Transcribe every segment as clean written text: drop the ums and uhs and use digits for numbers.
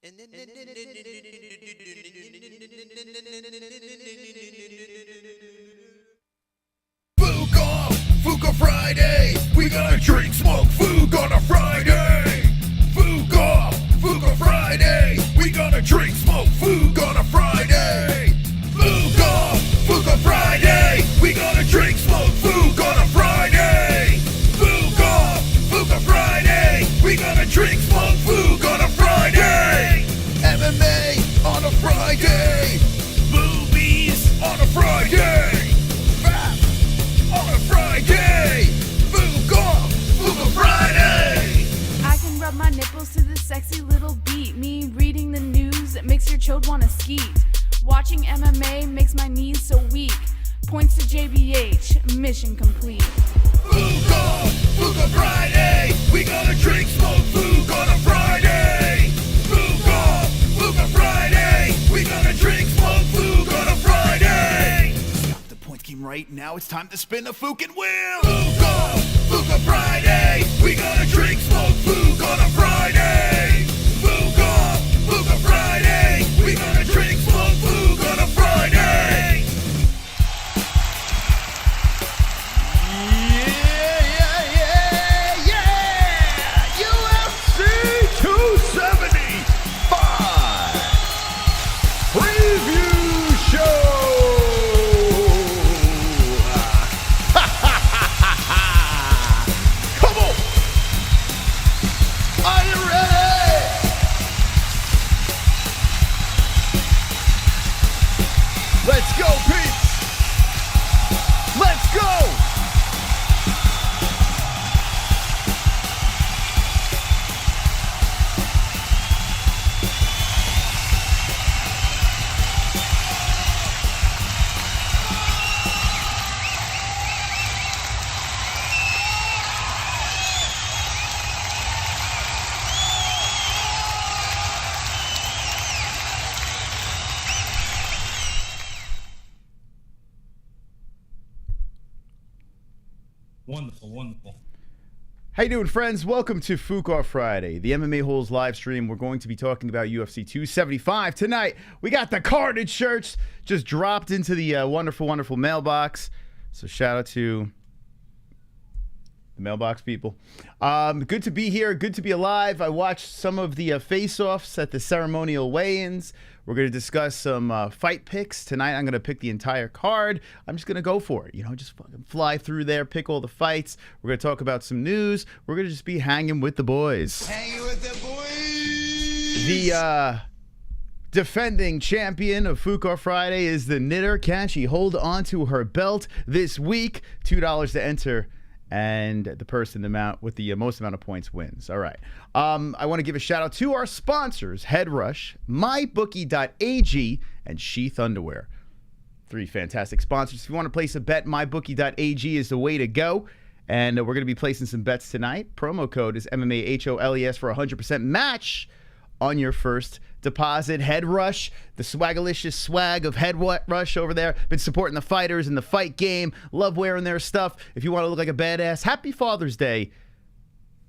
Fook Off Friday. We gonna drink, smoke, Fook on a Friday. Fook Off Friday. We gonna drink, smoke, Fook on a Friday. Fook Off Friday. We gonna drink, smoke, Fook on a Friday. Fook Off Friday. We gonna drink, smoke, Fook on a Friday. MMA on a Friday. Boobies on a Friday. On a Friday, Fook Off Friday. I can rub my nipples to this sexy little beat. Me reading the news, it makes your chode wanna skeet. Watching MMA makes my knees so weak. Points to JBH, mission complete. Fook Off Friday. We gonna drink, smoke, Fook on a Friday. Fook Off Friday. We gonna drink, smoke, Fook on a Friday. Stop the point scheme right now. It's time to spin the Fookin' wheel. Fook Off Friday. We gonna drink, smoke, Fook on a Friday. Fook Off Friday. We gonna drink, smoke, Fook on a Friday. Yeah! UFC 275 preview show. Come on! Are you ready? Let's go, Pete! Let's go! Wonderful. How you doing, friends? Welcome to Fook Off Friday, the Mma-Holes live stream. We're going to be talking about UFC 275 tonight. We got the carded shirts just dropped into the wonderful mailbox. So shout out to the mailbox people. Good to be here. Good to be alive. I watched some of the face-offs at the ceremonial weigh-ins. We're going to discuss some fight picks. Tonight, I'm going to pick the entire card. I'm just going to go for it. You know, just fucking fly through there, pick all the fights. We're going to talk about some news. We're going to just be hanging with the boys. Hanging with the boys. The defending champion of Fook Off Friday is the knitter. Can she hold on to her belt this week? $2 to enter. And the person with the most amount of points wins. All right. I want to give a shout out to our sponsors, Headrush, MyBookie.ag, and Sheath Underwear. 3 fantastic sponsors. If you want to place a bet, MyBookie.ag is the way to go. And we're going to be placing some bets tonight. Promo code is MMAHOLES for 100% match on your first deposit. Head Rush, the swagalicious swag of Head Rush over there. Been supporting the fighters in the fight game. Love wearing their stuff. If you want to look like a badass, happy Father's Day.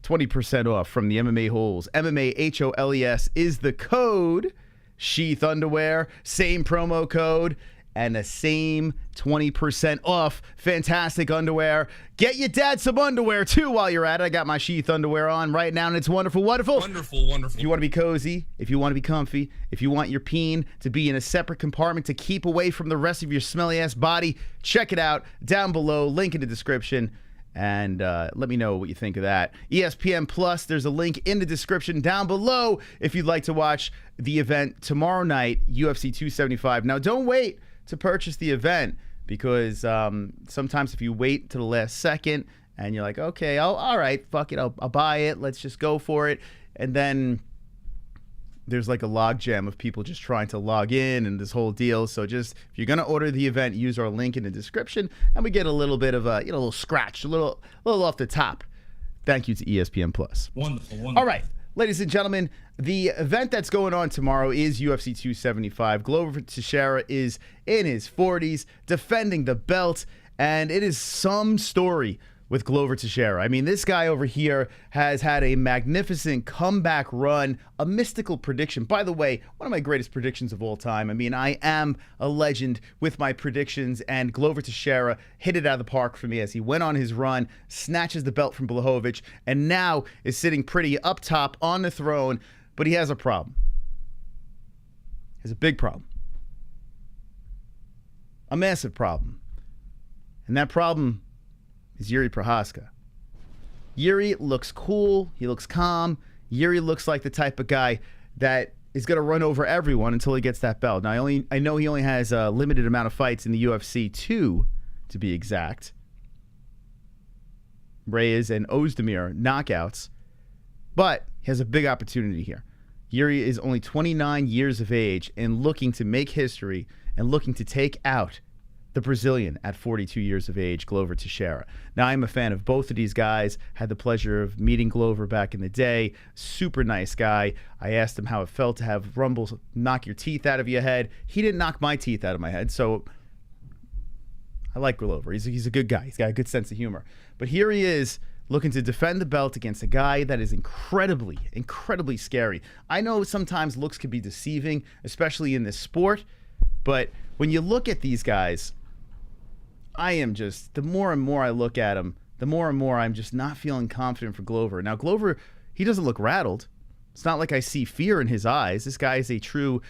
20% off from the Mma-Holes. MMAHOLES is the code. Sheath Underwear, same promo code. And the same 20% off. Fantastic underwear. Get your dad some underwear, too, while you're at it. I got my Sheath Underwear on right now, and it's wonderful. Wonderful. If you want to be cozy, if you want to be comfy, if you want your peen to be in a separate compartment to keep away from the rest of your smelly-ass body, check it out down below. Link in the description. And let me know what you think of that. ESPN Plus, there's a link in the description down below if you'd like to watch the event tomorrow night, UFC 275. Now, don't wait to purchase the event, because sometimes if you wait to the last second and you're like, okay, all right, fuck it, I'll buy it, let's just go for it, and then there's like a logjam of people just trying to log in and this whole deal. So just, if you're gonna order the event, use our link in the description, and we get a little bit of a little scratch, a little off the top. Thank you to ESPN Plus. Wonderful. All right. Ladies and gentlemen, the event that's going on tomorrow is UFC 275. Glover Teixeira is in his 40s, defending the belt, and it is some story with Glover Teixeira. I mean, this guy over here has had a magnificent comeback run, a mystical prediction. By the way, one of my greatest predictions of all time. I mean, I am a legend with my predictions, and Glover Teixeira hit it out of the park for me as he went on his run, snatches the belt from Blachowicz, and now is sitting pretty up top on the throne, but he has a problem. He has a big problem. A massive problem. And that problem is Jiří Procházka. Jiri looks cool. He looks calm. Jiri looks like the type of guy that is going to run over everyone until he gets that belt. Now, I know he only has a limited amount of fights in the UFC 2, to be exact. Reyes and Ozdemir knockouts. But he has a big opportunity here. Jiri is only 29 years of age and looking to make history and looking to take out the Brazilian at 42 years of age, Glover Teixeira. Now, I'm a fan of both of these guys. Had the pleasure of meeting Glover back in the day. Super nice guy. I asked him how it felt to have Rumbles knock your teeth out of your head. He didn't knock my teeth out of my head, so I like Glover. He's a good guy. He's got a good sense of humor. But here he is looking to defend the belt against a guy that is incredibly, incredibly scary. I know sometimes looks can be deceiving, especially in this sport, but when you look at these guys, I am just, the more and more I look at him, the more and more I'm just not feeling confident for Glover. Now, Glover, he doesn't look rattled. It's not like I see fear in his eyes. This guy is a true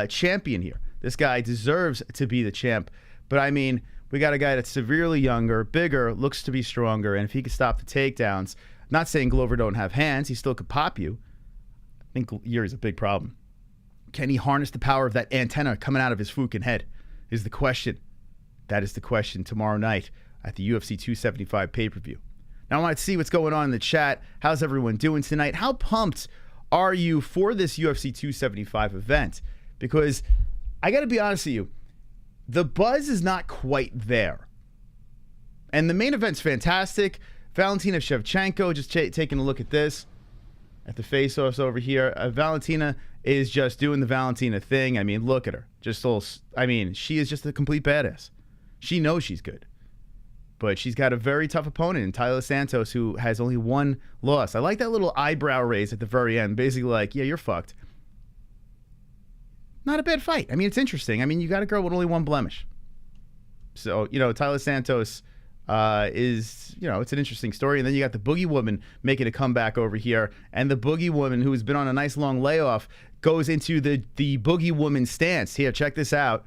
champion here. This guy deserves to be the champ. But, I mean, we got a guy that's severely younger, bigger, looks to be stronger, and if he could stop the takedowns, not saying Glover don't have hands, he still could pop you. I think Jiri's a big problem. Can he harness the power of that antenna coming out of his fucking head is the question. That is the question tomorrow night at the UFC 275 pay-per-view. Now, I want to see what's going on in the chat. How's everyone doing tonight? How pumped are you for this UFC 275 event? Because I got to be honest with you, the buzz is not quite there. And the main event's fantastic. Valentina Shevchenko, just taking a look at this, at the face-offs over here. Valentina is just doing the Valentina thing. I mean, look at her. She is just a complete badass. She knows she's good. But she's got a very tough opponent in Taila Santos, who has only one loss. I like that little eyebrow raise at the very end. Basically like, yeah, you're fucked. Not a bad fight. I mean, it's interesting. I mean, you got a girl with only one blemish. So, Taila Santos is, it's an interesting story. And then you got the Boogie Woman making a comeback over here. And the Boogie Woman, who has been on a nice long layoff, goes into the Boogie Woman stance. Here, check this out.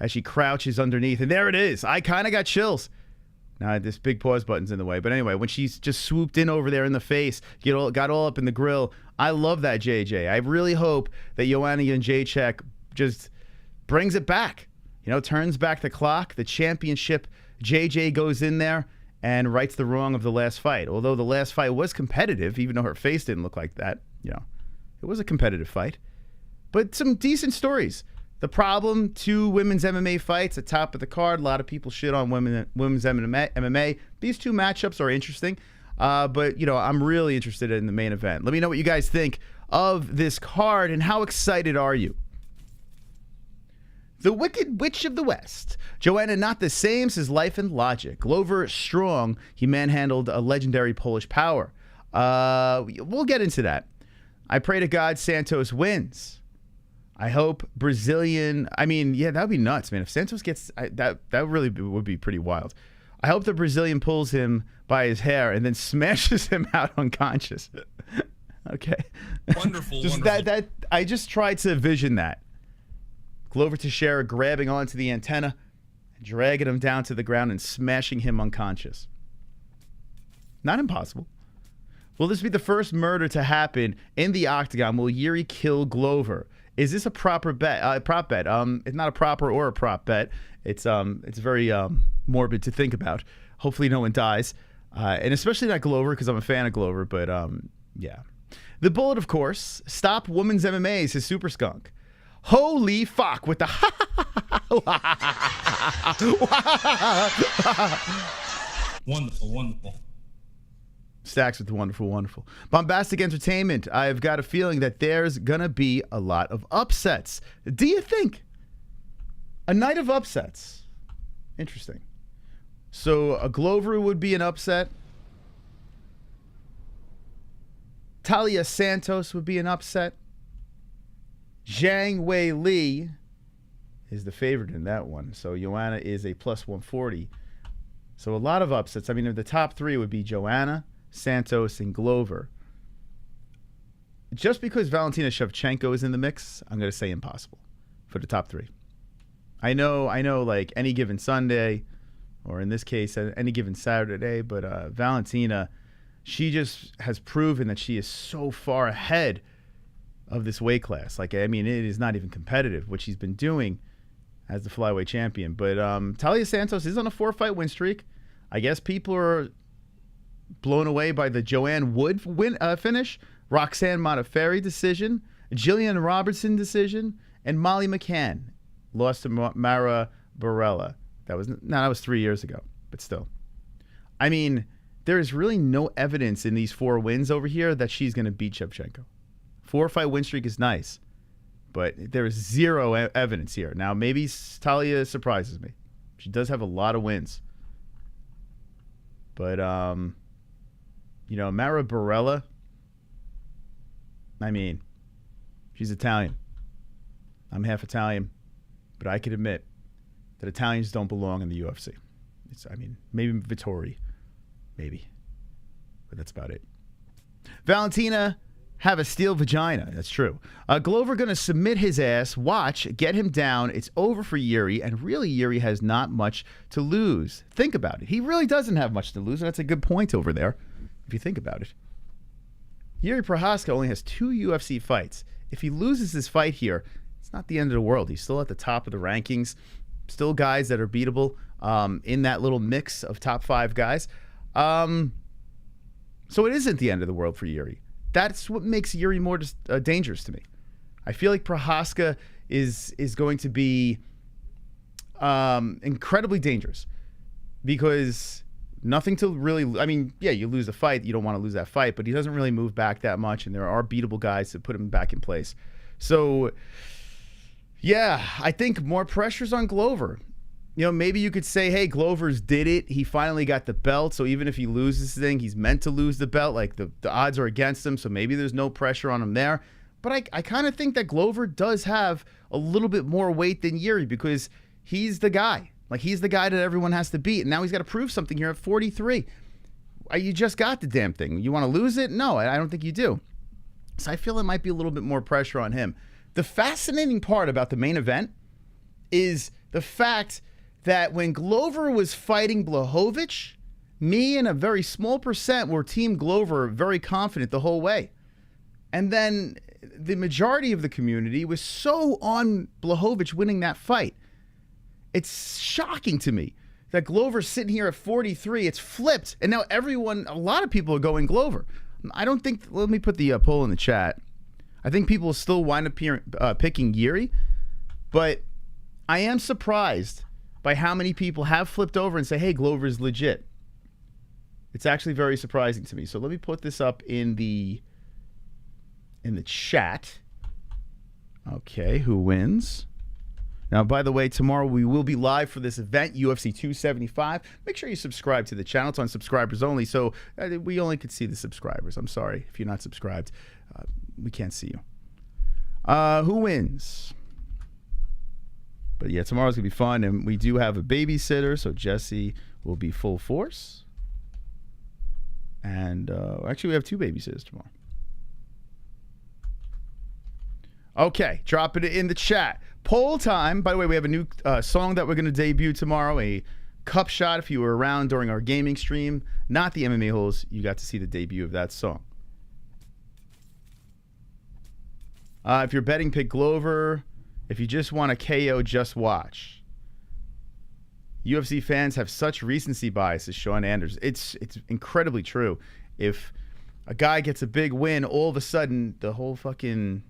As she crouches underneath. And there it is. I kind of got chills. Now, this big pause button's in the way. But anyway, when she's just swooped in over there in the face, got all up in the grill, I love that, JJ. I really hope that Joanna Jędrzejczyk just brings it back. Turns back the clock. The championship, JJ goes in there and rights the wrong of the last fight. Although the last fight was competitive, even though her face didn't look like that. It was a competitive fight. But some decent stories. The problem, 2 women's MMA fights at top of the card. A lot of people shit on women's MMA. These 2 matchups are interesting, but I'm really interested in the main event. Let me know what you guys think of this card and how excited are you? The Wicked Witch of the West. Joanna not the same, says Life and Logic. Glover strong. He manhandled a legendary Polish power. We'll get into that. I pray to God Santos wins. I hope Brazilian. I mean, yeah, that would be nuts, man. If Santos gets that really would be pretty wild. I hope the Brazilian pulls him by his hair and then smashes him out unconscious. Okay. Wonderful. That I just tried to envision that. Glover Teixeira grabbing onto the antenna, dragging him down to the ground and smashing him unconscious. Not impossible. Will this be the first murder to happen in the octagon? Will Jiri kill Glover? Is this a proper bet? Prop bet? It's not a proper or a prop bet. It's very morbid to think about. Hopefully no one dies, and especially not Glover because I'm a fan of Glover. But yeah, the Bullet, of course. Stop women's MMA, says Super Skunk. Holy fuck with the Wonderful. Stacks with the wonderful. Bombastic Entertainment. I've got a feeling that there's going to be a lot of upsets. Do you think? A night of upsets. Interesting. So a Glover would be an upset. Taila Santos would be an upset. Zhang Weili is the favorite in that one. So Joanna is a plus 140. So a lot of upsets. I mean, the top three would be Joanna, Santos, and Glover. Just because Valentina Shevchenko is in the mix, I'm going to say impossible for the top three. I know, like any given Sunday, or in this case, any given Saturday, but Valentina, she just has proven that she is so far ahead of this weight class. Like, I mean, it is not even competitive what she's been doing as the flyweight champion. But Taila Santos is on a 4-fight win streak. I guess people are blown away by the Joanne Wood finish, Roxanne Modafferi decision, Jillian Robertson decision, and Molly McCann lost to Mara Barella. That was 3 years ago, but still. I mean, there is really no evidence in these 4 wins over here that she's going to beat Shevchenko. 4-fight win streak is nice, but there is zero evidence here. Now, maybe Talia surprises me. She does have a lot of wins. But, you know, Mara Barella, I mean, she's Italian. I'm half Italian, but I can admit that Italians don't belong in the UFC. I mean, maybe Vittori, maybe, but that's about it. Valentina have a steel vagina. That's true. Glover going to submit his ass. Watch, get him down. It's over for Jiri, and really Jiri has not much to lose. Think about it. He really doesn't have much to lose, and that's a good point over there, if you think about it. Jiří Procházka only has 2 UFC fights. If he loses this fight here, it's not the end of the world. He's still at the top of the rankings. Still guys that are beatable in that little mix of top 5 guys. So it isn't the end of the world for Jiri. That's what makes Jiri more dangerous to me. I feel like Procházka is going to be incredibly dangerous because nothing to really... I mean, yeah, you lose the fight. You don't want to lose that fight, but he doesn't really move back that much, and there are beatable guys to put him back in place. So, yeah, I think more pressure's on Glover. You know, maybe you could say, hey, Glover's did it. He finally got the belt. So even if he loses the thing, he's meant to lose the belt. Like the odds are against him. So maybe there's no pressure on him there. But I kind of think that Glover does have a little bit more weight than Jiri because he's the guy. Like he's the guy that everyone has to beat. And now he's got to prove something here at 43. You just got the damn thing. You want to lose it? No, I don't think you do. So I feel it might be a little bit more pressure on him. The fascinating part about the main event is the fact that when Glover was fighting Blachowicz, me and a very small percent were Team Glover, very confident the whole way. And then the majority of the community was so on Blachowicz winning that fight. It's shocking to me that Glover's sitting here at 43. It's flipped. And now a lot of people are going Glover. I don't think, let me put the poll in the chat. I think people will still wind up picking Jiri, but I am surprised by how many people have flipped over and say, hey, Glover's legit. It's actually very surprising to me. So let me put this up in the chat. Okay, who wins? Now, by the way, tomorrow we will be live for this event, UFC 275. Make sure you subscribe to the channel. It's on subscribers only, so we only can see the subscribers. I'm sorry if you're not subscribed. We can't see you. Who wins? But yeah, tomorrow's going to be fun, and we do have a babysitter, so Jesse will be full force. And actually, we have 2 babysitters tomorrow. Okay, drop it in the chat. Poll time. By the way, we have a new song that we're going to debut tomorrow, a cup shot. If you were around during our gaming stream, not the Mma-Holes, you got to see the debut of that song. If you're betting, pick Glover. If you just want a KO, just watch. UFC fans have such recency bias, as Sean Anders. It's incredibly true. If a guy gets a big win, all of a sudden the whole fucking,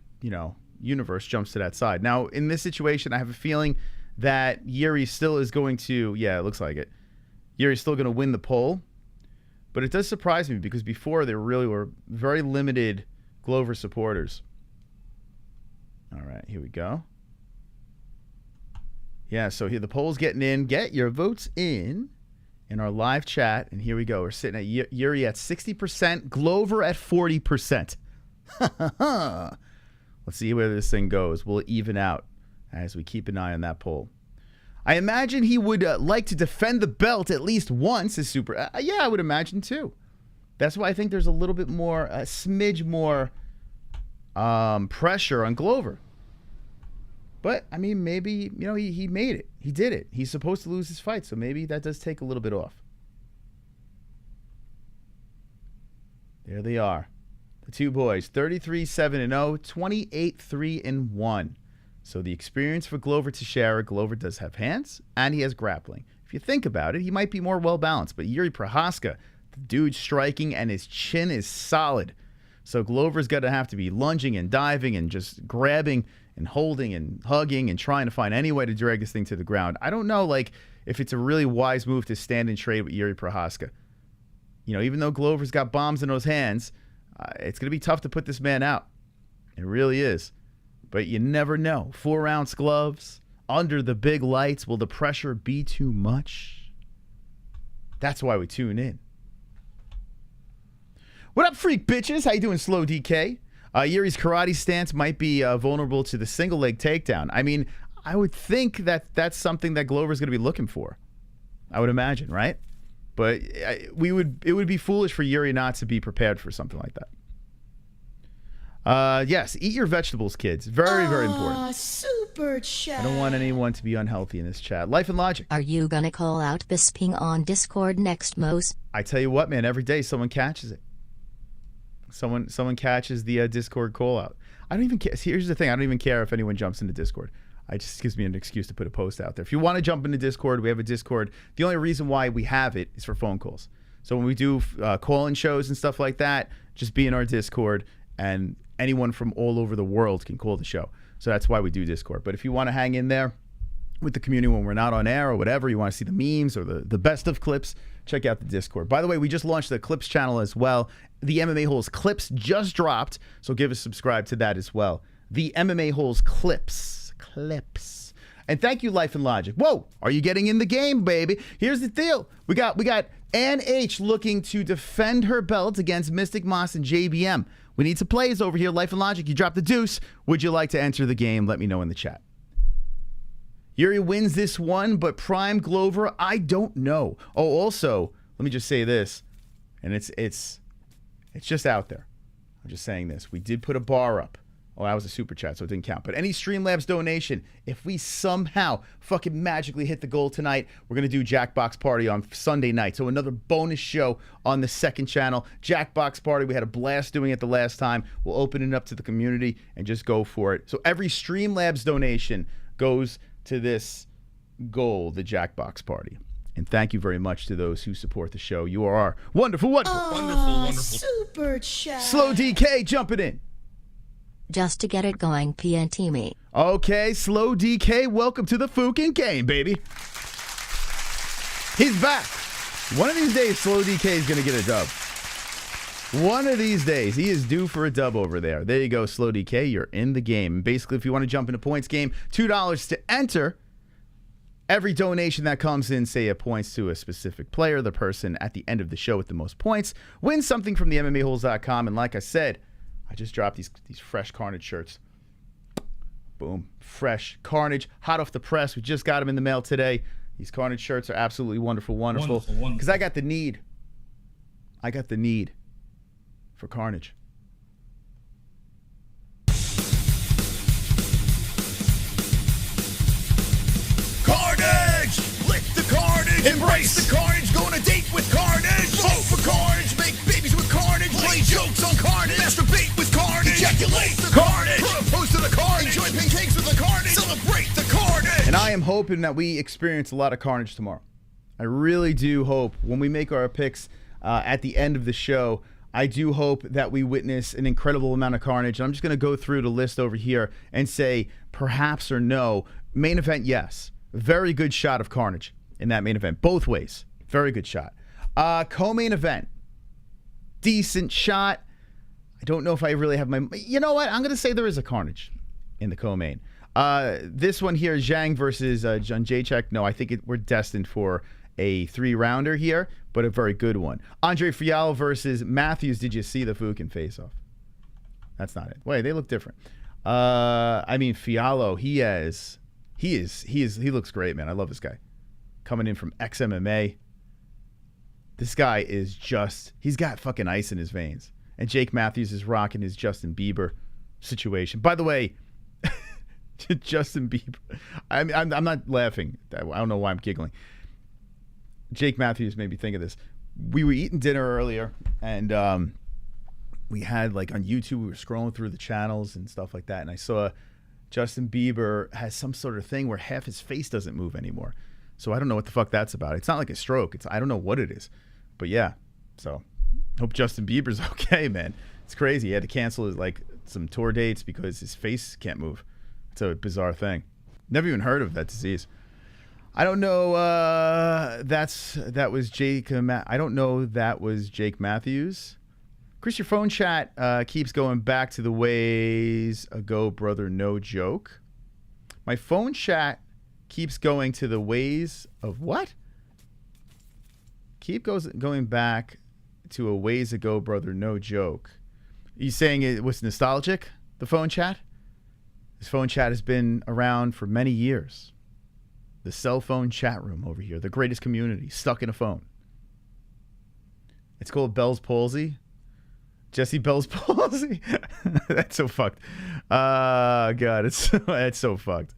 universe jumps to that side. Now, in this situation, I have a feeling that Jiri still is going to, yeah, it looks like it. Jiri's still going to win the poll. But it does surprise me because before there really were very limited Glover supporters. All right, here we go. Yeah, so here the poll's getting in. Get your votes in our live chat. And here we go. We're sitting at Jiri at 60%, Glover at 40%. Let's see where this thing goes. Will it even out as we keep an eye on that poll? I imagine he would like to defend the belt at least once as super. Yeah, I would imagine too. That's why I think there's a little bit more, a smidge more pressure on Glover. But, I mean, maybe, you know, he made it. He did it. He's supposed to lose his fight, so maybe that does take a little bit off. There they are. The two boys, 33-7-0, 28-3-1. So the experience for Glover Teixeira, Glover does have hands, and he has grappling. If you think about it, he might be more well-balanced. But Jiří Procházka, the dude's striking, and his chin is solid. So Glover's got to have to be lunging and diving and just grabbing and holding and hugging and trying to find any way to drag this thing to the ground. I don't know, like, if it's a really wise move to stand and trade with Jiří Procházka. You know, even though Glover's got bombs in those hands, it's going to be tough to put this man out. It really is. But you never know. 4-ounce gloves, under the big lights. Will the pressure be too much? That's why we tune in. What up, freak bitches? How you doing, Slow DK? Yuri's karate stance might be vulnerable to the single leg takedown. I mean, I would think that that's something that Glover's going to be looking for. I would imagine, right? But it would be foolish for Jiri not to be prepared for something like that. Yes, eat your vegetables, kids. Very, very important. Super chat. I don't want anyone to be unhealthy in this chat. Life and Logic. Are you gonna call out Bisping on Discord next, Mose? I tell you what, man, every day someone catches it. Someone catches the Discord call out. I don't even care. Here's the thing. I don't even care if anyone jumps into Discord. It just gives me an excuse to put a post out there. If you want to jump into Discord, we have a Discord. The only reason why we have it is for phone calls. So when we do call-in shows and stuff like that, just be in our Discord, and anyone from all over the world can call the show. So that's why we do Discord. But if you want to hang in there with the community when we're not on air or whatever, you want to see the memes or the best of clips, check out the Discord. By the way, we just launched the Clips channel as well. The Mma-Holes Clips just dropped, so give us a subscribe to that as well. The Mma-Holes Clips. And thank you, Life and Logic. Whoa, are you getting in the game, baby? Here's the deal. We got Ann H looking to defend her belt against Mystic Moss and JBM. We need some plays over here, Life and Logic. You dropped the deuce. Would you like to enter the game? Let me know in the chat. Jiri wins this one, but Prime Glover, I don't know. Oh, also, let me just say this, and it's just out there. I'm just saying this. We did put a bar up. Oh, that was a super chat, so it didn't count. But any Streamlabs donation, if we somehow fucking magically hit the goal tonight, we're going to do Jackbox Party on Sunday night. So another bonus show on the second channel. Jackbox Party, we had a blast doing it the last time. We'll open it up to the community and just go for it. So every Streamlabs donation goes to this goal, the Jackbox Party. And thank you very much to those who support the show. You are wonderful, wonderful. Wonderful. Super chat. Slow DK jumping in. Just to get it going, PNT me. Okay, Slow DK, welcome to the fucking game, baby. He's back. One of these days, Slow DK is going to get a dub. One of these days, he is due for a dub over there. There you go, Slow DK, you're in the game. Basically, if you want to jump into points game, $2 to enter. Every donation that comes in, say it points to a specific player, the person at the end of the show with the most points, wins something from the MMAholes.com. And like I said, I just dropped these fresh Carnage shirts. Boom. Fresh Carnage. Hot off the press. We just got them in the mail today. These Carnage shirts are absolutely wonderful. Because I got the need. I got the need for Carnage. Carnage! Lick the carnage! Embrace the carnage! Go on a date with carnage! Vote for carnage! Make babies with carnage! Play jokes on carnage! Masturbate with carnage! Ejaculate the carnage! Propose to the carnage! Enjoy pancakes with the carnage! Celebrate the carnage! And I am hoping that we experience a lot of carnage tomorrow. I really do hope when we make our picks at the end of the show, I do hope that we witness an incredible amount of carnage. I'm just going to go through the list over here and say perhaps or no. Main event, yes. Very good shot of carnage in that main event. Both ways. Very good shot. Co-main event. Decent shot. I don't know if I really have my... You know what? I'm going to say there is a carnage in the co-main. This one here, Zhang versus Jędrzejczyk. No, I think we're destined for a 3-rounder here, but a very good one. Andre Fiallo versus Matthews. Did you see the Fukin face-off? that's not it. Wait, they look different. I mean, Fiallo, he looks great, man. I love this guy. Coming in from XMMA. This guy is he's got fucking ice in his veins. And Jake Matthews is rocking his Justin Bieber situation. By the way, Justin Bieber. I'm not laughing. I don't know why I'm giggling. Jake Matthews made me think of this. We were eating dinner earlier, and we had, like, on YouTube, we were scrolling through the channels and stuff like that, and I saw Justin Bieber has some sort of thing where half his face doesn't move anymore. So I don't know what the fuck that's about. It's not like a stroke. I don't know what it is. But yeah, so hope Justin Bieber's okay, man. It's crazy. He had to cancel some tour dates because his face can't move. It's a bizarre thing. Never even heard of that disease. I don't know. That was Jake. I don't know. That was Jake Matthews. Chris, your phone chat keeps going back to the ways ago, brother. No joke. My phone chat keeps going to the ways of what? Going back to a ways ago, brother. No joke. You saying it was nostalgic? The phone chat. This phone chat has been around for many years. The cell phone chat room over here. The greatest community. Stuck in a phone. It's called Bell's Palsy. Jesse Bell's Palsy. That's so fucked. God, it's so fucked.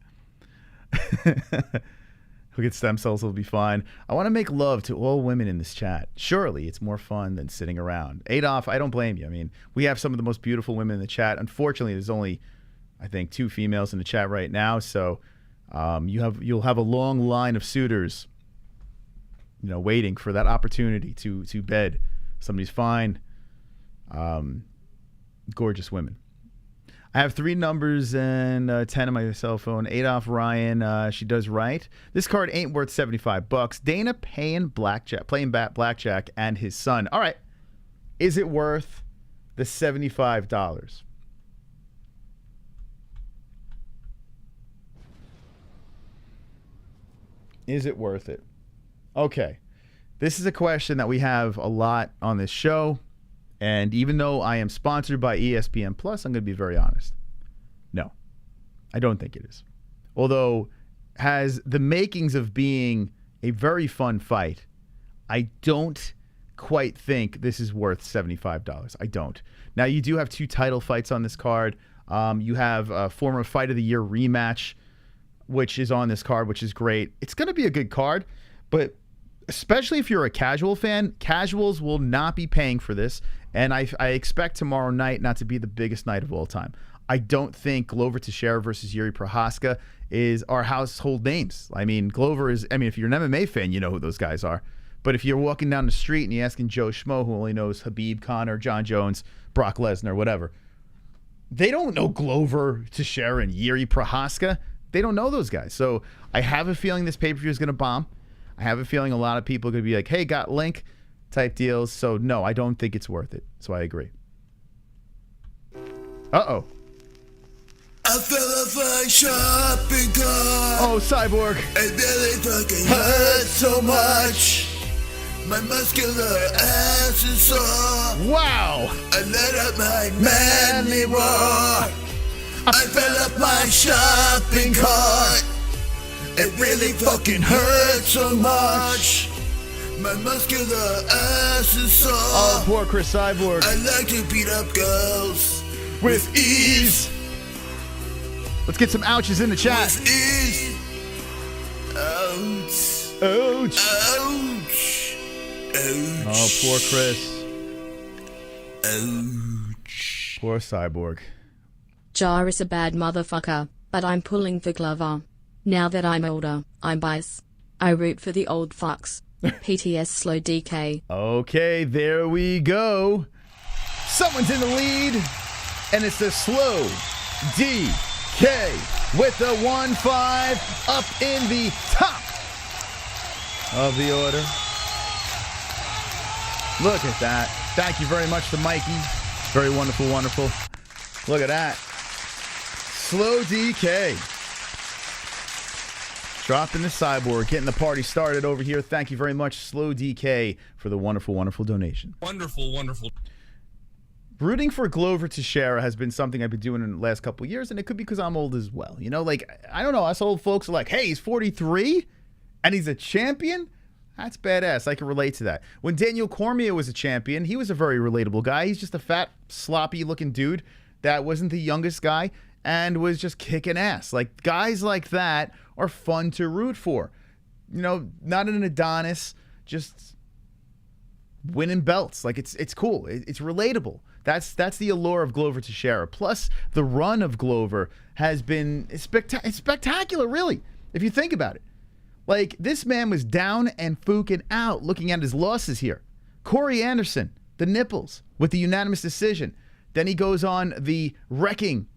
Who gets stem cells will be fine. I want to make love to all women in this chat. Surely it's more fun than sitting around. Adolf, I don't blame you. I mean, we have some of the most beautiful women in the chat. Unfortunately, there's only, I think, 2 females in the chat right now. So you'll have a long line of suitors, waiting for that opportunity to bed somebody's fine, gorgeous women. I have 3 numbers and 10 on my cell phone. Adolf Ryan, she does right. This card ain't worth $75. Dana playing blackjack and his son. All right, is it worth the $75? Is it worth it? Okay. This is a question that we have a lot on this show. And even though I am sponsored by ESPN Plus, I'm going to be very honest. No, I don't think it is. Although has the makings of being a very fun fight, I don't quite think this is worth $75. I don't. Now, you do have 2 title fights on this card. You have a former Fight of the Year rematch, which is on this card, which is great. It's going to be a good card, but especially if you're a casual fan, casuals will not be paying for this, and I expect tomorrow night not to be the biggest night of all time. I don't think Glover Teixeira versus Jiří Procházka are household names. I mean, if you're an MMA fan, you know who those guys are. But if you're walking down the street and you're asking Joe Schmo, who only knows Khabib, Conor, John Jones, Brock Lesnar, whatever, they don't know Glover Teixeira and Jiří Procházka. They don't know those guys. So I have a feeling this pay-per-view is going to bomb. I have a feeling a lot of people are going to be like, hey, got link type deals. So no, I don't think it's worth it. So I agree. Uh-oh. I fell off my shopping cart. Oh, Cyborg. It really fucking hurts so much. My muscular ass is sore. Wow. I let out my manly roar. I fell off my shopping cart. It really fucking hurts so much. My muscular ass is sore. Oh, poor Chris Cyborg. I like to beat up girls with ease. Let's get some ouches in the chat. With ease. Ouch. Ouch. Ouch. Ouch. Oh, poor Chris. Ouch. Poor Cyborg. Jar is a bad motherfucker, but I'm pulling for Glover. Now that I'm older, I'm biased. I root for the old fucks. PTS slow DK. Okay, there we go. Someone's in the lead, and it's the slow DK with the 1-5 up in the top of the order. Look at that. Thank you very much to Mikey. Very wonderful, wonderful. Look at that. Slow DK. Dropping the Cyborg, getting the party started over here. Thank you very much, Slow DK, for the wonderful, wonderful donation. Wonderful, wonderful. rooting for Glover Teixeira has been something I've been doing in the last couple of years, and it could be because I'm old as well. You know, like, I don't know, us old folks are like, hey, he's 43 and he's a champion? That's badass. I can relate to that. When Daniel Cormier was a champion, he was a very relatable guy. He's just a fat, sloppy-looking dude that wasn't the youngest guy and was just kicking ass. Like, guys like that are fun to root for. You know, not an Adonis, just winning belts. Like, it's cool. It's relatable. That's the allure of Glover Teixeira. Plus, the run of Glover has been it's spectacular, really, if you think about it. Like, this man was down and Fooking out looking at his losses here. Corey Anderson, the nipples, with the unanimous decision. Then he goes on the wrecking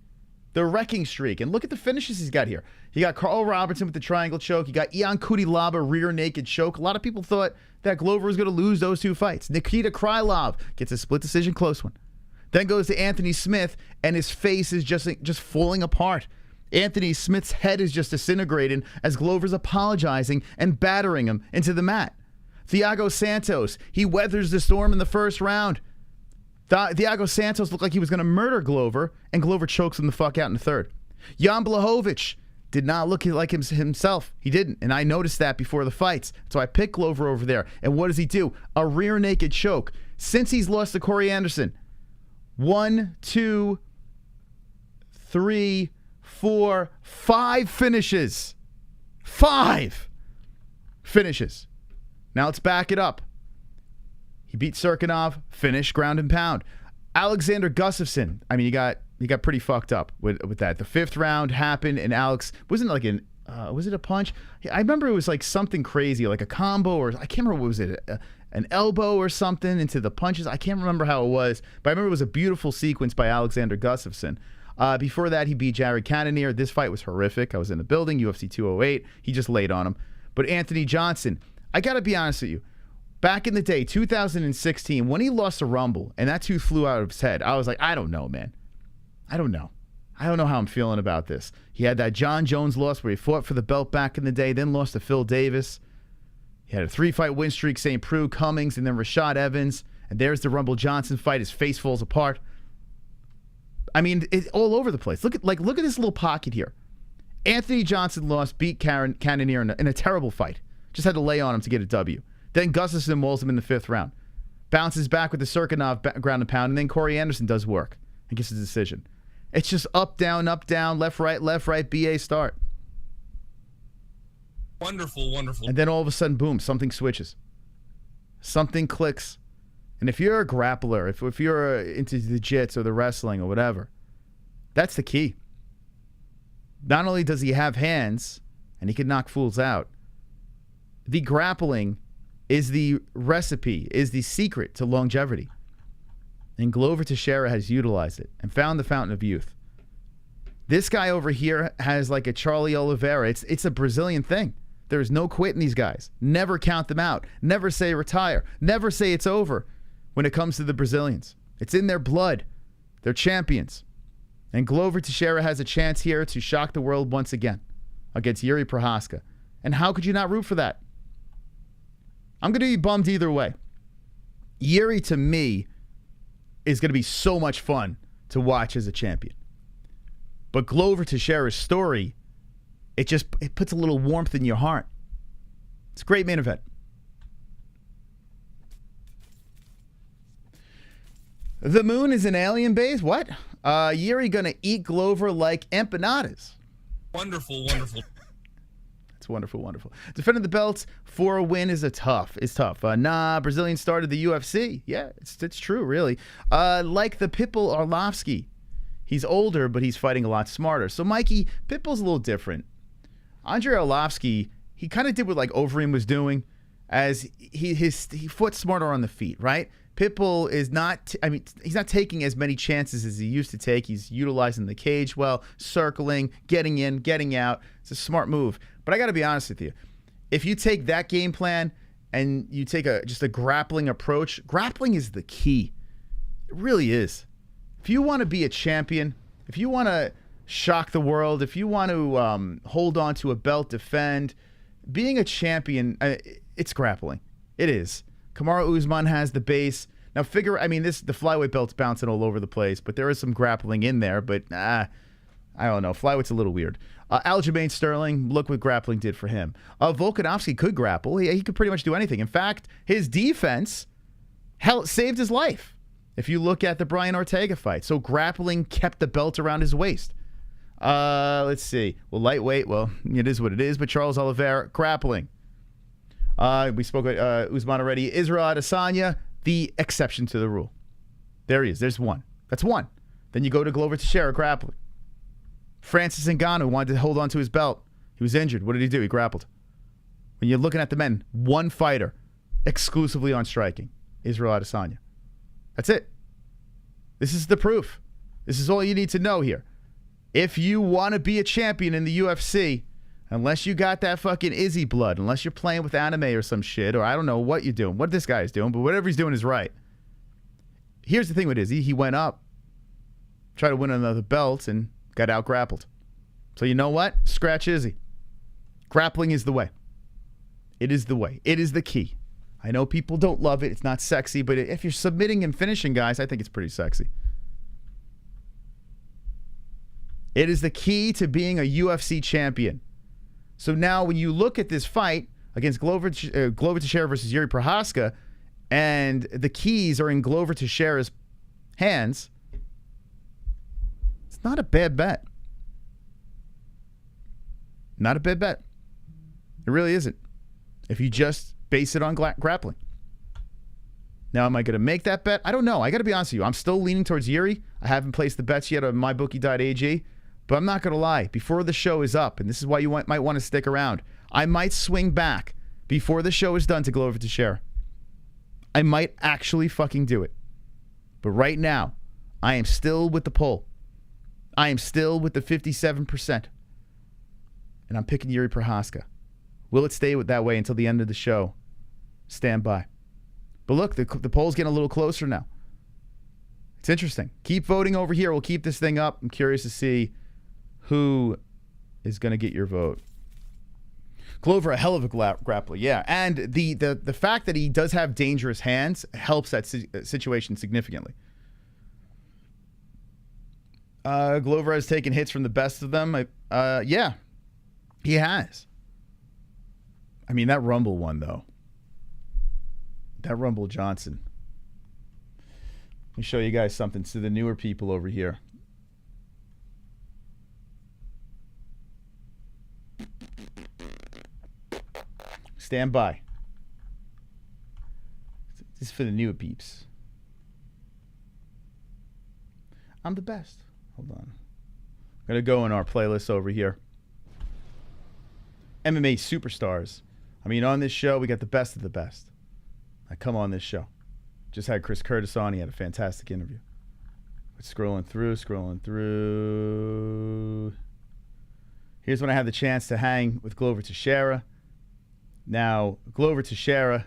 streak. And look at the finishes he's got here. He got Carl Robertson with the triangle choke. He got Ion Kutilaba rear naked choke. A lot of people thought that Glover was going to lose those two fights. Nikita Krylov gets a split decision, close one. Then goes to Anthony Smith, and his face is just falling apart. Anthony Smith's head is just disintegrating as Glover's apologizing and battering him into the mat. Thiago Santos, he weathers the storm in the first round. Thiago Santos looked like he was going to murder Glover, and Glover chokes him the fuck out in the third. Jan Blachowicz did not look like himself. He didn't, and I noticed that before the fights. So I picked Glover over there. And what does he do? A rear naked choke. Since he's lost to Corey Anderson, 1, 2, 3, 4, 5 finishes. 5 finishes. Now let's back it up. He beat Serkinov, finish, ground and pound. Alexander Gustafsson, I mean, he got pretty fucked up with that. The 5th round happened, and Alex, wasn't it like was it a punch? I remember it was like something crazy, like a combo, or I can't remember, what was it, an elbow or something into the punches? I can't remember how it was, but I remember it was a beautiful sequence by Alexander Gustafsson. Before that, he beat Jared Cannonier. This fight was horrific. I was in the building, UFC 208. He just laid on him. But Anthony Johnson, I got to be honest with you. Back in the day, 2016, when he lost the Rumble and that tooth flew out of his head, I was like, I don't know, man. I don't know. I don't know how I'm feeling about this. He had that John Jones loss where he fought for the belt back in the day, then lost to Phil Davis. He had a 3-fight win streak, St. Preux, Cummings, and then Rashad Evans. And there's the Rumble Johnson fight. His face falls apart. I mean, it's all over the place. Look at this little pocket here. Anthony Johnson lost, beat Cannonier in a terrible fight. Just had to lay on him to get a W. Then Gustafsson mauls him in the 5th round. Bounces back with the Serkinov ground and pound, and then Corey Anderson does work and gets a decision. It's just up, down, left, right, BA start. Wonderful, wonderful. And then all of a sudden, boom, something switches. Something clicks. And if you're a grappler, if you're into the jits or the wrestling or whatever, that's the key. Not only does he have hands, and he can knock fools out, the grappling is the recipe, is the secret to longevity. And Glover Teixeira has utilized it and found the fountain of youth. This guy over here has like a Charlie Oliveira. It's a Brazilian thing. There's no quitting these guys. Never count them out. Never say retire. Never say it's over when it comes to the Brazilians. It's in their blood. They're champions. And Glover Teixeira has a chance here to shock the world once again against Jiří Procházka. And how could you not root for that? I'm going to be bummed either way. Jiri, to me, is going to be so much fun to watch as a champion. But Glover Teixeira's story, it puts a little warmth in your heart. It's a great main event. The moon is an alien base? What? Jiri going to eat Glover like empanadas. Wonderful, wonderful. It's wonderful, wonderful. Defending the belts for a win is tough. Brazilian started the UFC. Yeah, it's true, really. Like the Pitbull Arlovsky. He's older, but he's fighting a lot smarter. So, Mikey, Pitbull's a little different. Andrei Arlovsky, he kind of did what like Overeem was doing, as he fought smarter on the feet, right? Pitbull is not, he's not taking as many chances as he used to take. He's utilizing the cage well, circling, getting in, getting out. It's a smart move. But I got to be honest with you. If you take that game plan and you take just a grappling approach, grappling is the key. It really is. If you want to be a champion, if you want to shock the world, if you want to hold on to a belt, defend, being a champion, it's grappling. It is. Kamaru Usman has the base. Now, I mean, the flyweight belt's bouncing all over the place, but there is some grappling in there. But I don't know. Flyweight's a little weird. Aljamain Sterling, look what grappling did for him. Volkanovski could grapple. He could pretty much do anything. In fact, his defense saved his life. If you look at the Brian Ortega fight. So grappling kept the belt around his waist. Let's see. Well, lightweight, well, it is what it is. But Charles Oliveira, grappling. We spoke about Usman already. Israel Adesanya, the exception to the rule. There he is. There's one. That's one. Then you go to Glover Teixeira, grappling. Francis Ngannou wanted to hold on to his belt. He was injured. What did he do? He grappled. When you're looking at the men, one fighter exclusively on striking. Israel Adesanya. That's it. This is the proof. This is all you need to know here. If you want to be a champion in the UFC, unless you got that fucking Izzy blood, unless you're playing with anime or some shit, or I don't know what you're doing, what this guy is doing, but whatever he's doing is right. Here's the thing with Izzy. He went up, tried to win another belt, and got out-grappled. So you know what? Scratch Izzy. Grappling is the way. It is the way. It is the key. I know people don't love it. It's not sexy, but if you're submitting and finishing guys, I think it's pretty sexy. It is the key to being a UFC champion. So now when you look at this fight against Glover Teixeira versus Jiří Procházka, and the keys are in Glover Teixeira's hands, it's not a bad bet. Not a bad bet. It really isn't. If you just base it on grappling. Now, am I going to make that bet? I don't know. I got to be honest with you. I'm still leaning towards Jiri. I haven't placed the bets yet on mybookie.ag. But I'm not going to lie. Before the show is up, and this is why you might want to stick around, I might swing back before the show is done to Glover Teixeira. I might actually fucking do it. But right now, I am still with the poll. I am still with the 57%. And I'm picking Jiří Procházka. Will it stay that way until the end of the show? Stand by. But look, the poll's getting a little closer now. It's interesting. Keep voting over here. We'll keep this thing up. I'm curious to see who is going to get your vote. Glover, a hell of a grappler, yeah. And the fact that he does have dangerous hands helps that situation significantly. Glover has taken hits from the best of them. Yeah, he has. I mean, that Rumble one, though. That Rumble Johnson. Let me show you guys something to the newer people over here. Stand by. This is for the newer peeps. I'm the best. Hold on. I'm going to go in our playlist over here. MMA superstars. I mean, on this show, we got the best of the best. I come on this show. Just had Chris Curtis on. He had a fantastic interview. But scrolling through. Here's when I had the chance to hang with Glover Teixeira. Now, Glover Teixeira,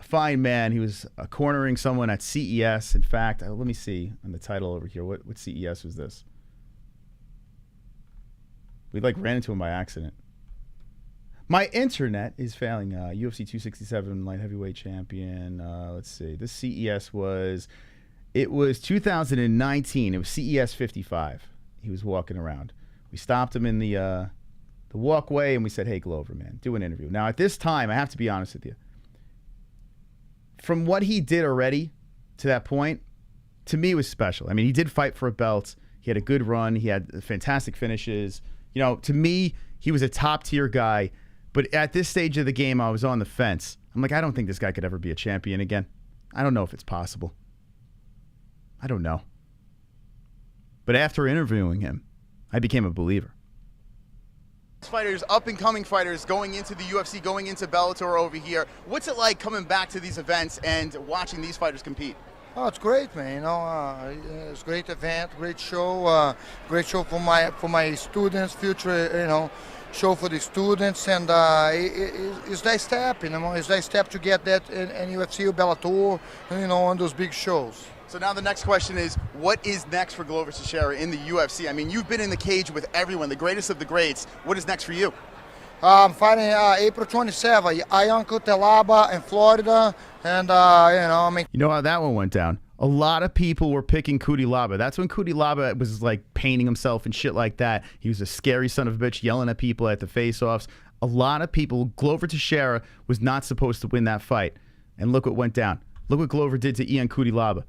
a fine man. He was cornering someone at CES. In fact, let me see on the title over here. What CES was this? We ran into him by accident. My internet is failing. UFC 267 light heavyweight champion. Let's see. This CES was 2019. It was CES 55. He was walking around. We stopped him in the walkway and we said, "Hey, Glover, man, do an interview." Now, at this time, I have to be honest with you. From what he did already to that point, to me, it was special. I mean, he did fight for a belt. He had a good run. He had fantastic finishes. You know, to me, he was a top-tier guy. But at this stage of the game, I was on the fence. I'm like, I don't think this guy could ever be a champion again. I don't know if it's possible. I don't know. But after interviewing him, I became a believer. Fighters, up-and-coming fighters going into the UFC, going into Bellator over here. What's it like coming back to these events and watching these fighters compete? Oh, it's great, man. You know, it's a great event, great show for my students, future, you know, show for the students, and it's that step, you know, it's that step to get that in UFC or Bellator, you know, on those big shows. So now the next question is, what is next for Glover Teixeira in the UFC? I mean, you've been in the cage with everyone, the greatest of the greats. What is next for you? I'm fighting April 27, Ianco Telaba in Florida, and I mean. You know how that one went down? A lot of people were picking Cutelaba. That's when Cutelaba was like painting himself and shit like that. He was a scary son of a bitch yelling at people at the face-offs. A lot of people, Glover Teixeira was not supposed to win that fight. And look what went down. Look what Glover did to Ian Cutelaba.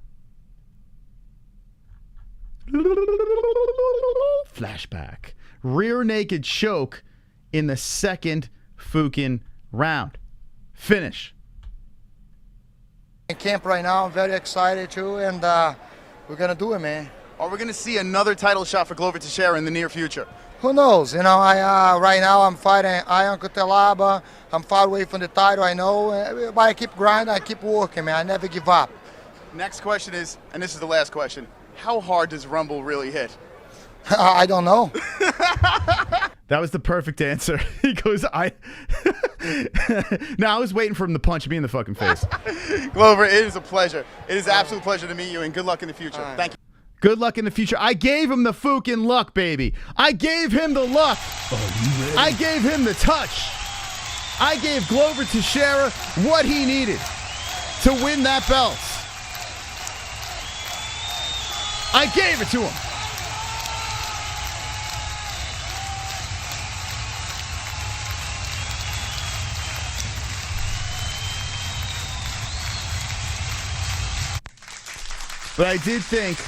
Flashback. Rear naked choke in the second Fookin round. Finish. In camp right now, I'm very excited too, and we're gonna do it, man. Are we going to see another title shot for Glover Teixeira in the near future? Who knows? You know, right now I'm fighting Ianco Telaba. I'm far away from the title, I know, but I keep grinding, I keep working, man. I never give up. Next question is, and this is the last question, how hard does Rumble really hit? I don't know. That was the perfect answer. He goes, No, I was waiting for him to punch me in the fucking face. Glover, it is a pleasure. It is an absolute pleasure to meet you, and good luck in the future. Thank you. Good luck in the future. I gave him the fucking luck, baby. I gave him the luck. I gave him the touch. I gave Glover Teixeira what he needed to win that belt. I gave it to him. But I did think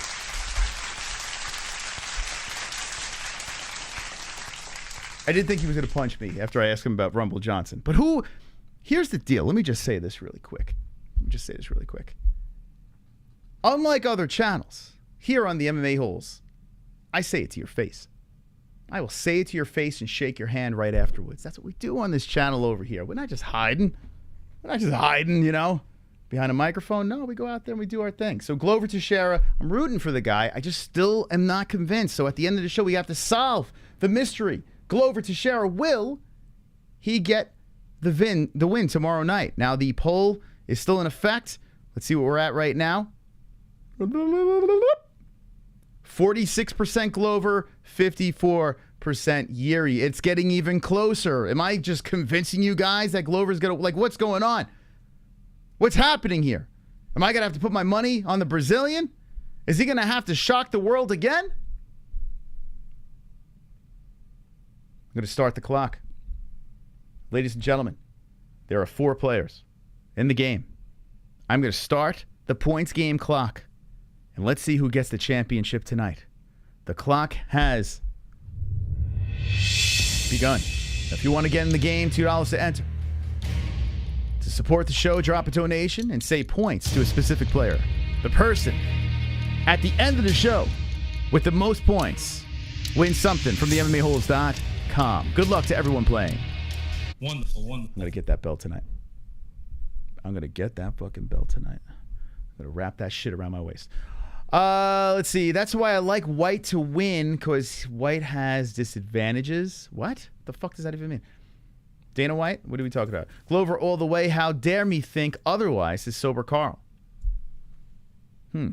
he was going to punch me after I asked him about Rumble Johnson. But here's the deal. Let me just say this really quick. Unlike other channels, here on the MMA Holes, I say it to your face. I will say it to your face and shake your hand right afterwards. That's what we do on this channel over here. We're not just hiding. You know, behind a microphone. No, we go out there and we do our thing. So Glover Teixeira, I'm rooting for the guy. I just still am not convinced. So at the end of the show, we have to solve the mystery. Glover Teixeira, will he get the win tomorrow night? Now, the poll is still in effect. Let's see what we're at right now. 46% Glover, 54% Jiri. It's getting even closer. Am I just convincing you guys that Glover's going to, like, what's going on? What's happening here? Am I going to have to put my money on the Brazilian? Is he going to have to shock the world again? I'm going to start the clock. Ladies and gentlemen, there are 4 players in the game. I'm going to start the points game clock. And let's see who gets the championship tonight. The clock has begun. If you want to get in the game, $2 to enter. To support the show, drop a donation and say points to a specific player. The person at the end of the show with the most points wins something from the MMAHoles.com. Good luck to everyone playing. Wonderful. I'm going to get that belt tonight. I'm going to get that fucking belt tonight. I'm going to wrap that shit around my waist. Let's see. That's why I like white to win, because white has disadvantages. What? The fuck does that even mean? Dana White? What are we talking about? Glover all the way. How dare me think otherwise, says Sober Carl. I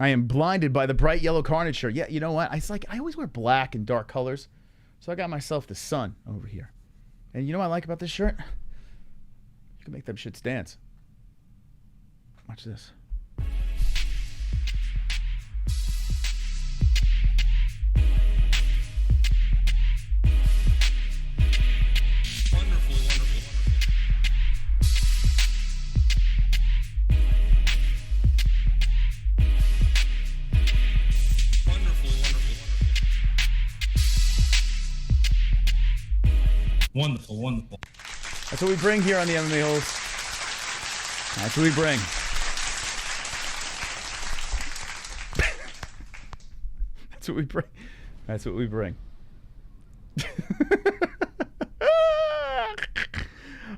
am blinded by the bright yellow carnage shirt. Yeah, you know what? It's like I always wear black and dark colors. So I got myself the sun over here. And you know what I like about this shirt? You can make them shits dance. Watch this. Wonderful. That's what we bring here on the MMA Holes. That's what we bring. That's what we bring. That's what we bring. The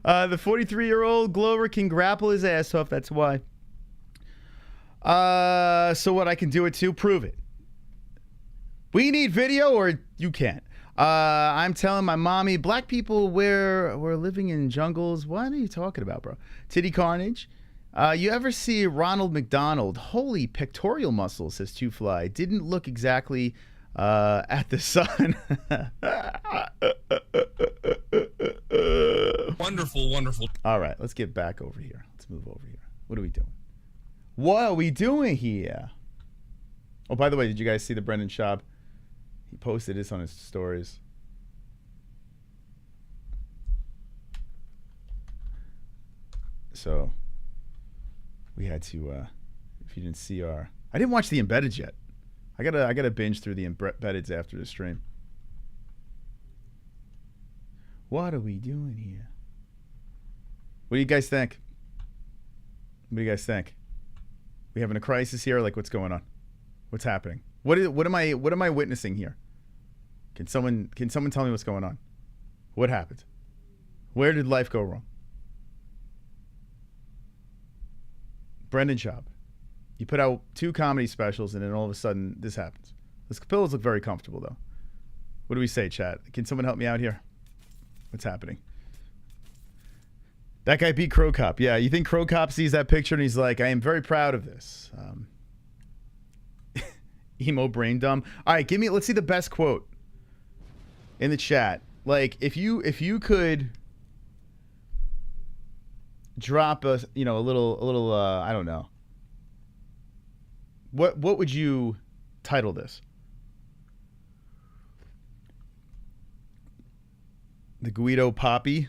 43-year-old Glover can grapple his ass off. That's why. So what, I can do it too? Prove it. We need video, or you can't. I'm telling my mommy, black people we're living in jungles. What are you talking about, bro? Titty carnage. You ever see Ronald McDonald? Holy pectoral muscles, says Two Fly. Didn't look exactly at the Sun. Wonderful, wonderful. All right, let's get back over here. Let's move over here. What are we doing? What are we doing here? Oh, by the way, did you guys see the Brendan Schaub? He posted this on his stories. So we had to, if you didn't see I didn't watch the embedded yet. I gotta binge through the embeddeds after the stream. What are we doing here? What do you guys think? What do you guys think? We having a crisis here? Like, what's going on? What's happening? What am I witnessing here? Can someone tell me what's going on? What happened? Where did life go wrong? Brendan Schaub. You put out 2 comedy specials and then all of a sudden this happens. Those pillows look very comfortable though. What do we say, chat? Can someone help me out here? What's happening? That guy beat Crow Cop. Yeah, you think Crow Cop sees that picture and he's like, I am very proud of this. Emo brain dumb. All right, let's see the best quote in the chat. Like, if you could drop a little I don't know. What would you title this? The Guido Poppy,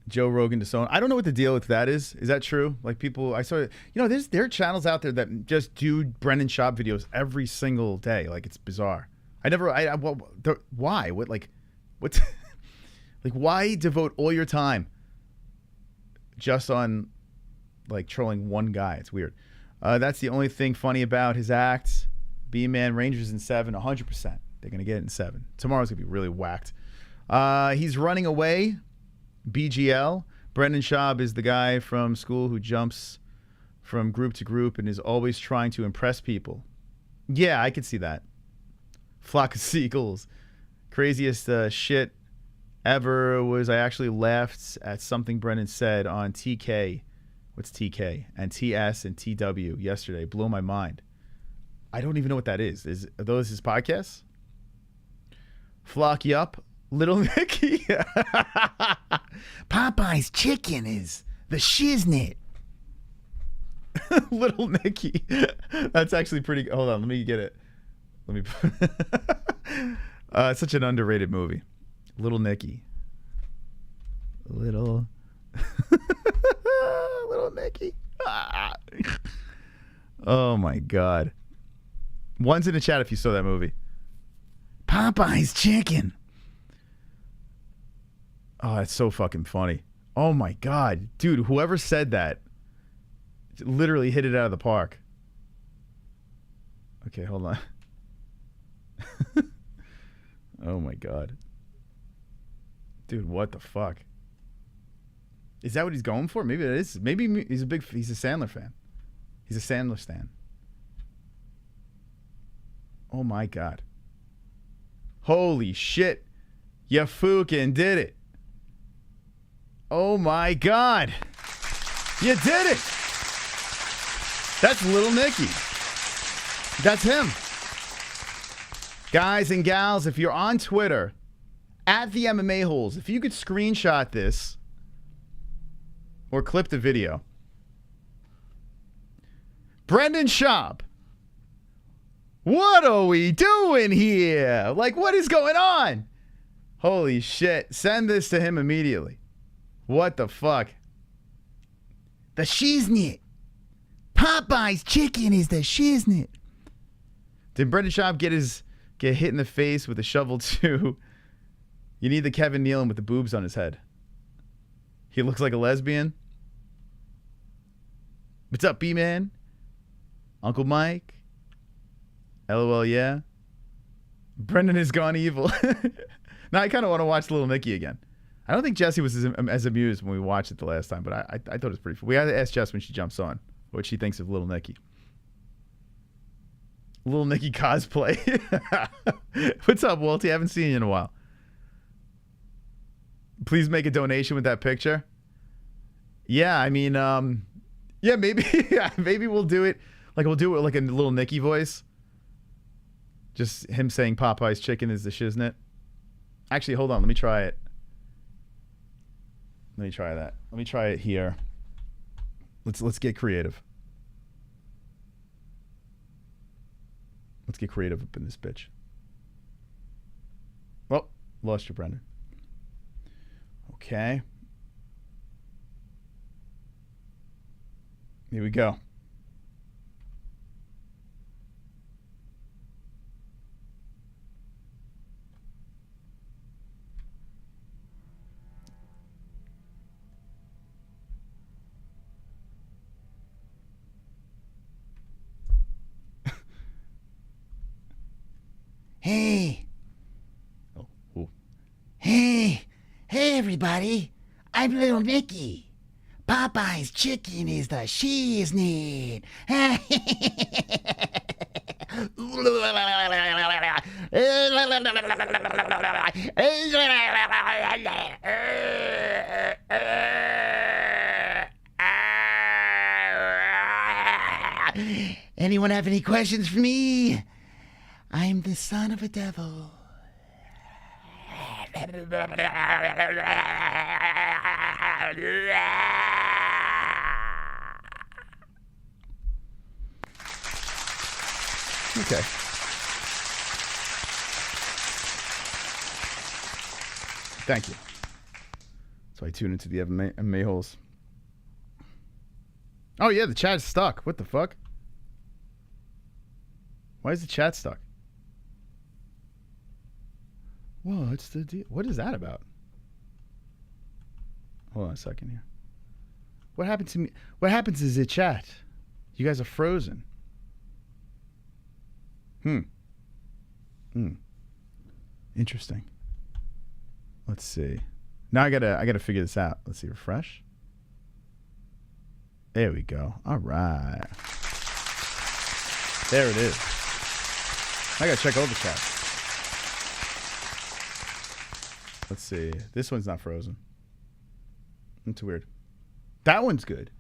Joe Rogan disown. I don't know what the deal with that is. Is that true? Like, people, I saw, there are channels out there that just do Brendan Schaub videos every single day. Like, it's bizarre. Why? What? Like, what's like? Why devote all your time just on like trolling one guy? It's weird. That's the only thing funny about his act. B-Man Rangers in 7, 100%. They're gonna get it in 7. Tomorrow's gonna be really whacked. He's running away. BGL. Brendan Schaub is the guy from school who jumps from group to group and is always trying to impress people. Yeah, I could see that. Flock of seagulls. Craziest shit ever was I actually laughed at something Brendan said on TK. What's TK? And TS and TW yesterday. Blew my mind. I don't even know what that is. Are those his podcasts? Flock Yup. Little Nicky. Popeye's chicken is the shiznit. Little Nicky. That's actually pretty. Hold on, let me get it. Let me. It's such an underrated movie. Little Nicky. Little Nicky. Oh my God. One's in the chat if you saw that movie. Popeye's chicken. Oh, that's so fucking funny. Oh my God. Dude, whoever said that literally hit it out of the park. Okay, hold on. Oh my God. Dude, what the fuck? Is that what he's going for? Maybe it is. Maybe he's a Sandler fan. He's a Sandler stan. Oh my God. Holy shit. You fucking did it. Oh my God. You did it. That's Little Nicky. That's him. Guys and gals, if you're on Twitter, at the Mma-Holes, if you could screenshot this or clip the video. Brendan Schaub. What are we doing here? Like, what is going on? Holy shit. Send this to him immediately. What the fuck? The shiznit. Popeye's chicken is the shiznit. Did Brendan Schaub get hit in the face with a shovel too? You need the Kevin Nealon with the boobs on his head. He looks like a lesbian. What's up, B-Man? Uncle Mike? LOL, yeah. Brendan has gone evil. Now I kind of want to watch Little Nicky again. I don't think Jessie was as amused when we watched it the last time, but I thought it was pretty fun. We had to ask Jess when she jumps on what she thinks of Little Nicky. Little Nicky cosplay. What's up, Walty? I haven't seen you in a while. Please make a donation with that picture. Yeah, I mean, yeah, maybe, yeah, maybe we'll do it. Like, we'll do it like a Little Nicky voice. Just him saying Popeye's chicken is the shiznit. Actually, hold on. Let me try it. Let me try that. Let me try it here. Let's get creative. Let's get creative up in this bitch. Oh, lost you, Brendan. Okay. Here we go. Hey. Oh, ooh. Hey. Hey, everybody. I'm Little Nicky. Popeye's chicken is the shiznit. Anyone have any questions for me? I'm the son of a devil. Okay. Thank you. So I tune into the Mma-Holes. Oh yeah, the chat's stuck. What the fuck? Why is the chat stuck? Whoa, it's the deal. What is that about? Hold on a second here. What happened to me? What happens is the chat. You guys are frozen. Interesting. Let's see. Now I gotta figure this out. Let's see. Refresh. There we go. All right. There it is. I gotta check all the chat. Let's see. This one's not frozen. That's weird. That one's good.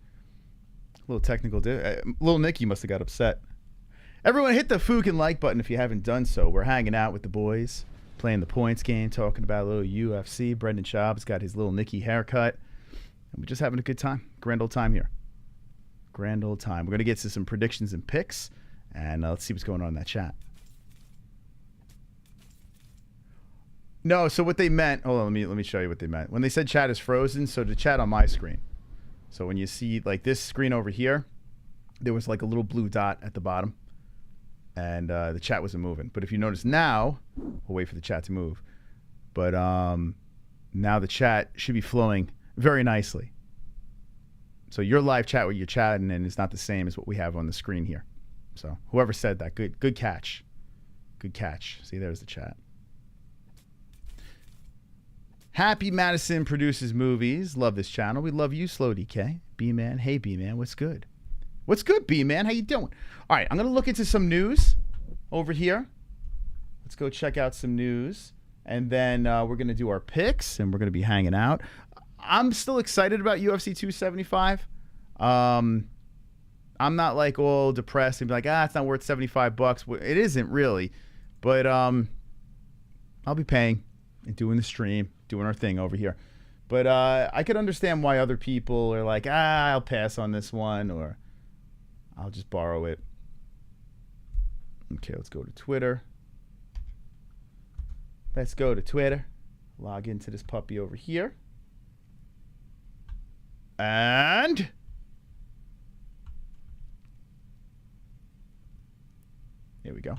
A little technical. Little Nicky must have got upset. Everyone hit the Fook and like button if you haven't done so. We're hanging out with the boys, playing the points game, talking about a little UFC. Brendan Schaub's got his Little Nicky haircut. And we're just having a good time. Grand old time here. Grand old time. We're going to get to some predictions and picks. And let's see what's going on in that chat. No, so what they meant, hold on, let me show you what they meant. When they said chat is frozen, so the chat on my screen. So when you see like this screen over here, there was like a little blue dot at the bottom. And the chat wasn't moving. But if you notice now, we'll wait for the chat to move. But now the chat should be flowing very nicely. So your live chat where you're chatting and it's not the same as what we have on the screen here. So whoever said that, good catch. Good catch. See, there's the chat. Happy Madison produces movies. Love this channel. We love you, Slow DK. B-Man. Hey, B-Man. What's good? What's good, B-Man? How you doing? All right, I'm going to look into some news over here. Let's go check out some news. And then we're going to do our picks, and we're going to be hanging out. I'm still excited about UFC 275. I'm not like all depressed and be like, it's not worth $75. It isn't really. But I'll be paying and doing the stream, doing our thing over here. But I could understand why other people are like, I'll pass on this one, or I'll just borrow it. Okay, let's go to Twitter. Let's go to Twitter. Log into this puppy over here. And here we go.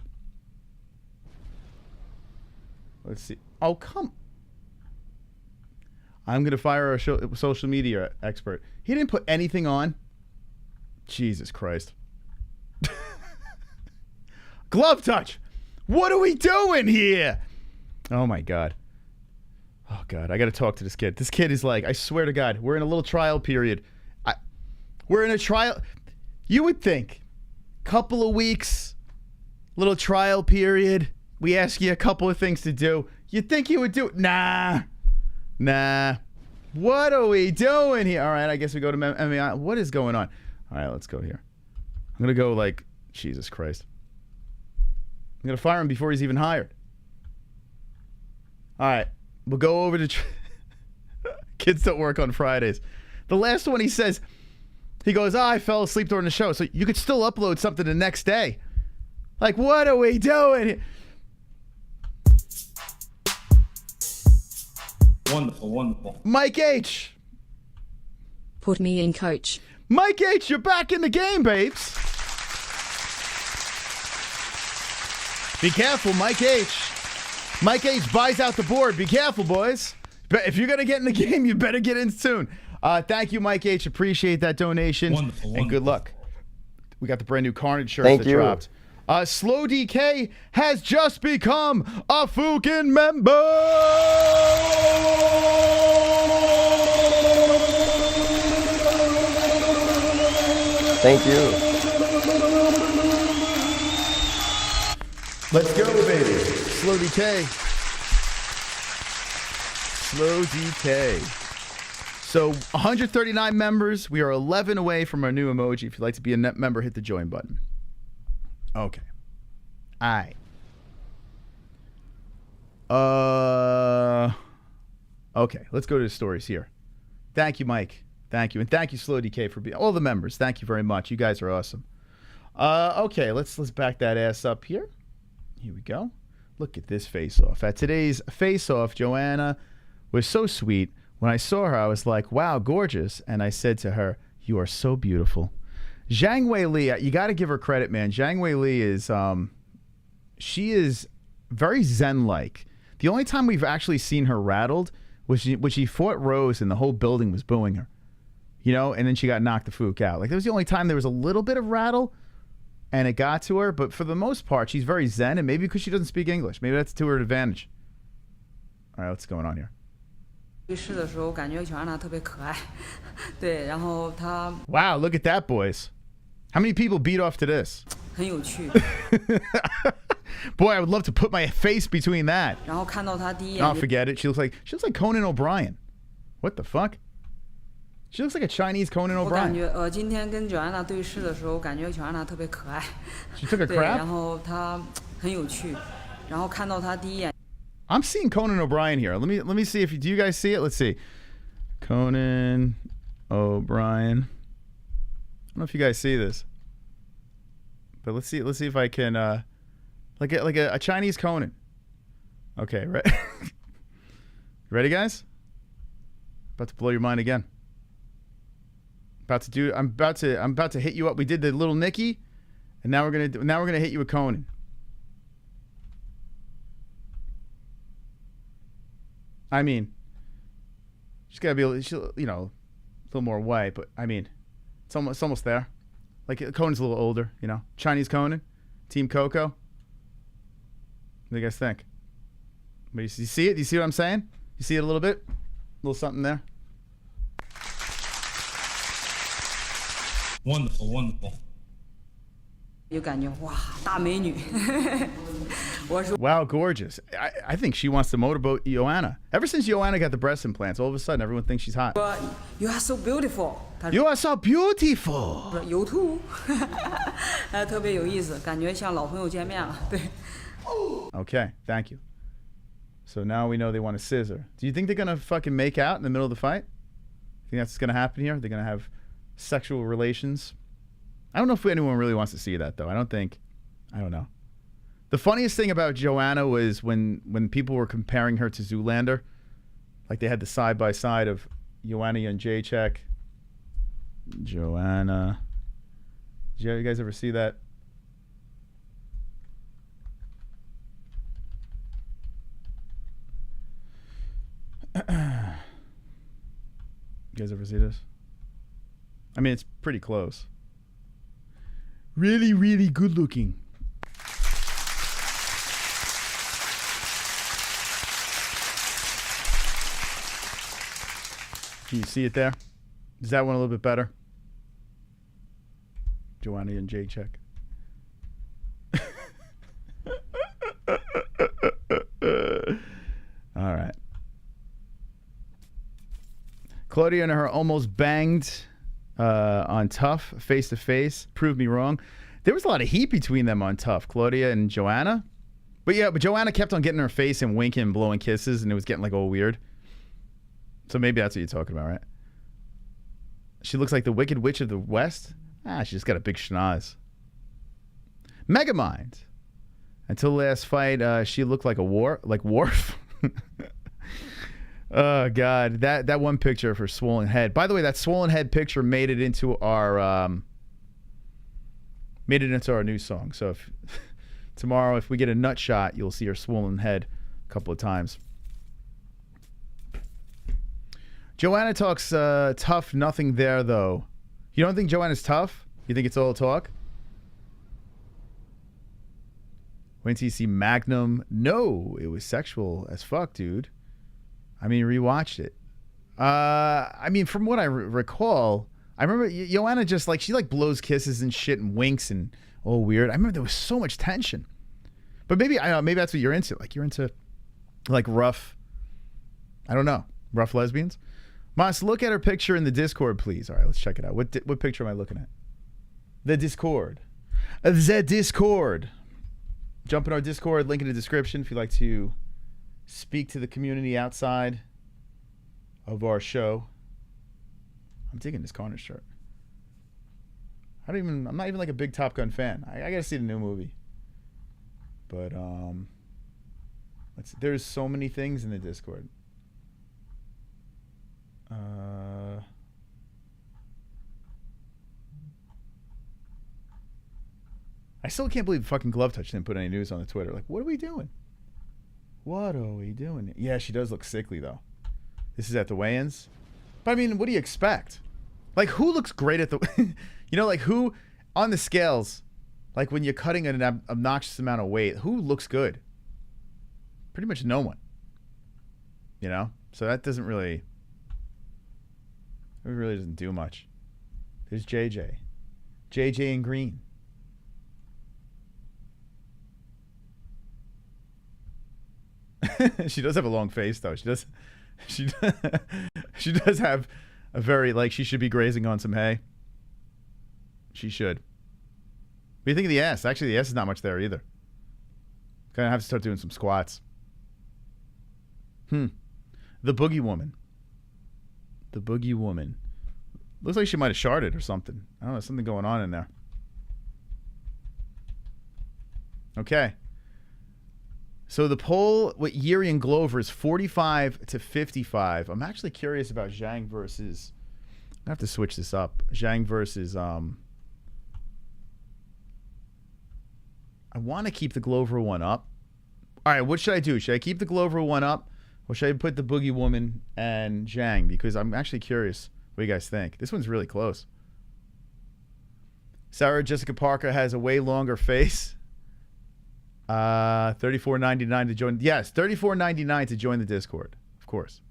Let's see. Oh, come. I'm going to fire our social media expert. He didn't put anything on. Jesus Christ. Glove touch. What are we doing here? Oh, my God. Oh, God. I got to talk to this kid. This kid is like, I swear to God, we're in a little trial period. We're in a trial. You would think. Couple of weeks. Little trial period. We ask you a couple of things to do. You'd think you would do it. Nah. What are we doing here? All right, I guess we go to MMA. What is going on? All right, let's go here. I'm going to go like, Jesus Christ. I'm going to fire him before he's even hired. All right. We'll go over to kids don't work on Fridays. The last one he says, he goes, I fell asleep during the show. So you could still upload something the next day. Like, what are we doing? Wonderful, wonderful. Mike H. Put me in, coach. Mike H, you're back in the game, babes. Be careful, Mike H. Mike H buys out the board. Be careful, boys. But if you're going to get in the game, you better get in soon. Thank you, Mike H. Appreciate that donation. Wonderful, and good luck. We got the brand new Carnage shirt Thank that you. dropped. Slow DK has just become a Fookin member. Thank you. Let's go, baby. Slow DK. Slow DK. So 139 members. We are 11 away from our new emoji. If you'd like to be a net member, hit the join button. Okay. All right. Okay, let's go to the stories here. Thank you, Mike. Thank you. And thank you, Slow DK, for being all the members. Thank you very much. You guys are awesome. Okay, let's back that ass up here. Here we go. Look at this face-off. At today's face-off, Joanna was so sweet. When I saw her, I was like, wow, gorgeous. And I said to her, you are so beautiful. Zhang Weili, you got to give her credit, man. Zhang Weili is, she is very zen-like. The only time we've actually seen her rattled was when she fought Rose and the whole building was booing her. You know, and then she got knocked the Fook out. Like, that was the only time there was a little bit of rattle and it got to her. But for the most part, she's very zen, and maybe because she doesn't speak English. Maybe that's to her advantage. All right, what's going on here? Wow, look at that, boys. How many people beat off to this? Boy, I would love to put my face between that. Oh, forget it. She looks like Conan O'Brien. What the fuck? She looks like a Chinese Conan O'Brien. She took a crap? I'm seeing Conan O'Brien here. Let me see if do you guys see it? Let's see. Conan O'Brien. I don't know if you guys see this. But let's see if I can like a Chinese Conan. Okay, right. Ready, guys? About to blow your mind again. I'm about to hit you up. We did the little Nicky, and now we're gonna hit you with Conan. I mean, she's gotta be a little more white, but I mean, it's almost there. Like, Conan's a little older, you know. Chinese Conan, Team Coco. What do you guys think? But you see it? You see what I'm saying? You see it a little bit? A little something there. Wonderful, wonderful. Wow, gorgeous. I think she wants to motorboat Joanna. Ever since Joanna got the breast implants, all of a sudden everyone thinks she's hot. You are so beautiful. You are so beautiful. You too. 特别有意思，感觉像老朋友见面了。对。Okay, thank you. So now we know they want to scissor. Do you think they're gonna fucking make out in the middle of the fight? Think that's gonna happen here? They're gonna have sexual relations? I don't know if anyone really wants to see that, though. I don't know. The funniest thing about Joanna was when people were comparing her to Zoolander. Like, they had the side-by-side of Joanna Jędrzejczyk. Joanna. Did you guys ever see that? You guys ever see this? I mean, it's pretty close. Really, really good looking. Can you see it there? Is that one a little bit better? Joanna and Jędrzejczyk. All right. Claudia and her almost banged on Tough face to face. Proved me wrong. There was a lot of heat between them on Tough. Claudia and Joanna. But yeah, but Joanna kept on getting her face and winking and blowing kisses, and it was getting like all weird. So maybe that's what you're talking about, right? She looks like the Wicked Witch of the West. She just got a big schnoz. Megamind. Until the last fight, she looked like Worf. Oh God, that one picture of her swollen head. By the way, that swollen head picture made it into our new song. So if tomorrow, if we get a nut shot, you'll see her swollen head a couple of times. Joanna talks tough, nothing there though. You don't think Joanna's tough? You think it's all talk? Wait till you see Magnum. No, it was sexual as fuck, dude. I mean, rewatched it. I mean, from what I recall, I remember Joanna just like, she like blows kisses and shit and winks and all weird. I remember there was so much tension. But maybe, I don't know, maybe that's what you're into. Like, you're into like rough, I don't know, rough lesbians. Mas, look at her picture in the Discord, please. All right, let's check it out. What picture am I looking at? The Discord. The Discord. Jump in our Discord, link in the description if you'd like to speak to the community outside of our show. I'm digging this Connor shirt. I'm not even like a big Top Gun fan. I gotta see the new movie. But there's so many things in the Discord. I still can't believe fucking Glove Touch didn't put any news on the Twitter. Like, what are we doing? What are we doing? Yeah, she does look sickly, though. This is at the weigh-ins. But, I mean, what do you expect? Like, who looks great at the... you know, like, who, on the scales, like, when you're cutting an obnoxious amount of weight, who looks good? Pretty much no one. You know? So that doesn't really... It really doesn't do much. There's JJ. JJ in green. She does have a long face, though. She does have a very, like, she should be grazing on some hay. She should. What do you think of the ass? Actually, the ass is not much there either. Gonna have to start doing some squats. The Boogie Woman. The Boogie Woman. Looks like she might have sharded or something. I don't know, something going on in there. Okay. So the poll with Jiri and Glover is 45 to 55. I'm actually curious about Zhang versus... I have to switch this up. Zhang versus... I want to keep the Glover one up. All right, what should I do? Should I keep the Glover one up? Or should I put the Boogie Woman and Zhang? Because I'm actually curious what you guys think. This one's really close. Sarah Jessica Parker has a way longer face. $34.99 to join. Yes, $34.99 to join the Discord. Of course.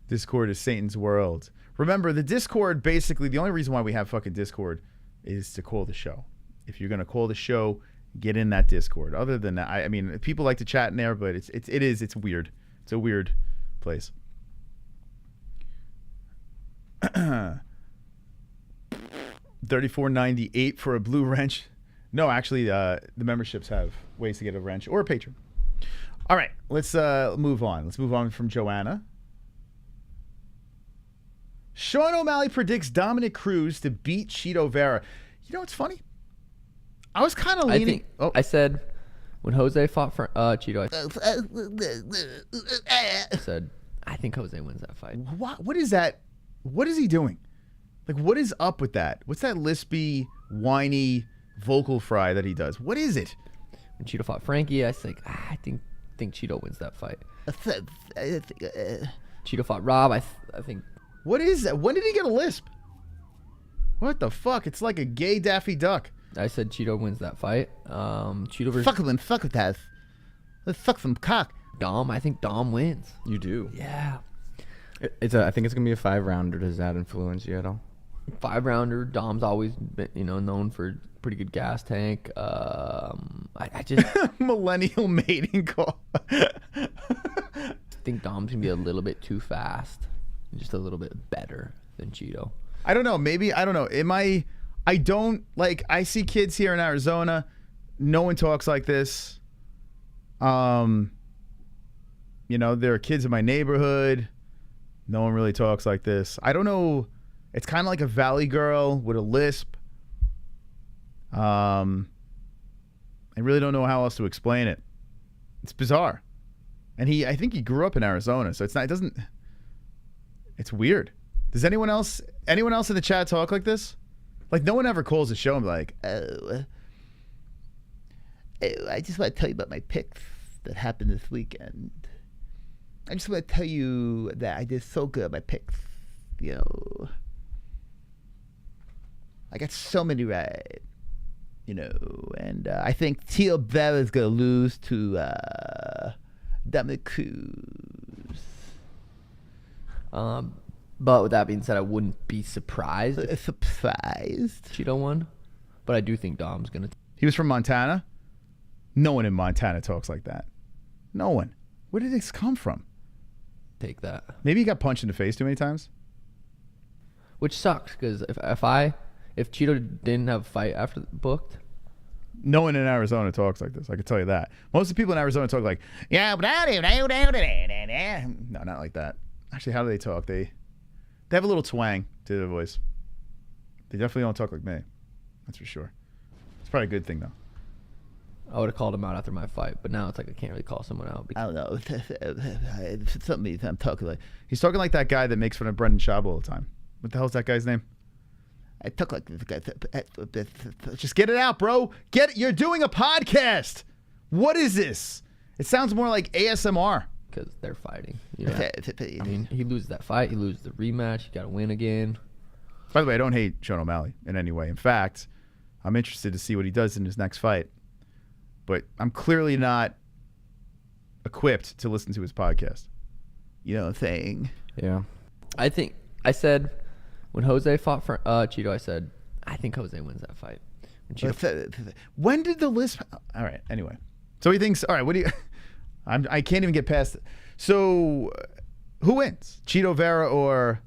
Discord is Satan's world. Remember, the Discord, basically, the only reason why we have fucking Discord is to call the show. If you're going to call the show, get in that Discord. Other than that, I mean, people like to chat in there, but it's weird. It's a weird place. $34.98 for a blue wrench. No, actually, the memberships have ways to get a wrench or a patron. All right, let's move on. Let's move on from Joanna. Sean O'Malley predicts Dominic Cruz to beat Chito Vera. You know what's funny? I was kind of leaning... I said when Jose fought for Chito, I said, I think Jose wins that fight. What is that? What is he doing? Like, what is up with that? What's that lispy, whiny... vocal fry that he does? What is it? When Chito fought Frankie, I was like, I think Chito wins that fight. Chito fought Rob, I think. What is that? When did he get a lisp? What the fuck? It's like a gay Daffy Duck. I said Chito wins that fight. Chito versus... Fuck with that. Let's suck some cock. Dom, I think Dom wins. You do? Yeah. I think it's going to be a 5-rounder. Does that influence you at all? 5-rounder. Dom's always been, known for pretty good gas tank. I just millennial mating call. I think Dom's gonna be a little bit too fast, just a little bit better than Chito. I don't know. Maybe I don't know. I don't like. I see kids here in Arizona no one talks like this. You know, there are kids in my neighborhood. No one really talks like this. I don't know. It's kind of like a valley girl with a lisp. I really don't know how else to explain it. It's bizarre. And I think he grew up in Arizona, so it's weird. Does anyone else in the chat talk like this? Like, no one ever calls the show and be like, Oh, I just want to tell you about my picks that happened this weekend. I just want to tell you that I did so good at my picks. You know, I got so many right. You know, and I think Teal Vera is going to lose to Dominic Cruz. But with that being said, I wouldn't be surprised if Cheeto won. But I do think Dom's going to. He was from Montana? No one in Montana talks like that. No one. Where did this come from? Take that. Maybe he got punched in the face too many times. Which sucks, because if Cheeto didn't have a fight after booked, no one in Arizona talks like this. I can tell you that. Most of the people in Arizona talk like, yeah, no, not like that. Actually, how do they talk? They have a little twang to their voice. They definitely don't talk like me. That's for sure. It's probably a good thing though. I would have called him out after my fight, but now it's like I can't really call someone out. I don't know. Something I'm talking like. He's talking like that guy that makes fun of Brendan Schaub all the time. What the hell's that guy's name? I talk like this guy. Just get it out, bro. Get it. You're doing a podcast. What is this? It sounds more like ASMR. Because they're fighting. You know? I mean, he loses that fight. He loses the rematch. You got to win again. By the way, I don't hate Sean O'Malley in any way. In fact, I'm interested to see what he does in his next fight. But I'm clearly not equipped to listen to his podcast. You know what I'm saying? Yeah. I think I said when Jose fought for Cheeto, I said I think Jose wins that fight. When did the list? All right. Anyway, so he thinks. All right. What do you? I can't even get past it. So who wins, Cheeto Vera or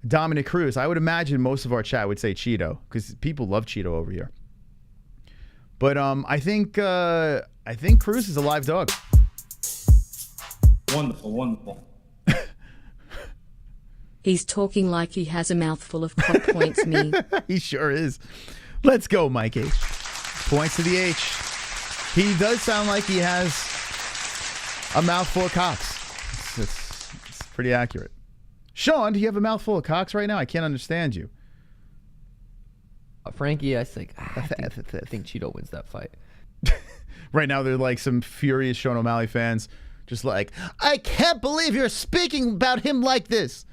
Dominic Cruz? I would imagine most of our chat would say Cheeto because people love Cheeto over here. But I think Cruz is a live dog. Wonderful. He's talking like he has a mouthful of cock points, me. He sure is. Let's go, Mike H. Points to the H. He does sound like he has a mouthful of cocks. It's pretty accurate. Sean, do you have a mouthful of cocks right now? I can't understand you. Frankie, I think Cheeto wins that fight. Right now, they're like some furious Sean O'Malley fans, just like, I can't believe you're speaking about him like this.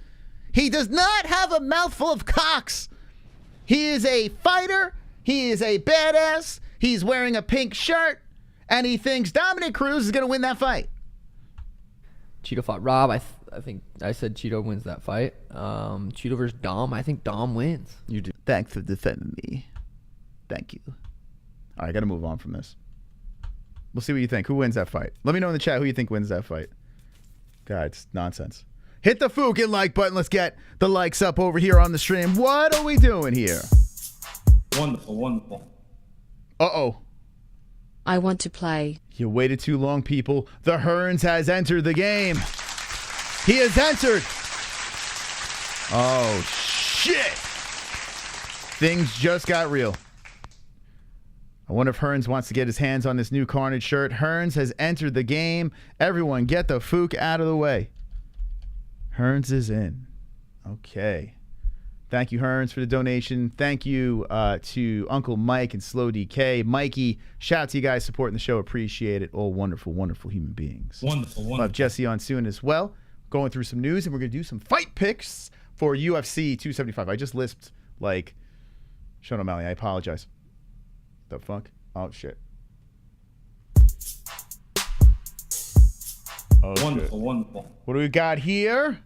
He does not have a mouthful of cocks. He is a fighter. He is a badass. He's wearing a pink shirt, and he thinks Dominic Cruz is going to win that fight. Cheeto fought Rob. I think I said Cheeto wins that fight. Cheeto versus Dom. I think Dom wins. You do. Thanks for defending me. Thank you. All right, I got to move on from this. We'll see what you think. Who wins that fight? Let me know in the chat who you think wins that fight. God, it's nonsense. Hit the Fook and like button. Let's get the likes up over here on the stream. What are we doing here? Wonderful. Uh-oh. I want to play. You waited too long, people. The Hearns has entered the game. He has entered. Oh, shit. Things just got real. I wonder if Hearns wants to get his hands on this new Carnage shirt. Hearns has entered the game. Everyone get the Fook out of the way. Hearns is in. Okay. Thank you, Hearns, for the donation. Thank you to Uncle Mike and Slow DK. Mikey, shout out to you guys supporting the show. Appreciate it. All wonderful, wonderful human beings. Wonderful. We'll have Jesse on soon as well. Going through some news, and we're going to do some fight picks for UFC 275. I just lisped like Sean O'Malley. I apologize. The fuck? Oh, shit. Oh, Wonderful. What do we got here?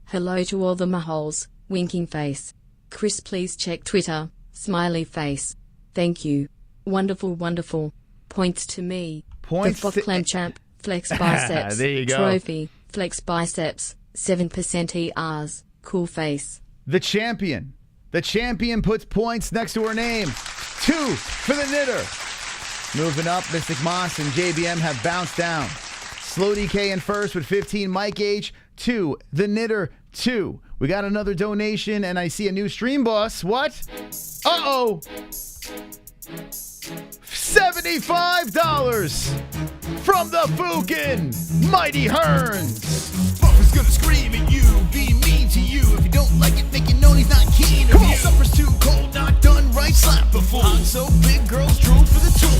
Hello to all the Mma-Holes. Winking face. Chris, please check Twitter. Smiley face. Thank you. Wonderful. Points to me. Points the Fook Clan champ. Flex biceps. There you go. Trophy. Flex biceps. 7% ERs. Cool face. The champion. The champion puts points next to her name. 2 for the knitter. Moving up, Mystic Moss and JBM have bounced down. Slow DK in first with 15. Mike H, 2. The Knitter, 2. We got another donation, and I see a new stream boss. What? Uh-oh. $75 from the Fukin Mighty Hearns. Buffer's gonna scream at you, be mean to you. If you don't like it, make it known he's not keen of you. Supper's too cold, not done right, slap a fool. I'm so big, girls drool for the tool.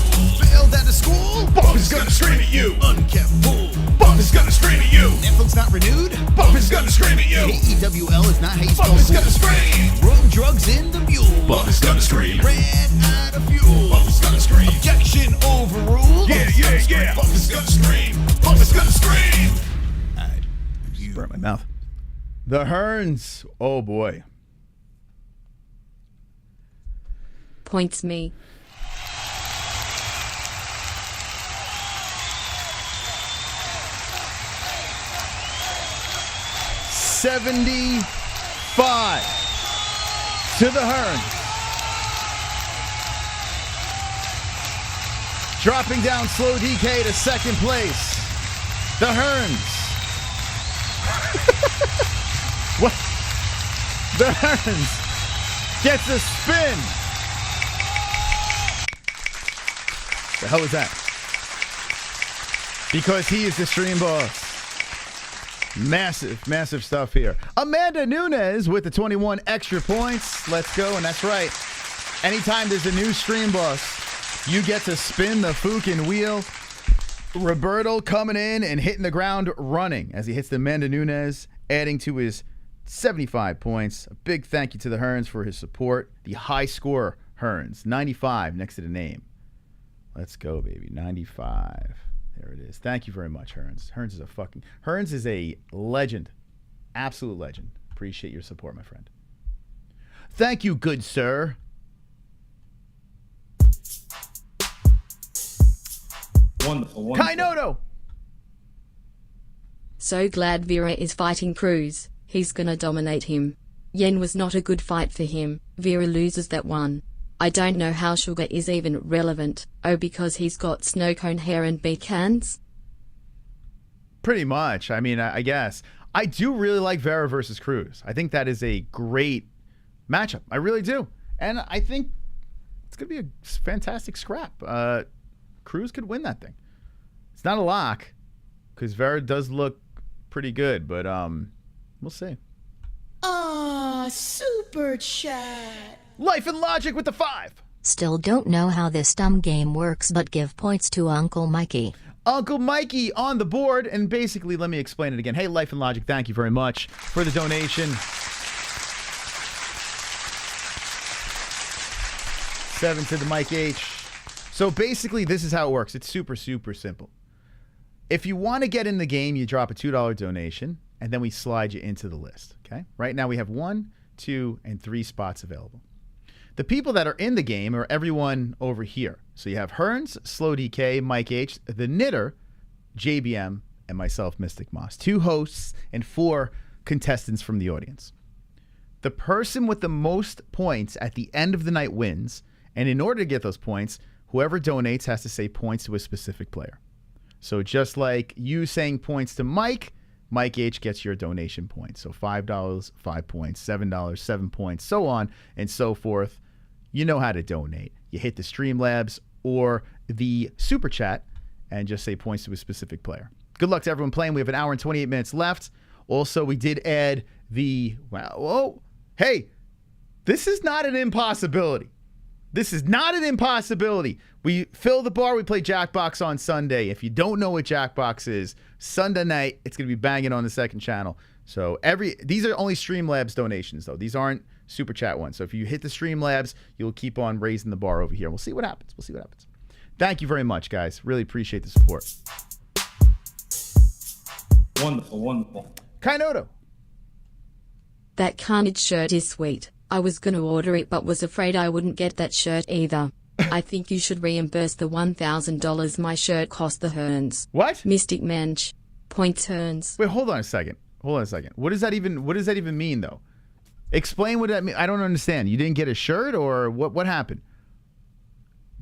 Failed out of school, Buffer's gonna scream at you. Unkept fool, Buffer's gonna scream at you. Netflix not renewed, Buffer's gonna scream at you. EWL is not how you spell Buffer's gonna scream. Wrong drugs in the mule, Buffer's gonna scream. Ran out of fuel, Buffer's gonna scream. Objection overruled, yeah. Buffer's gonna scream, Buffer's gonna scream. Burn my mouth. The Hearns. Oh boy. Points me. $75 to the Hearns. Dropping down Slow DK to second place. The Hearns. What? The Hearns gets a spin. The hell is that? Because he is the stream boss. Massive stuff here. Amanda Nunes with the 21 extra points. Let's go. And that's right. Anytime there's a new stream boss, you get to spin the Fukin wheel. Roberto coming in and hitting the ground running as he hits the Amanda Nunes, adding to his 75 points. A big thank you to the Hearns for his support. The high score Hearns, 95 next to the name. Let's go, baby. 95. There it is. Thank you very much, Hearns. Hearns is a legend. Absolute legend. Appreciate your support, my friend. Thank you, good sir. Wonderful. Kainoto. So glad Vera is fighting Cruz. He's gonna dominate him. Yen was not a good fight for him. Vera loses that one. I don't know how Sugar is even relevant. Oh, because he's got snow cone hair and big hands? Pretty much. I mean, I guess. I do really like Vera versus Cruz. I think that is a great matchup. I really do. And I think it's going to be a fantastic scrap. Cruz could win that thing. It's not a lock because Vera does look pretty good, but we'll see. Super chat. Life and Logic with the 5. Still don't know how this dumb game works, but give points to Uncle Mikey. Uncle Mikey on the board, and basically, let me explain it again. Hey, Life and Logic, thank you very much for the donation. 7 to the Mike H. So basically, this is how it works. It's super simple. If you want to get in the game, you drop a $2 donation, and then we slide you into the list. Okay? Right now, we have 1, 2, and 3 spots available. The people that are in the game are everyone over here. So you have Hearns, Slow DK, Mike H, The Knitter, JBM, and myself, Mystic Moss. 2 hosts and 4 contestants from the audience. The person with the most points at the end of the night wins. And in order to get those points, whoever donates has to say points to a specific player. So just like you saying points to Mike H gets your donation points. So $5, 5 points, $7, 7 points, so on and so forth. You know how to donate. You hit the Streamlabs or the Super Chat and just say points to a specific player. Good luck to everyone playing. We have an hour and 28 minutes left. Also, we did add the... Hey, this is not an impossibility. This is not an impossibility. We fill the bar. We play Jackbox on Sunday. If you don't know what Jackbox is, Sunday night, it's going to be banging on the second channel. So these are only Streamlabs donations, though. These aren't Super Chat ones. So if you hit the Streamlabs, you'll keep on raising the bar over here. We'll see what happens. Thank you very much, guys. Really appreciate the support. Wonderful. Kainoto. That Carnage shirt is sweet. I was gonna order it but was afraid I wouldn't get that shirt either. I think you should reimburse the $1,000 my shirt cost the Hearns. What? Mystic Mensch. Points Hearns. Wait, hold on a second. What does that even mean, though? Explain what that means. I don't understand. You didn't get a shirt or what happened?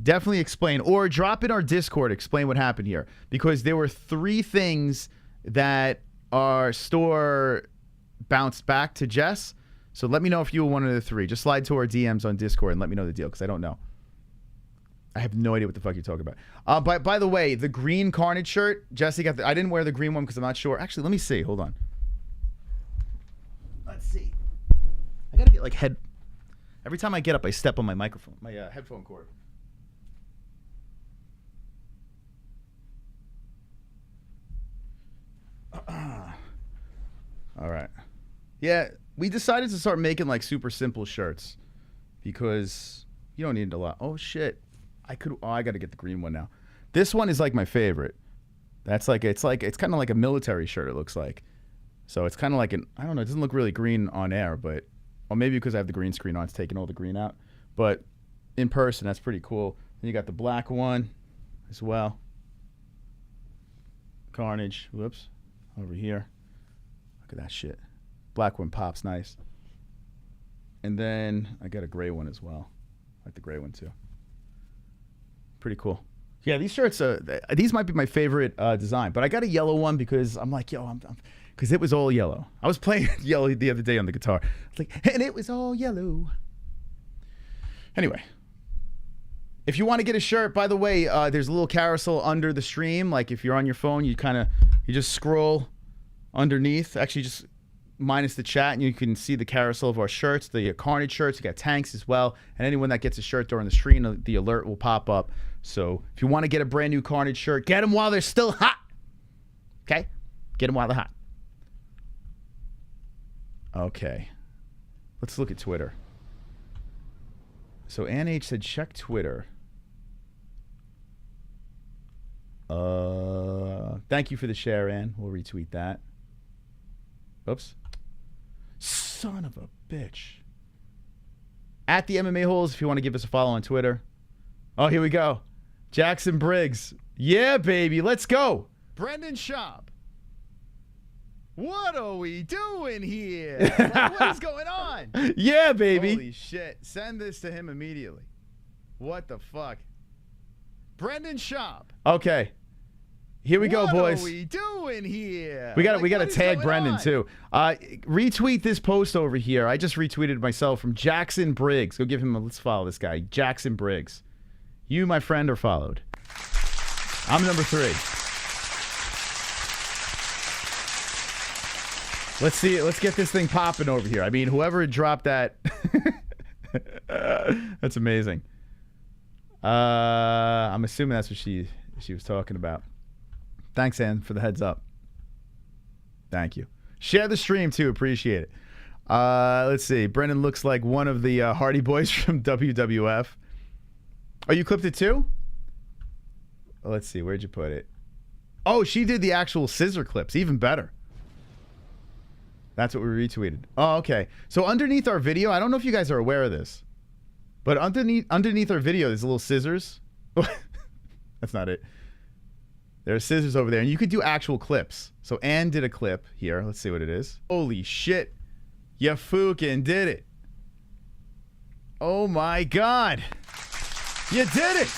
definitely explain, or drop in our Discord, explain what happened here, because there were 3 things that our store bounced back to Jess. So let me know if you were one of the 3. Just slide to our DMs on Discord and let me know the deal, because I don't know. I have no idea what the fuck you're talking about. By the way, the green Carnage shirt, Jesse got the... I didn't wear the green one because I'm not sure. Actually, let me see. Hold on. Let's see. I gotta get like head... Every time I get up, I step on my microphone, my headphone cord. All right. Yeah, we decided to start making like super simple shirts because you don't need a lot. Oh shit. I got to get the green one now. This one is like my favorite. That's like it's kind of like a military shirt, it looks like. So it's kind of like I don't know, it doesn't look really green on air, but or maybe because I have the green screen on, it's taking all the green out. But in person, that's pretty cool. Then you got the black one as well. Carnage. Whoops. Over here. Look at that shit. Black one pops nice. And then I got a gray one as well. I like the gray one too. Pretty cool. Yeah, these shirts, these might be my favorite design. But I got a yellow one because I'm like, yo, because it was all yellow. I was playing yellow the other day on the guitar. It's like, and it was all yellow. Anyway. If you want to get a shirt, by the way, there's a little carousel under the stream. Like if you're on your phone, you just scroll underneath. Actually, just minus the chat, and you can see the carousel of our shirts, the Carnage shirts. You got tanks as well. And anyone that gets a shirt during the stream, the alert will pop up. So if you want to get a brand new Carnage shirt, get them while they're still hot. Okay? Get them while they're hot. Okay. Let's look at Twitter. So Ann H said, check Twitter. Thank you for the share, Ann. We'll retweet that. Oops. Son of a bitch. At the Mma-Holes, if you want to give us a follow on Twitter. Oh, here we go. Jackson Briggs. Yeah, baby. Let's go. Brendan Schaub. What are we doing here? Like, what is going on? Yeah, baby. Holy shit. Send this to him immediately. What the fuck? Brendan Schaub. Okay. Here we go, boys. What are we doing here? We got to tag Brendan too. Retweet this post over here. I just retweeted myself from Jackson Briggs. Go give him let's follow this guy. Jackson Briggs. You, my friend, are followed. I'm number 3. Let's see. Let's get this thing popping over here. I mean, whoever dropped that. That's amazing. I'm assuming that's what she was talking about. Thanks, Ann, for the heads up. Thank you. Share the stream, too. Appreciate it. Let's see. Brendan looks like one of the Hardy Boys from WWF. Oh, you clipped it, too? Oh, let's see. Where'd you put it? Oh, she did the actual scissor clips. Even better. That's what we retweeted. Oh, okay. So underneath our video, I don't know if you guys are aware of this, but underneath our video, there's little scissors. That's not it. There are scissors over there, and you could do actual clips. So Ann did a clip here. Let's see what it is. Holy shit. You fucking did it. Oh my God. You did it.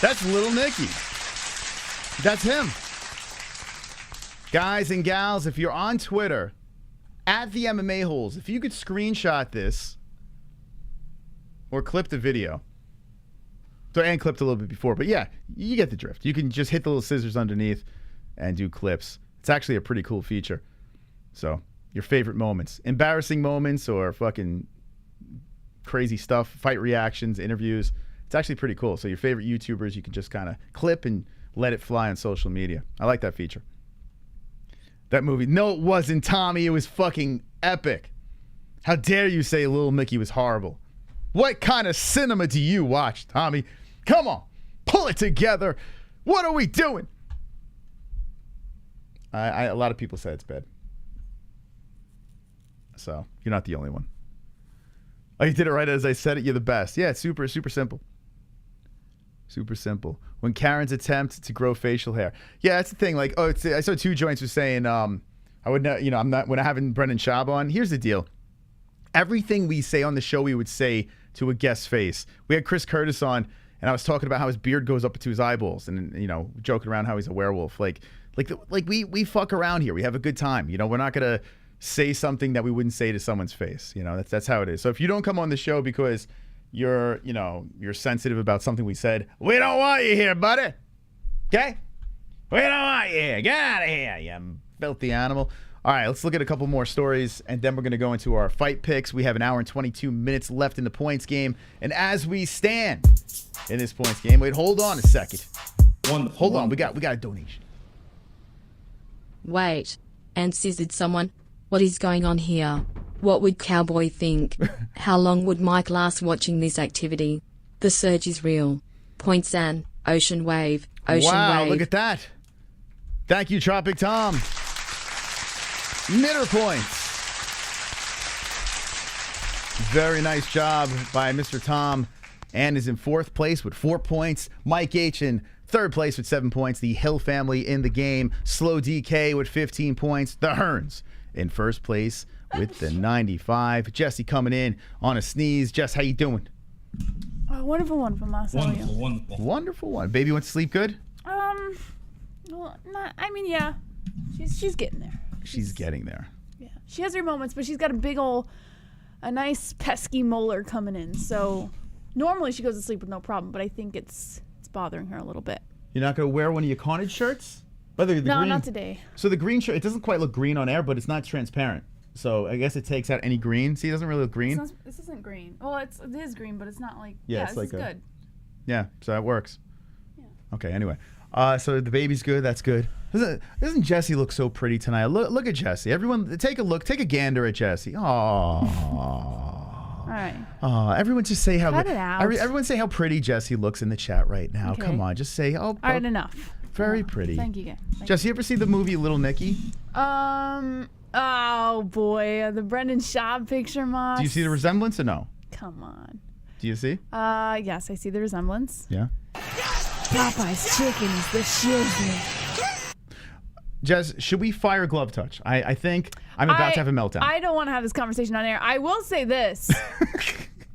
That's Little Nicky. That's him. Guys and gals, if you're on Twitter, at the Mma-Holes, if you could screenshot this or clip the video. So Ann clipped a little bit before, but yeah, you get the drift. You can just hit the little scissors underneath and do clips. It's actually a pretty cool feature. So your favorite moments, embarrassing moments or fucking crazy stuff, fight reactions, interviews. It's actually pretty cool. So your favorite YouTubers, you can just kind of clip and let it fly on social media. I like that feature. That movie. No, it wasn't, Tommy. It was fucking epic. How dare you say Little Mickey was horrible? What kind of cinema do you watch, Tommy? Come on. Pull it together. What are we doing? A lot of people say it's bad. So, you're not the only one. Oh, you did it right as I said it. You're the best. Yeah, it's super, super simple. Super simple. When Karen's attempt to grow facial hair. Yeah, that's the thing. Like, I saw 2 joints was saying, I would not, I'm not, when I having Brendan Schaub on, here's the deal. Everything we say on the show, we would say to a guest's face. We had Chris Curtis on, and I was talking about how his beard goes up to his eyeballs, and joking around how he's a werewolf. Like we fuck around here. We have a good time. We're not gonna say something that we wouldn't say to someone's face. That's how it is. So if you don't come on the show because you're sensitive about something we said, we don't want you here, buddy. Okay? We don't want you here. Get out of here, you filthy animal. All right, let's look at a couple more stories, and then we're going to go into our fight picks. We have an hour and 22 minutes left in the points game. And as we stand in this points game, wait, hold on a second. Hold on, we got a donation. Wait, and scissored someone? What is going on here? What would Cowboy think? How long would Mike last watching this activity? The surge is real. Points and ocean wave. Wow, look at that. Thank you, Tropic Tom. Knitter points. Very nice job by Mr. Tom, and is in 4th place with 4 points. Mike H in 3rd place with 7 points. The Hill family in the game. Slow DK with 15 points. The Hearns in 1st place with the 95. Jesse coming in on a sneeze. Jess, how you doing? Oh, wonderful, Marcel. Wonderful one. Baby went to sleep good? Well, yeah. She's getting there. She's getting there. Yeah. She has her moments, but she's got a nice pesky molar coming in. So normally she goes to sleep with no problem, but I think it's bothering her a little bit. You're not going to wear one of your carnage shirts? No, not today. So the green shirt, it doesn't quite look green on air, but it's not transparent. So I guess it takes out any green. See, it doesn't really look green. This isn't green. Well, it is green, but it's not like... Yeah, it's this like is good. Yeah, so that works. Yeah. Okay, anyway. So the baby's good. That's good. Doesn't Jessie look so pretty tonight? Look at Jessie. Everyone, take a look. Take a gander at Jessie. Aww. All right. Everyone just say how... Cut it out. Everyone say how pretty Jessie looks in the chat right now. Okay. Come on, just say... All right, enough. Very pretty. Thank you, guys. Jess, you ever see the movie Little Nicky? Oh boy, the Brendan Schaub picture, Moss. Do you see the resemblance or no? Come on. Do you see? Yes, I see the resemblance. Yeah. Popeye's chicken is the shiznit. Jess, should we fire Glove Touch? I think I'm about to have a meltdown. I don't want to have this conversation on air. I will say this.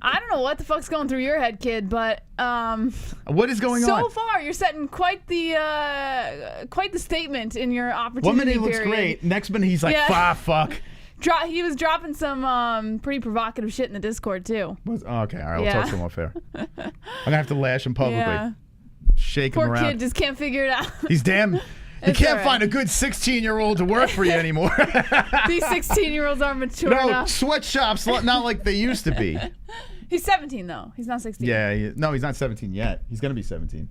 I don't know what the fuck's going through your head, kid, but what is going on? So far, you're setting quite the statement in your opportunity. 1 minute he looks period. great. Next minute he's like, fuck. He was dropping some pretty provocative shit in the Discord too. Okay, all right, we'll talk to him off air. I'm gonna have to lash him publicly. Yeah. Shake him around. Poor kid just can't figure it out. He's damn. You can't find a good 16-year-old to work for you anymore. These 16-year-olds aren't mature enough. enough. Sweatshops not like they used to be. He's 17 though. He's not 16. Yeah, no, he's not 17 yet. He's gonna be 17.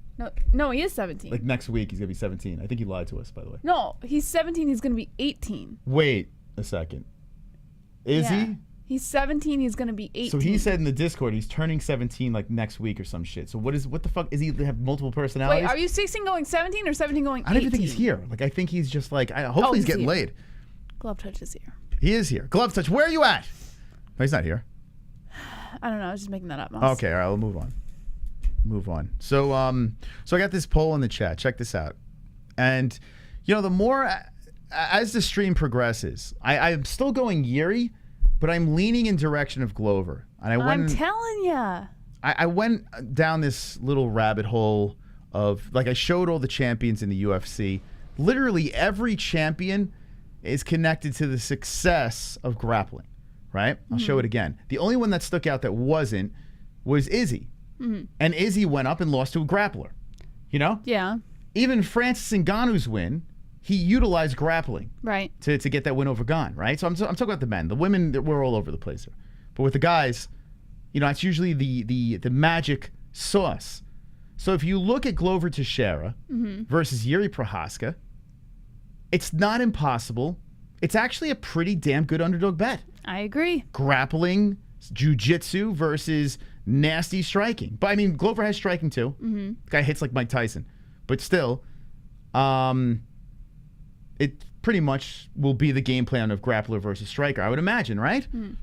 No, he is 17. Like next week, he's gonna be 17. I think he lied to us, by the way. No, he's 17. He's gonna be 18. Wait a second. Is he? He's 17. He's gonna be 18. So he said in the Discord he's turning 17 like next week or some shit. So what the fuck is he have multiple personalities? Wait, are you 16 going 17 or 17 going 18? I don't even think he's here. Like I think he's just like hopefully he's getting here. laid. Glove Touch is here. He is here. Glove Touch, where are you at? No, he's not here. I don't know. I was just making that up. Moss. Okay, all right, we'll move on. So I got this poll in the chat. Check this out. And the more as the stream progresses, I'm still going Jiri, but I'm leaning in direction of Glover. And I'm telling ya. I went down this little rabbit hole of I showed all the champions in the UFC. Literally every champion is connected to the success of grappling. Right? I'll show it again. The only one that stuck out that wasn't was IZZY. Mm-hmm. And IZZY went up and lost to a grappler. Yeah. Even Francis Ngannou's win, he utilized grappling. Right. To get that win over Gane, right? So I'm talking about the men. The women, we're all over the place here. But with the guys, it's usually the magic sauce. So if you look at Glover Teixeira versus Jiří Procházka, it's not impossible. It's actually a pretty damn good underdog bet. I agree. Grappling, jiu-jitsu versus nasty striking. But I mean, Glover has striking too. Mm-hmm. The guy hits like Mike Tyson. But still, it pretty much will be the game plan of grappler versus striker, I would imagine, right? Mm.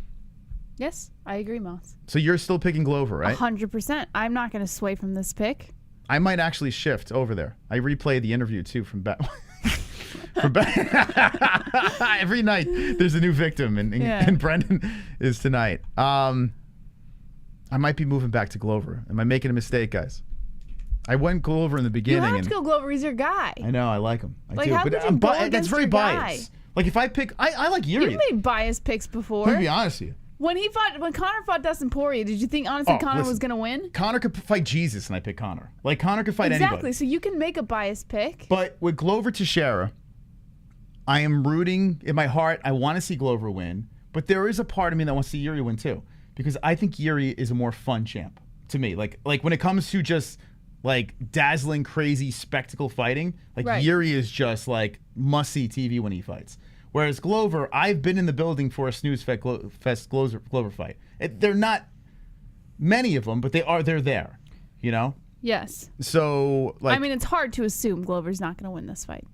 Yes, I agree, Moss. So you're still picking Glover, right? 100%. I'm not going to sway from this pick. I might actually shift over there. I replayed the interview too from back. Every night there's a new victim, and Brendan is tonight. I might be moving back to Glover. Am I making a mistake, guys? I went Glover in the beginning. You have to go Glover. He's your guy. I know. I like him. I Like, do. how But could you go that's against very your biased. guy? Like, if I pick... I like Jiri. You've made biased picks before. Let me be honest with you. When Conor fought Dustin Poirier, did you think honestly Conor listen, was going to win? Conor could fight Jesus, and I pick Conor. Like, Conor could fight Exactly. anybody. So you can make a biased pick. But with Glover Teixeira, I am rooting... In my heart, I want to see Glover win. But there is a part of me that wants to see Jiri win, too. Because I think Jiri is a more fun champ, to me. Like when it comes to just... like dazzling, crazy spectacle fighting. Like Jiri is just like must-see TV when he fights. Whereas Glover, I've been in the building for a snooze fest Glover fight. They're not many of them, but they're there. You know. Yes. So like, I mean, it's hard to assume Glover's not going to win this fight.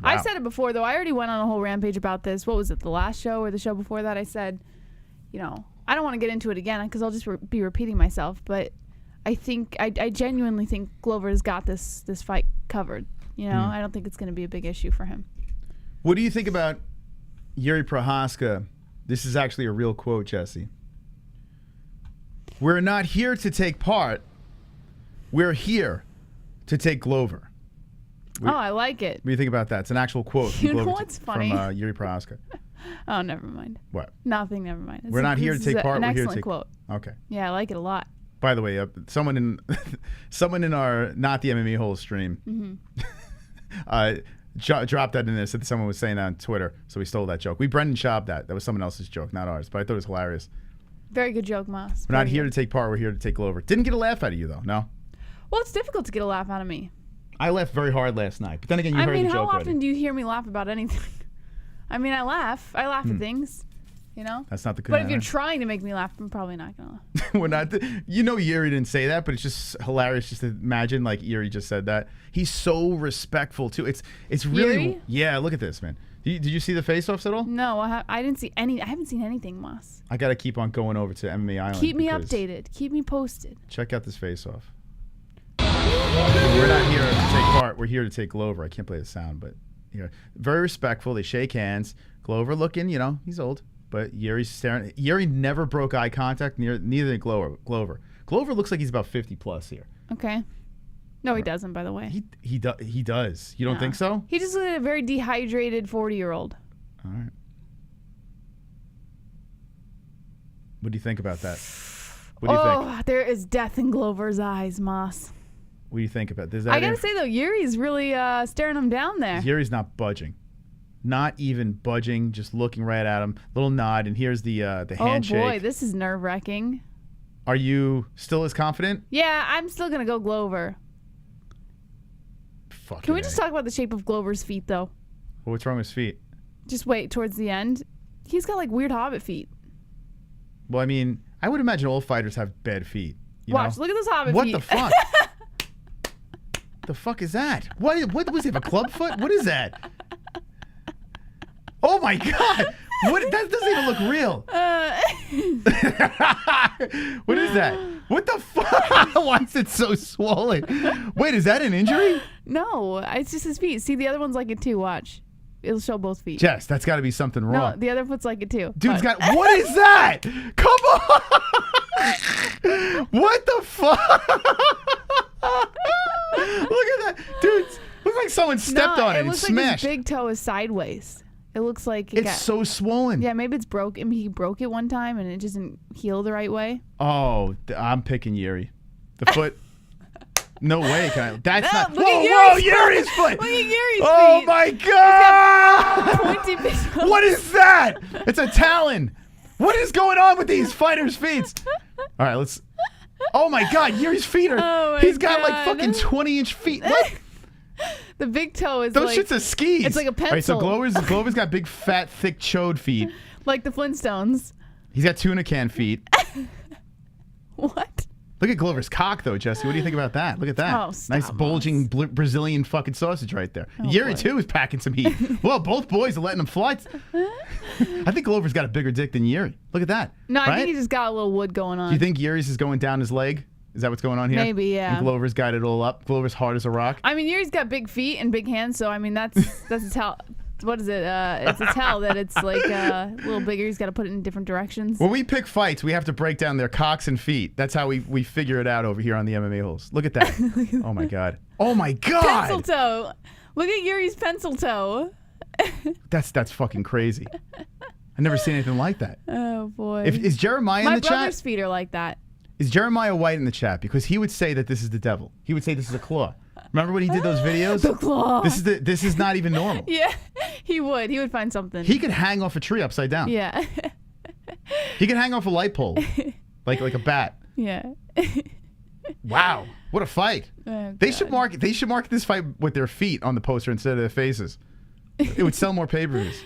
Wow. I said it before, though. I already went on a whole rampage about this. What was it? The last show or the show before that? I said, you know, I don't want to get into it again because I'll just be repeating myself, but. I think I genuinely think Glover's got this fight covered. You know, I don't think it's going to be a big issue for him. What do you think about Jiří Procházka? This is actually a real quote, Jesse. We're not here to take part. We're here to take Glover. I like it. What do you think about that? It's an actual quote. From You know Glover what's funny? From Jiří Procházka. Oh, never mind. What? Nothing. Never mind. We're not here to take part. An We're here to excellent take. quote. Okay. Yeah, I like it a lot. By the way, someone in our not the Mma-Holes stream dropped that in there. Said that someone was saying that on Twitter, so we stole that joke. We Brendan Schaub that. That was someone else's joke, not ours. But I thought it was hilarious. Very good joke, Moss. We're not here to take part. We're here to take Glover. Didn't get a laugh out of you though. No. Well, it's difficult to get a laugh out of me. I laughed very hard last night, but then again, you heard the joke how often already. do you hear me laugh about anything? I mean, I laugh. I laugh at things. You know? That's not the. But if you're trying to make me laugh, I'm probably not gonna laugh. We're not. Jiri didn't say that, but it's just hilarious just to imagine like Jiri just said that. He's so respectful too. It's really Jiri? Yeah. Look at this, man. Did you see the face-offs at all? No, I didn't see any. I haven't seen anything, Moss. I gotta keep on going over to MMA Island. Keep me because updated. Keep me posted. Check out this face-off. We're not here to take part. We're here to take Glover. I can't play the sound, but very respectful. They shake hands. Glover looking, he's old. But Jiri's staring. Jiri never broke eye contact. Neither did Glover. Glover looks like he's about 50 plus here. Okay. No, he doesn't. By the way, he does. You don't think so? He just looks like a very dehydrated 40-year-old. All right. What do you think about that? What do you think? There is death in Glover's eyes, Moss. What do you think about this? I gotta say though, Jiri's really staring him down there. Jiri's not budging. Not even budging, just looking right at him. Little nod, and here's the handshake. Oh boy, this is nerve-wracking. Are you still as confident? Yeah, I'm still gonna go Glover. Can we just talk about the shape of Glover's feet though? Well, what's wrong with his feet? Just wait towards the end. He's got like weird hobbit feet. Well, I mean, I would imagine all fighters have bad feet. Watch, look at those hobbit feet. What the fuck? The fuck is that? What was he have a club foot? What is that? Oh my god! What? That doesn't even look real. What is that? What the fuck? Why is it so swollen? Wait, is that an injury? No, it's just his feet. See, the other one's like it too. Watch. It'll show both feet. Jess, that's got to be something wrong. No, the other foot's like it too. Dude's got. What is that? Come on! What the fuck? Look at that, dude. Looks like someone stepped on it and looks smashed. Like his big toe is sideways. It looks like it's so swollen. Yeah, maybe it's broke. I mean, he broke it one time and it doesn't heal the right way. Oh, I'm picking Jiri. The foot. No way. That's not. Look Whoa, at Jiri's foot. Look at Jiri's Oh feet. my god! Pointy big toes. What is that? It's a talon. What is going on with these fighters' feet? All right, let's. Oh my god, Jiri's feet are. Oh my he's got God. like fucking 20-inch feet. Look. The big toe is Those like, shits are skis. It's like a pencil. All right, so Glover's got big, fat, thick, chode feet. Like the Flintstones. He's got tuna can feet. What? Look at Glover's cock, though, Jesse. What do you think about that? Look at that. Oh, stop, nice bulging Brazilian fucking sausage right there. Oh, Jiri, boy. too, is packing some heat. Well, both boys are letting him fly. I think Glover's got a bigger dick than Jiri. Look at that. No, I right? think he just got a little wood going on. Do you think Jiri's is going down his leg? Is that what's going on here? Maybe, yeah. And Glover's got it all up. Glover's hard as a rock. I mean, Jiri's got big feet and big hands, so I mean that's what is it? It's a tell that it's like a little bigger. He's got to put it in different directions. When we pick fights, we have to break down their cocks and feet. That's how we figure it out over here on the MMA Holes. Look at that. Oh my god. Oh my god. Pencil toe. Look at Yuri's pencil toe. That's fucking crazy. I've never seen anything like that. Oh boy. Is Jeremiah in the chat? My brother's feet are like that. Is Jeremiah White in the chat? Because he would say that this is the devil. He would say this is a claw. Remember when he did those videos? The claw. This is not even normal. Yeah, he would. He would find something. He could hang off a tree upside down. Yeah. He could hang off a light pole, like a bat. Yeah. Wow, what a fight! Oh, they should market this fight with their feet on the poster instead of their faces. It would sell more pay-per-views.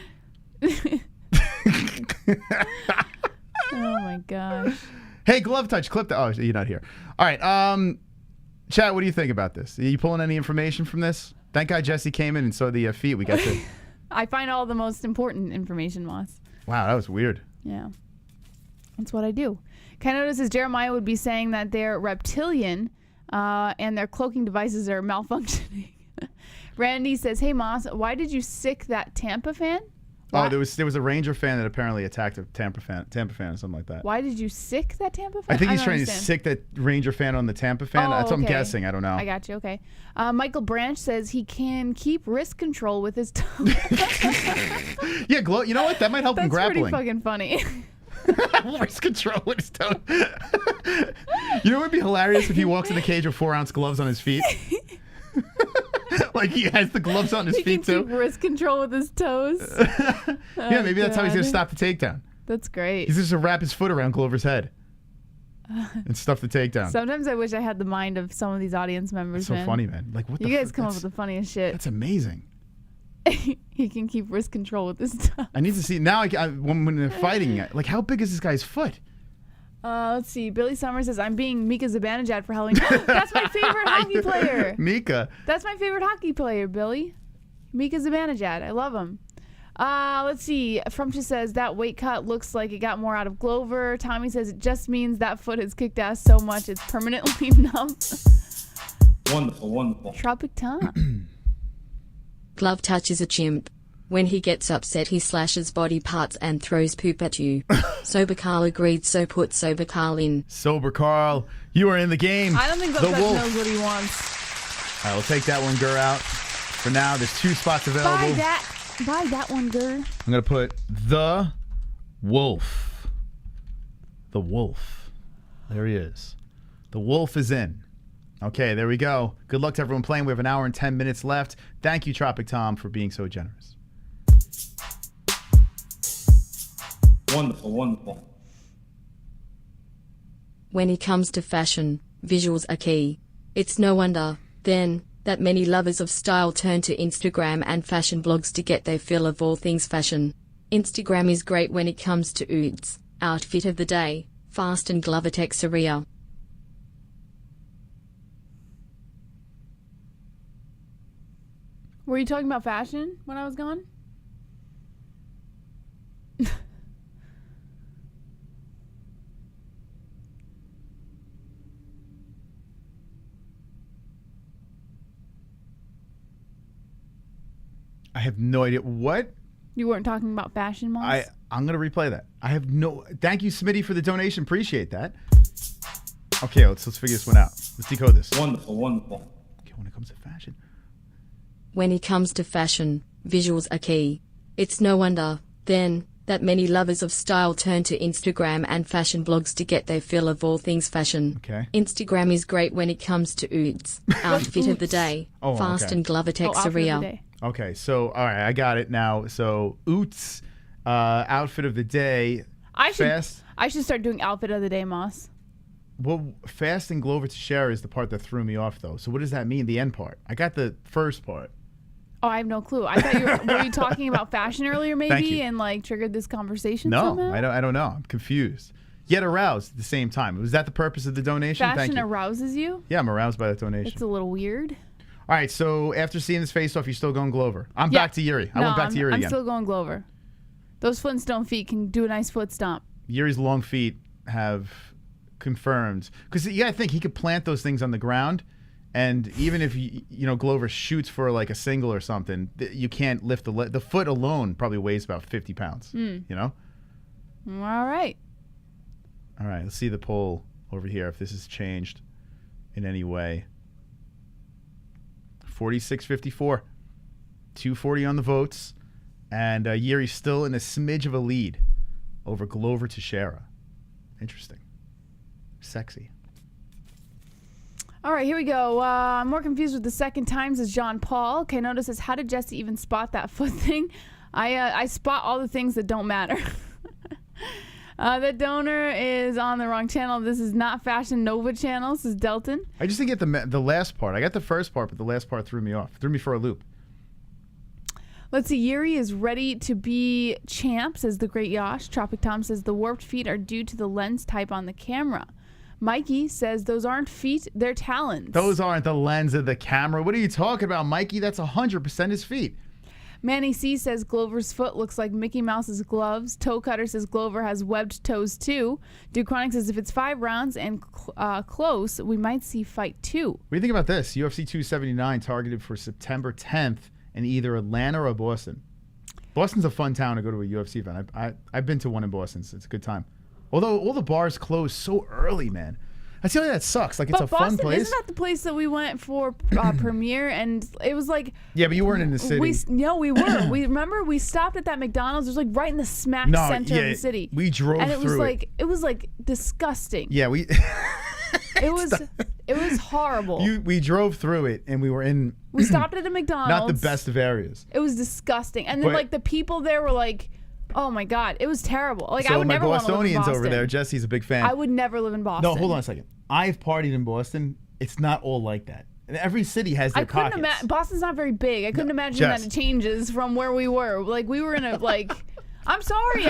Oh my gosh. Hey, Glove Touch, clip that. Oh, you're not here. All right, chat. What do you think about this? Are you pulling any information from this? Thank God Jesse came in and saw the feet. We got to. I find all the most important information, Moss. Wow, that was weird. Yeah, that's what I do. Kind of notices Jeremiah would be saying that they're reptilian, and their cloaking devices are malfunctioning. Randy says, "Hey Moss, why did you sick that Tampa fan?" Why? Oh, there was a Ranger fan that apparently attacked a Tampa fan or something like that. Why did you sick that Tampa fan? I think he's trying to sick that Ranger fan on the Tampa fan. That's what I'm guessing. I don't know. I got you. Okay. Michael Branch says he can keep wrist control with his tongue. Yeah, you know what? That might help him grappling. That's pretty fucking funny. Wrist control with his tongue. You know what would be hilarious if he walks in the cage with 4-ounce gloves on his feet? Like he has the gloves on his feet too. He can keep wrist control with his toes. Yeah, maybe that's how he's gonna stop the takedown. That's great. He's just gonna wrap his foot around Glover's head and stuff the takedown. Sometimes I wish I had the mind of some of these audience members. That's so funny, man. Like what? You guys come up with the funniest shit. That's amazing. He can keep wrist control with his tongue. I need to see now. When they're fighting, like how big is this guy's foot? Let's see. Billy Summers says, I'm being Mika Zibanejad for Halloween. That's my favorite hockey player. Mika. That's my favorite hockey player, Billy. Mika Zibanejad. I love him. Let's see. Frumcha says, that weight cut looks like it got more out of Glover. Tommy says, it just means that foot has kicked ass so much it's permanently numb. Wonderful, wonderful. Tropic Tom. Glove Touch is a chimp. When he gets upset, he slashes body parts and throws poop at you. Sober Carl agreed, so put Sober Carl in. Sober Carl, you are in the game. I don't think Glove Touch knows what he wants. All right, we'll take that one, Gur, out. For now, there's 2 spots available. Buy that one, Gur. I'm going to put the Wolf. The Wolf. There he is. The Wolf is in. Okay, there we go. Good luck to everyone playing. We have 1 hour and 10 minutes left. Thank you, Tropic Tom, for being so generous. Wonderful, wonderful. When it comes to fashion, visuals are key. It's no wonder, then, that many lovers of style turn to Instagram and fashion blogs to get their fill of all things fashion. Instagram is great when it comes to OOTS, outfit of the day, fast and Glover Teixeira. Were you talking about fashion when I was gone? I have no idea. What? You weren't talking about fashion, Moss? I'm going to replay that. I have no... Thank you, Smitty, for the donation. Appreciate that. Okay, let's figure this one out. Let's decode this. Wonderful, wonderful. Okay, when it comes to fashion. When it comes to fashion, visuals are key. It's no wonder, then, that many lovers of style turn to Instagram and fashion blogs to get their fill of all things fashion. Okay. Instagram is great when it comes to OOTS, outfit of the day, fast and Glover Teixeira. Okay, so, all right, I got it now. So, OOTS, outfit of the day, fast. I should start doing outfit of the day, Moss. Well, fast and Glover Teixeira is the part that threw me off, though. So what does that mean, the end part? I got the first part. Oh, I have no clue. I thought were you talking about fashion earlier, maybe, and like triggered this conversation somehow? No, I don't know. I'm confused. Yet aroused at the same time. Was that the purpose of the donation? Fashion Thank you. Arouses you? Yeah, I'm aroused by that donation. It's a little weird. All right, so after seeing this face-off, you're still going Glover. I'm back to Jiri. I went back to Jiri again. I'm still going Glover. Those Flintstone feet can do a nice foot stomp. Jiri's long feet have confirmed. Because you got to think, he could plant those things on the ground And even if Glover shoots for like a single or something, you can't lift the foot alone. Probably weighs about 50 pounds. You know. All right. Let's see the poll over here if this has changed in any way. 46-54, 240 on the votes, and Jiri's still in a smidge of a lead over Glover Teixeira. Interesting. Sexy. All right, here we go. I'm more confused with the second times as Jean Paul. Okay, notice this. How did Jesse even spot that foot thing? I spot all the things that don't matter. The donor is on the wrong channel. This is not Fashion Nova channel. This is Delton. I just didn't get the last part. I got the first part, but the last part threw me off. Threw me for a loop. Let's see. Jiri is ready to be champ, says the great Yash. Tropic Tom says the warped feet are due to the lens type on the camera. Mikey says those aren't feet, they're talons. Those aren't the lens of the camera. What are you talking about, Mikey? That's 100% his feet. Manny C says Glover's foot looks like Mickey Mouse's gloves. Toe Cutter says Glover has webbed toes too. Duchronic says if it's 5 rounds and close, we might see fight 2. What do you think about this? UFC 279 targeted for September 10th in either Atlanta or Boston. Boston's a fun town to go to a UFC event. I've been to one in Boston, so it's a good time. Although all the bars close so early, man. I tell you that sucks. Like, it's a fun place. Isn't that the place that we went for premiere? And it was like... Yeah, but you weren't in the city. We were. We remember we stopped at that McDonald's. It was like right in the smack center of the city. We drove and it was through like, it was like disgusting. Yeah, we... It was horrible. We drove through it, and we were in... We stopped at a McDonald's. Not the best of areas. It was disgusting. And then, like, the people there were like... Oh my God, it was terrible. Like, so I would never want to live in Boston. over there, Jesse's a big fan. I would never live in Boston. No, hold on a second. I've partied in Boston. It's not all like that. Every city has their pockets. Boston's not very big. I couldn't imagine that it changes from where we were. Like, we were in a, like... I'm sorry.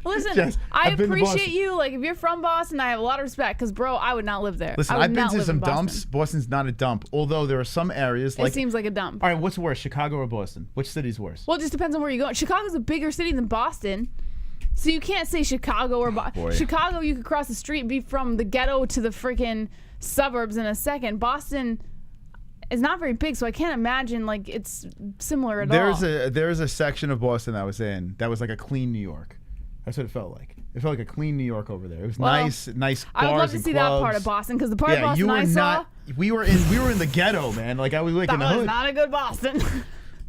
Listen, Jess, I appreciate you. Like, if you're from Boston, I have a lot of respect. Because, bro, I would not live there. Listen, I've been to some dumps. Boston's not a dump. Although there are some areas like... It seems like a dump. All right, what's worse, Chicago or Boston? Which city's worse? Well, it just depends on where you go. Chicago's a bigger city than Boston. So you can't say Chicago or Boston. Chicago, you could cross the street and be from the ghetto to the freaking suburbs in a second. Boston is not very big, so I can't imagine like it's similar at all. There's a section of Boston that I was in that was like a clean New York. That's what it felt like. It felt like a clean New York over there. It was nice bars. I would love to see that part of Boston because the part of Boston I saw. We were in the ghetto, man. Like I was like in the hood. That was not a good Boston.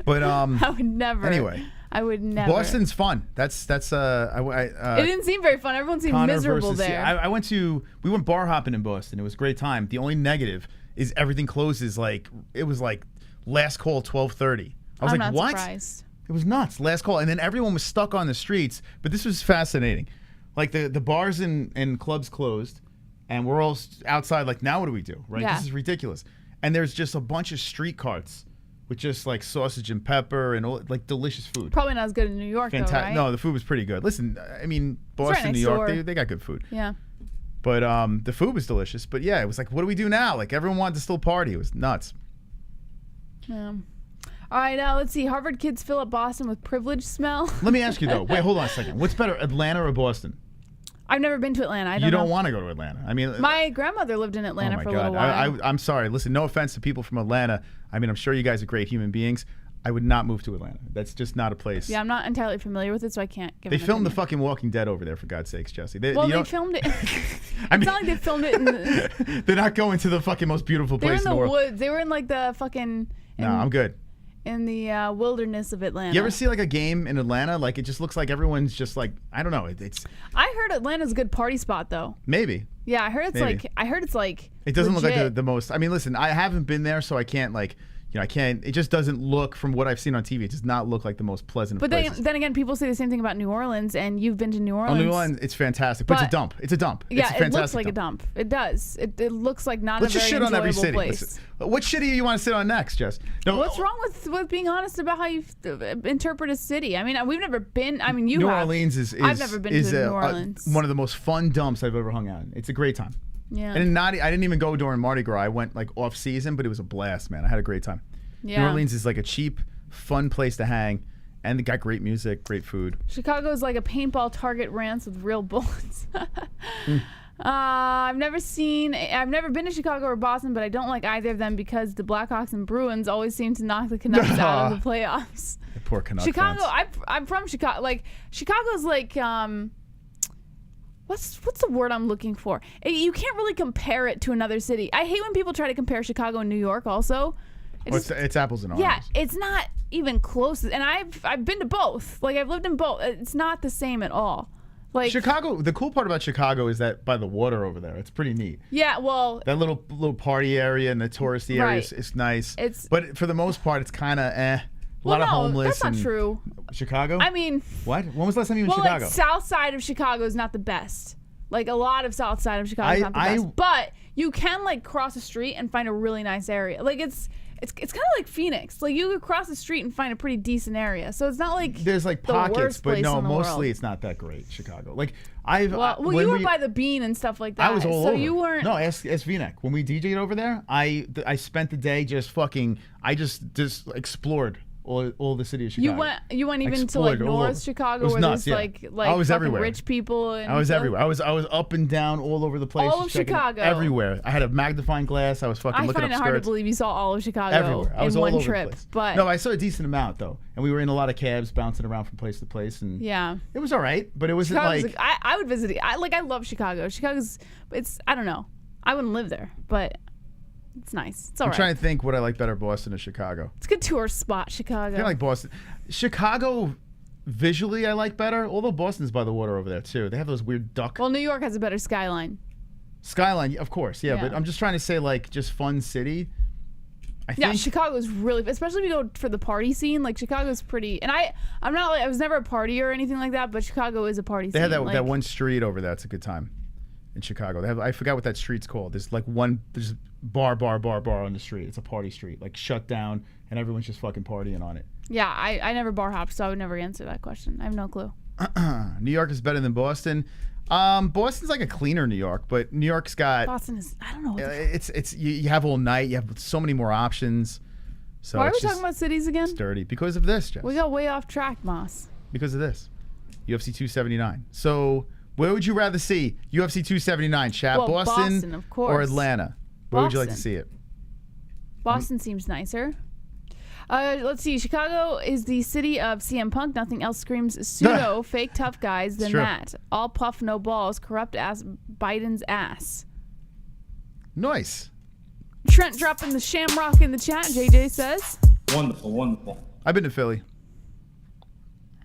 But I would never. Anyway. I would never. Boston's fun. It didn't seem very fun. Everyone seemed miserable there. We went bar hopping in Boston. It was a great time. The only negative is everything closes it was like last call 12:30. I was like, what? Surprised. It was nuts. Last call. And then everyone was stuck on the streets. But this was fascinating. Like the bars and clubs closed and we're all outside like, now what do we do? Right? Yeah. This is ridiculous. And there's just a bunch of street carts with just like sausage and pepper and all, like delicious food. Probably not as good in New York, though, right? No, the food was pretty good. Listen, I mean, Boston, New York, they got good food. Yeah. But the food was delicious. But yeah, it was like, what do we do now? Like everyone wanted to still party. It was nuts. Yeah. All right, now let's see. Harvard kids fill up Boston with privilege smell. Let me ask you though. Wait, hold on a second. What's better, Atlanta or Boston? I've never been to Atlanta. I don't know. You don't want to go to Atlanta. I mean, my grandmother lived in Atlanta for a little while. I'm sorry. Listen, no offense to people from Atlanta. I mean, I'm sure you guys are great human beings. I would not move to Atlanta. That's just not a place. Yeah, I'm not entirely familiar with it, so I can't give They filmed the fucking Walking Dead over there, for God's sakes, Jesse. They filmed it. It's not like they filmed it in the... They're not going to the fucking most beautiful place in the world. They were in the woods. They were in like the fucking... No, I'm good. In the wilderness of Atlanta. You ever see like a game in Atlanta? Like it just looks like everyone's just like, I don't know. It's. I heard Atlanta's a good party spot though. Maybe. Yeah, I heard it's like. It doesn't legit. look like the most. I mean, listen, I haven't been there, so I can't like. I can't. It just doesn't look, from what I've seen on TV, it does not look like the most pleasant. But then again, people say the same thing about New Orleans, and you've been to New Orleans. Oh, New Orleans, it's fantastic, but it's a dump. It's a dump. Yeah, it looks like a dump. It does. It looks like not Let's a very just shit on every city. place. Listen, what city do you want to sit on next, Jess? No, what's wrong with being honest about how you interpret a city? I mean, we've never been. I mean, you have. New Orleans is. I've never been to New Orleans. One of the most fun dumps I've ever hung out in. It's a great time. Yeah. And I didn't even go during Mardi Gras. I went like off season, but it was a blast, man. I had a great time. Yeah. New Orleans is like a cheap, fun place to hang, and they got great music, great food. Chicago is like a paintball target rants with real bullets. I've never been to Chicago or Boston, but I don't like either of them because the Blackhawks and Bruins always seem to knock the Canucks out of the playoffs. The poor Canucks Chicago, fans. I'm from Chicago. Like, Chicago's like, what's the word I'm looking for? You can't really compare it to another city. I hate when people try to compare Chicago and New York also. It's apples and oranges. Yeah, it's not even close. And I've been to both. Like, I've lived in both. It's not the same at all. Like Chicago, the cool part about Chicago is that by the water over there, it's pretty neat. Yeah, well, that little party area and the touristy area is nice. But for the most part, it's kind of a lot of homeless. That's not true. Chicago? I mean, what? When was the last time you were in Chicago? Like, south side of Chicago is not the best. Like, a lot of south side of Chicago is not the best. But you can like cross the street and find a really nice area. Like, it's kind of like Phoenix. Like, you could cross the street and find a pretty decent area. So it's not like there's like the pockets, worst but place no, in the mostly world. it's not that great. Chicago. Like you were by the Bean and stuff like that. I was all so over. You weren't. No, ask V-neck. When we DJ'd over there, I spent the day just fucking. I just explored all the city of Chicago. You went even to like North Chicago where there's like I was fucking everywhere. rich people. And I was everywhere. I was up and down all over the place. All of Chicago. Everywhere. I had a magnifying glass. I was fucking looking up skirts. I find it hard to believe you saw all of Chicago everywhere. I was in all one over trip. the place. But no, I saw a decent amount though, and we were in a lot of cabs, bouncing around from place to place, and it was all right. But it wasn't Chicago's like I would visit it. I love Chicago. I don't know. I wouldn't live there, but it's nice. It's all I'm right. trying to think what I like better, Boston or Chicago. It's a good tourist spot, Chicago. I like Boston. Chicago, visually, I like better. Although Boston's by the water over there too. They have those weird duck. Well, New York has a better skyline. Skyline, of course, yeah. But I'm just trying to say, like, just fun city. I think Chicago's really, especially if you go for the party scene. Like, Chicago's pretty, and I'm not like, I was never a partier or anything like that, but Chicago is a party scene. They have that one street over there. It's a good time in Chicago. They have, I forgot what that street's called. There's like there's bar on the street. It's a party street, like shut down, and everyone's just fucking partying on it. Yeah, I never bar hopped, so I would never answer that question. I have no clue. New York is better than Boston. Boston's like a cleaner New York, but New York's got Boston is, I don't know. It's you have all night. You have so many more options. So why are we talking about cities again? It's dirty because of this, Jess. We got way off track, Moss. Because of this, UFC 279. So where would you rather see UFC 279? Chat, well, Boston of course. or Atlanta? Where would you like to see it? Boston seems nicer. Let's see. Chicago is the city of CM Punk. Nothing else screams pseudo fake tough guys than that. All puff, no balls. Corrupt ass Biden's ass. Nice. Trent dropping the shamrock in the chat. JJ says. Wonderful, wonderful. I've been to Philly.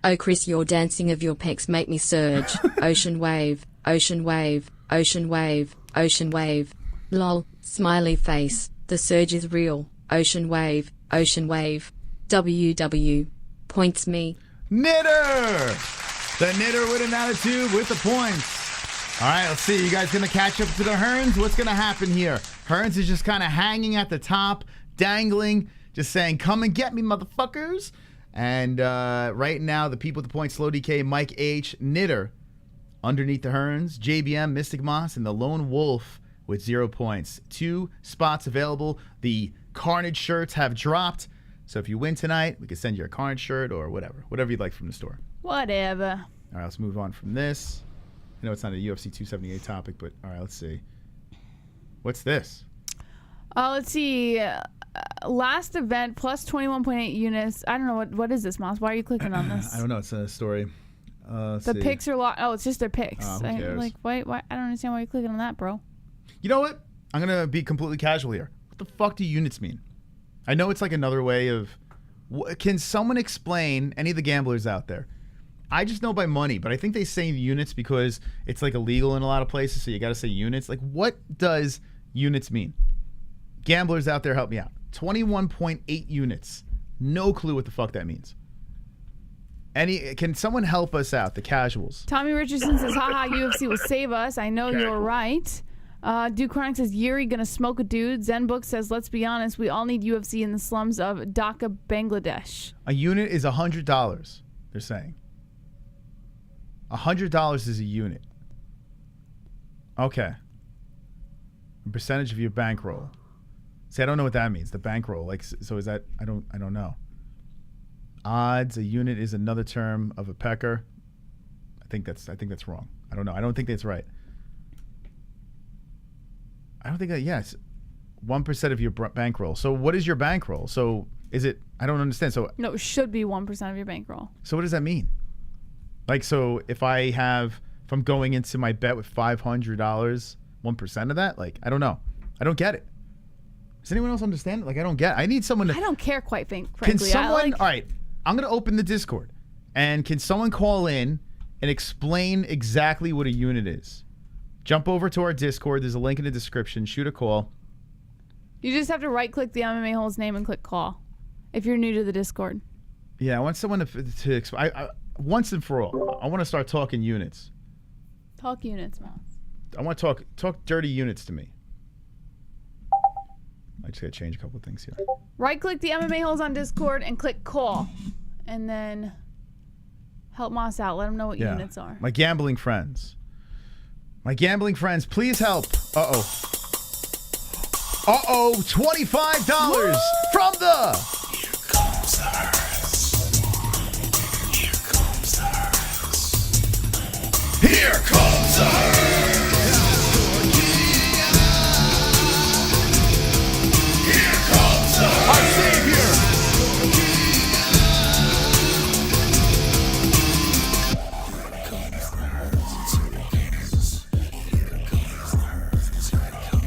Oh, Chris, your dancing of your pecs make me surge. Ocean wave, ocean wave, ocean wave, ocean wave. Lol, smiley face. The surge is real. Ocean wave, ocean wave. WW. Points me. Knitter! The Knitter with an attitude with the points. All right, let's see. You guys going to catch up to the Hearns? What's going to happen here? Hearns is just kind of hanging at the top, dangling, just saying, come and get me, motherfuckers. And right now, the people with the points, Slow DK, Mike H, Knitter, underneath the Hearns, JBM, Mystic Moss, and the Lone Wolf with 0 points. 2 spots available. The Carnage shirts have dropped. So if you win tonight, we can send you a Carnage shirt or whatever you'd like from the store. Whatever. All right, let's move on from this. I know it's not a UFC 278 topic, but all right, let's see. What's this? Let's see. Last event plus 21.8 units. I don't know what is this, Moss? Why are you clicking on this? I don't know. It's a story. The picks are locked. Oh, it's just their picks. Who cares? Why? I don't understand why you're clicking on that, bro. You know what? I'm gonna be completely casual here. What the fuck do units mean? I know it's like another way of. Can someone explain, any of the gamblers out there? I just know by money, but I think they say units because it's like illegal in a lot of places, so you got to say units. Like, what does units mean? Gamblers out there, help me out. 21.8 units. No clue what the fuck that means. Can someone help us out, the casuals? Tommy Richardson says, haha, UFC will save us. I know you're right. Duke Chronic says, Jiri gonna smoke a dude. Zen Book says, let's be honest, we all need UFC in the slums of Dhaka, Bangladesh. A unit is $100, they're saying. $100 is a unit. Okay. A percentage of your bankroll. See, I don't know what that means. The bankroll, like, so is that? I don't know. Odds. A unit is another term of a pecker. I think that's wrong. I don't know. I don't think that's right. I don't think that. Yes, 1% of your bankroll. So what is your bankroll? So is it? I don't understand. So No, it should be 1% of your bankroll. So what does that mean? Like, so if I'm going into my bet with $500, 1% of that? Like, I don't know. I don't get it. Does anyone else understand it? Like, I don't get it. I need someone to. I don't care, quite frankly. Can someone? All right, I'm gonna open the Discord, and can someone call in and explain exactly what a unit is? Jump over to our Discord. There's a link in the description. Shoot a call. You just have to right-click the Mma-Holes name and click call if you're new to the Discord. Yeah, I want someone to explain. Once and for all, I want to start talking units. Talk units, Mouse. I want to talk dirty units to me. I just got to change a couple of things here. Right-click the Mma-Holes on Discord and click call. And then help Moss out. Let him know what units are. My gambling friends. My gambling friends, please help. Uh-oh. Uh-oh, $25 from the... Here comes the hearse. Here comes the hearse. Here comes the hearse. Here comes the hearse. Our savior. Here comes the hearse. Here comes the hearse.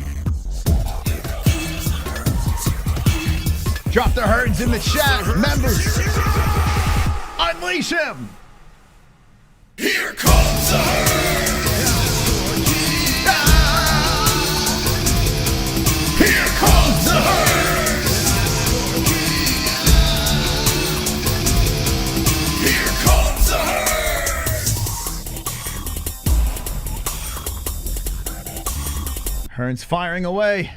Drop the herds in the chat, members. Unleash him. Here comes the hearse. Here comes the hearse. Here comes the hearse. Hearns firing away.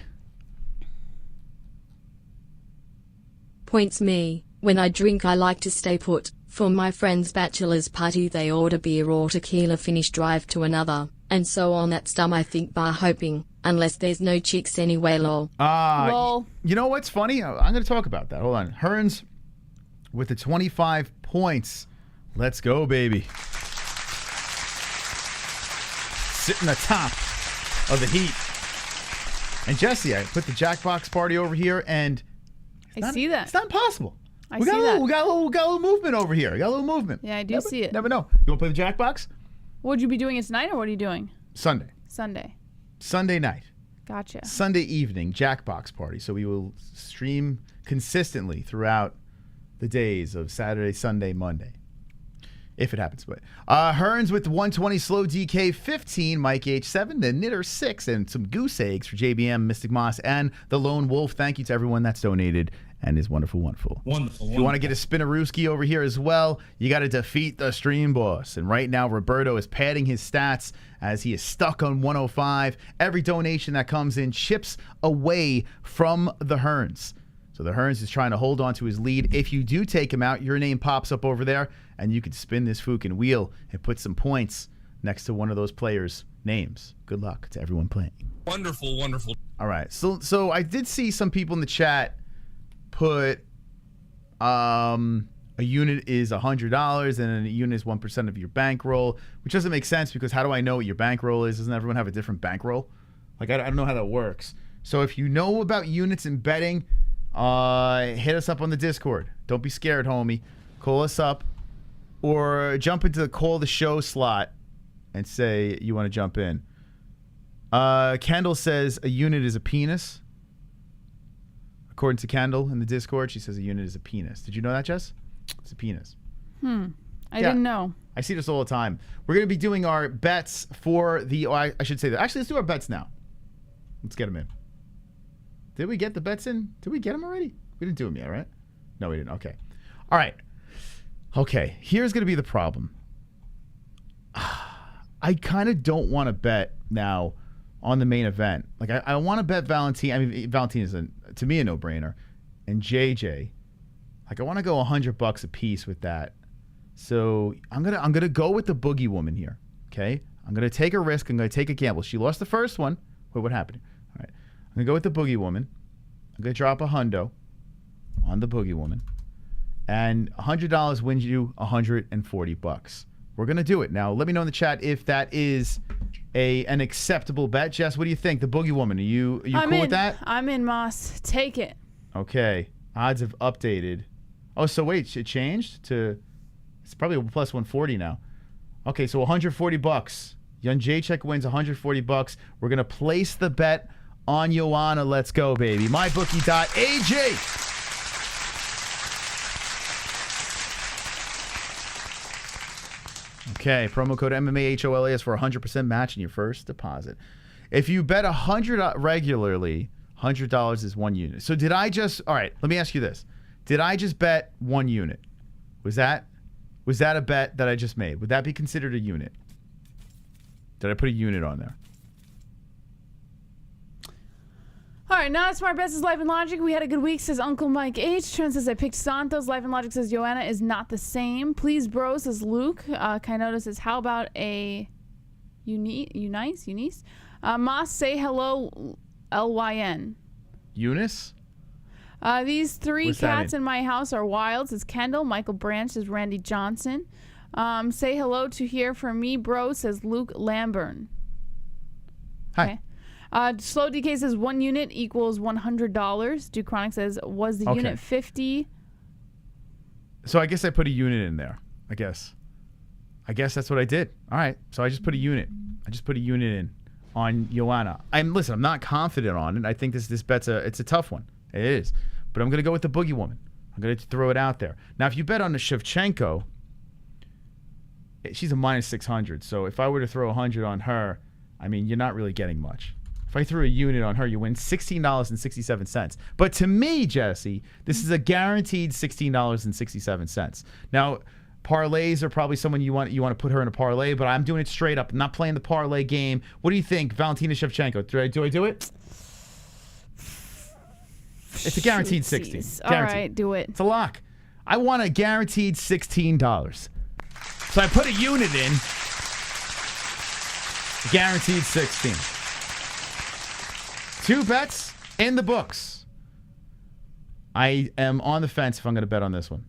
Points me. When I drink I like to stay put. For my friend's bachelor's party they order beer or tequila, finish drive to another. And so on. That's dumb, I think, bar hoping. Unless there's no chicks anyway, lol. Lol. You know what's funny? I'm going to talk about that. Hold on. Hearns with the 25 points. Let's go, baby. Sitting atop of the heat. And Jesse, I put the Jackbox party over here, and I see that. It's not impossible. I see that. We got a little movement over here. We got a little movement. Yeah, I do see it. Never know. You want to play the Jackbox? Would you be doing it tonight, or what are you doing? Sunday. Sunday night. Gotcha. Sunday evening, Jackbox party. So we will stream consistently throughout the days of Saturday, Sunday, Monday. If it happens. But Hearns with 120, Slow DK 15, Mike H7, the Knitter 6, and some goose eggs for JBM, Mystic Moss, and the Lone Wolf. Thank you to everyone that's donated and is wonderful. Wonderful. If you want to get a Spinarooski over here as well, you got to defeat the stream boss. And right now, Roberto is padding his stats as he is stuck on 105. Every donation that comes in chips away from the Hearns. So the Hearns is trying to hold on to his lead. If you do take him out, your name pops up over there, and you can spin this Fukin wheel and put some points next to one of those players' names. Good luck to everyone playing. Wonderful. All right. So I did see some people in the chat put a unit is $100 and a unit is 1% of your bankroll, which doesn't make sense because how do I know what your bankroll is? Doesn't everyone have a different bankroll? Like, I don't know how that works. So if you know about units and betting, hit us up on the Discord. Don't be scared, homie. Call us up or jump into the call the show slot and say you want to jump in. Kendall says a unit is a penis. According to Kendall in the Discord, she says a unit is a penis. Did you know that, Jess? It's a penis. I didn't know. I see this all the time. We're going to be doing our bets for the... I should say that. Actually, let's do our bets now. Let's get them in. Did we get the bets in? Did we get them already? We didn't do them yet, right? No, we didn't. Okay. All right. Okay. Here's going to be the problem. I kind of don't want to bet now on the main event. Like, I want to bet Valentina. I mean, Valentina is, to me, a no-brainer. And JJ. Like, I want to go $100 a piece with that. So I'm gonna go with the Boogie Woman here. Okay? I'm gonna take a risk. I'm gonna take a gamble. She lost the first one. Wait, what happened? All right. I'm gonna go with the Boogie Woman. I'm gonna drop $100 on the Boogie Woman. And $100 wins you $140. We're gonna do it. Now, let me know in the chat if that is an acceptable bet. Jess, what do you think? The Boogie Woman, are you cool with that? I'm in, Moss. Take it. Okay. Odds have updated. Oh, so wait, it changed to, it's probably a plus 140 now. Okay, so $140. Jędrzejczyk wins $140. We're going to place the bet on Joanna. Let's go, baby. MyBookie.ag. Okay, promo code MMAHOLAS for 100% match in your first deposit. If you bet $100 regularly, $100 is 1 unit. So did I just, all right, let me ask you this. Did I just bet 1 unit? Was that a bet that I just made? Would that be considered a unit? Did I put a unit on there? All right, now Smart Bets is Life and Logic. We had a good week, says Uncle Mike H. Trent says I picked Santos. Life and Logic says Joanna is not the same. Please, bro, says Luke. Kainoda says, how about a Eunice? Moss, say hello, LYN. Eunice? These 3 What's that cats mean? in my house are wild, says Kendall. Michael Branch says Randy Johnson. Say hello to hear from me, bro, says Luke Lamburn. Hi. Okay. Slow DK says 1 unit equals $100. Duke Chronic says, was the unit 50? So I guess I put a unit in there. I guess that's what I did. All right. So I just put a unit. I just put a unit in on Joanna. I'm not confident on it. I think this bet's it's a tough one. It is. But I'm going to go with the Boogie Woman. I'm going to throw it out there. Now, if you bet on the Shevchenko, she's a minus 600. So if I were to throw 100 on her, I mean, you're not really getting much. If I threw a unit on her, you win $16.67. But to me, Jesse, this is a guaranteed $16.67. Now, parlays are probably someone you want to put her in a parlay, but I'm doing it straight up. I'm not playing the parlay game. What do you think, Valentina Shevchenko? Do I do it? It's a guaranteed 60. Guaranteed. All right, do it. It's a lock. I want a guaranteed $16. So I put a unit in. Guaranteed 16. 2 bets in the books. I am on the fence if I'm going to bet on this one.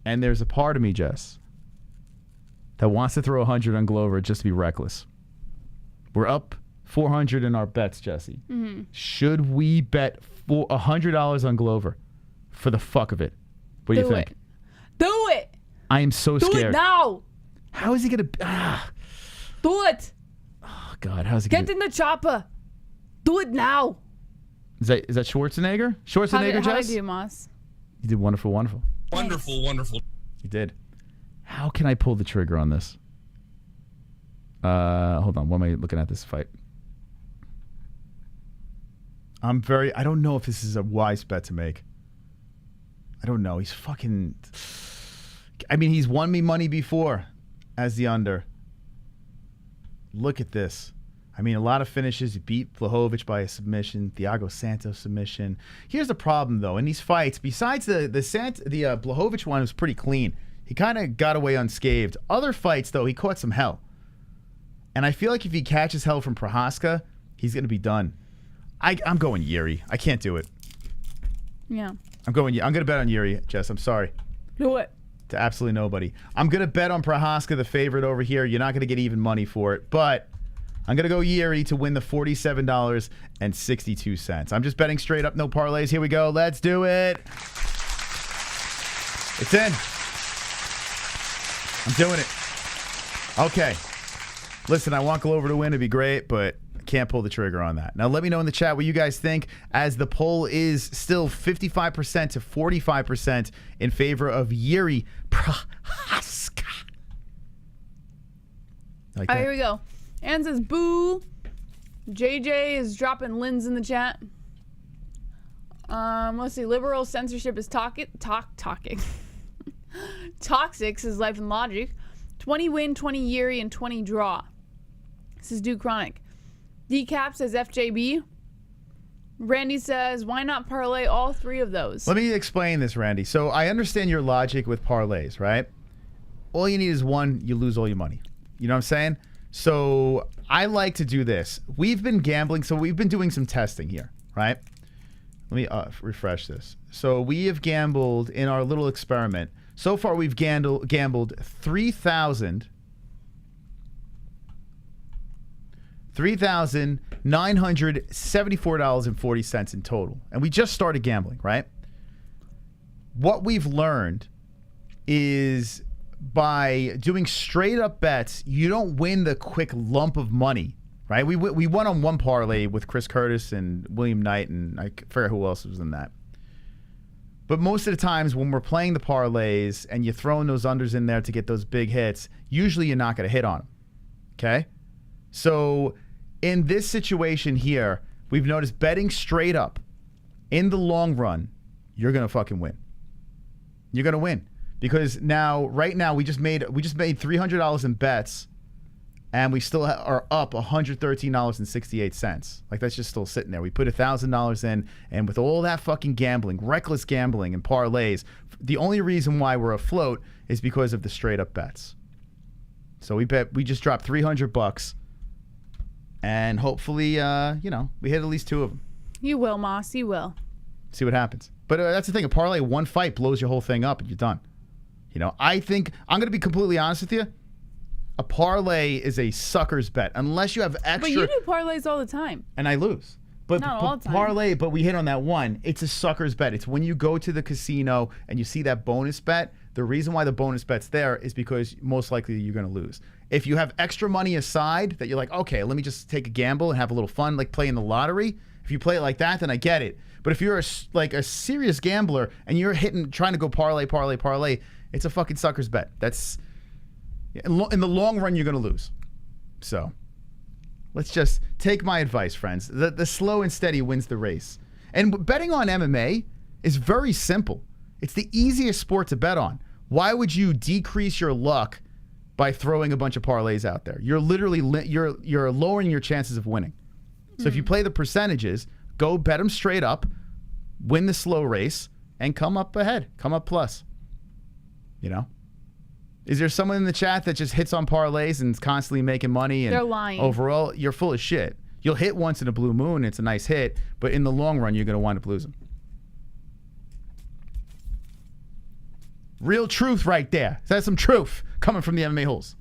And there's a part of me, Jess, that wants to throw 100 on Glover just to be reckless. We're up 400 in our bets, Jesse. Mm-hmm. Should we bet $100 on Glover for the fuck of it? What do you think? Do it. I am so scared. Do it now. How is he going to... Do it. Oh, God. How's he Get in the chopper. Do it now. Is that Schwarzenegger? Schwarzenegger, How Jess? did I do, Moss? You did wonderful, wonderful. Wonderful, wonderful. You did. How can I pull the trigger on this? Hold on. What am I looking at this fight? I don't know if this is a wise bet to make. I don't know. He's fucking... I mean, he's won me money before as the under. Look at this. I mean, a lot of finishes. He beat Blachowicz by a submission. Thiago Santos submission. Here's the problem, though. In these fights, besides the Blachowicz one was pretty clean. He kind of got away unscathed. Other fights, though, he caught some hell. And I feel like if he catches hell from Procházka, he's going to be done. I'm going Jiri. I can't do it. Yeah. I'm going to bet on Jiri, Jess. I'm sorry. Do it. To absolutely nobody. I'm going to bet on Procházka, the favorite over here. You're not going to get even money for it. But I'm going to go Jiri to win the $47.62. I'm just betting straight up, no parlays. Here we go. Let's do it. It's in. I'm doing it. Okay. Listen, I want Glover to win. It'd be great, but I can't pull the trigger on that. Now, let me know in the chat what you guys think, as the poll is still 55% to 45% in favor of Jiří Procházka. All right, here we go. Ann says, boo. JJ is dropping Lynn's in the chat. Let's see. Liberal censorship is talking. Toxic says Life and Logic. 20 win, 20 Jiri, and 20 draw. This is Duke Chronic. Decap says FJB. Randy says, why not parlay all 3 of those? Let me explain this, Randy. So I understand your logic with parlays, right? All you need is one, you lose all your money. You know what I'm saying? So I like to do this. We've been gambling, so we've been doing some testing here, right? Let me refresh this. So we have gambled in our little experiment. So far, we've gambled 3,000 $3,974.40 in total. And we just started gambling, right? What we've learned is by doing straight up bets, you don't win the quick lump of money, right? We won on one parlay with Chris Curtis and William Knight, and I forget who else was in that. But most of the times when we're playing the parlays and you're throwing those unders in there to get those big hits, usually you're not going to hit on them, okay? So in this situation here, we've noticed betting straight up in the long run, you're going to fucking win. You're going to win. Because right now, we just made $300 in bets, and we still are up $113.68. Like, that's just still sitting there. We put $1,000 in, and with all that fucking gambling, reckless gambling and parlays, the only reason why we're afloat is because of the straight up bets. So we just dropped $300, and hopefully, we hit at least 2 of them. You will, Moss. You will. See what happens. But that's the thing. A parlay, one fight blows your whole thing up, and you're done. I think, I'm going to be completely honest with you, a parlay is a sucker's bet. Unless you have extra. But you do parlays all the time. And I lose. But not all the time. Parlay, but we hit on that one. It's a sucker's bet. It's when you go to the casino and you see that bonus bet. The reason why the bonus bet's there is because most likely you're going to lose. If you have extra money aside that you're like, okay, let me just take a gamble and have a little fun, like playing the lottery. If you play it like that, then I get it. But if you're a serious gambler and you're trying to go parlay, it's a fucking sucker's bet. That's in the long run, you're going to lose. So let's just take my advice, friends. The slow and steady wins the race. And betting on MMA is very simple. It's the easiest sport to bet on. Why would you decrease your luck by throwing a bunch of parlays out there? You're literally you're lowering your chances of winning. So if you play the percentages, go bet them straight up, win the slow race, and come up ahead, come up plus. Is there someone in the chat that just hits on parlays and is constantly making money? And they're lying. Overall, you're full of shit. You'll hit once in a blue moon. It's a nice hit. But in the long run, you're going to wind up losing. Real truth right there. That's some truth coming from the Mma-Holes.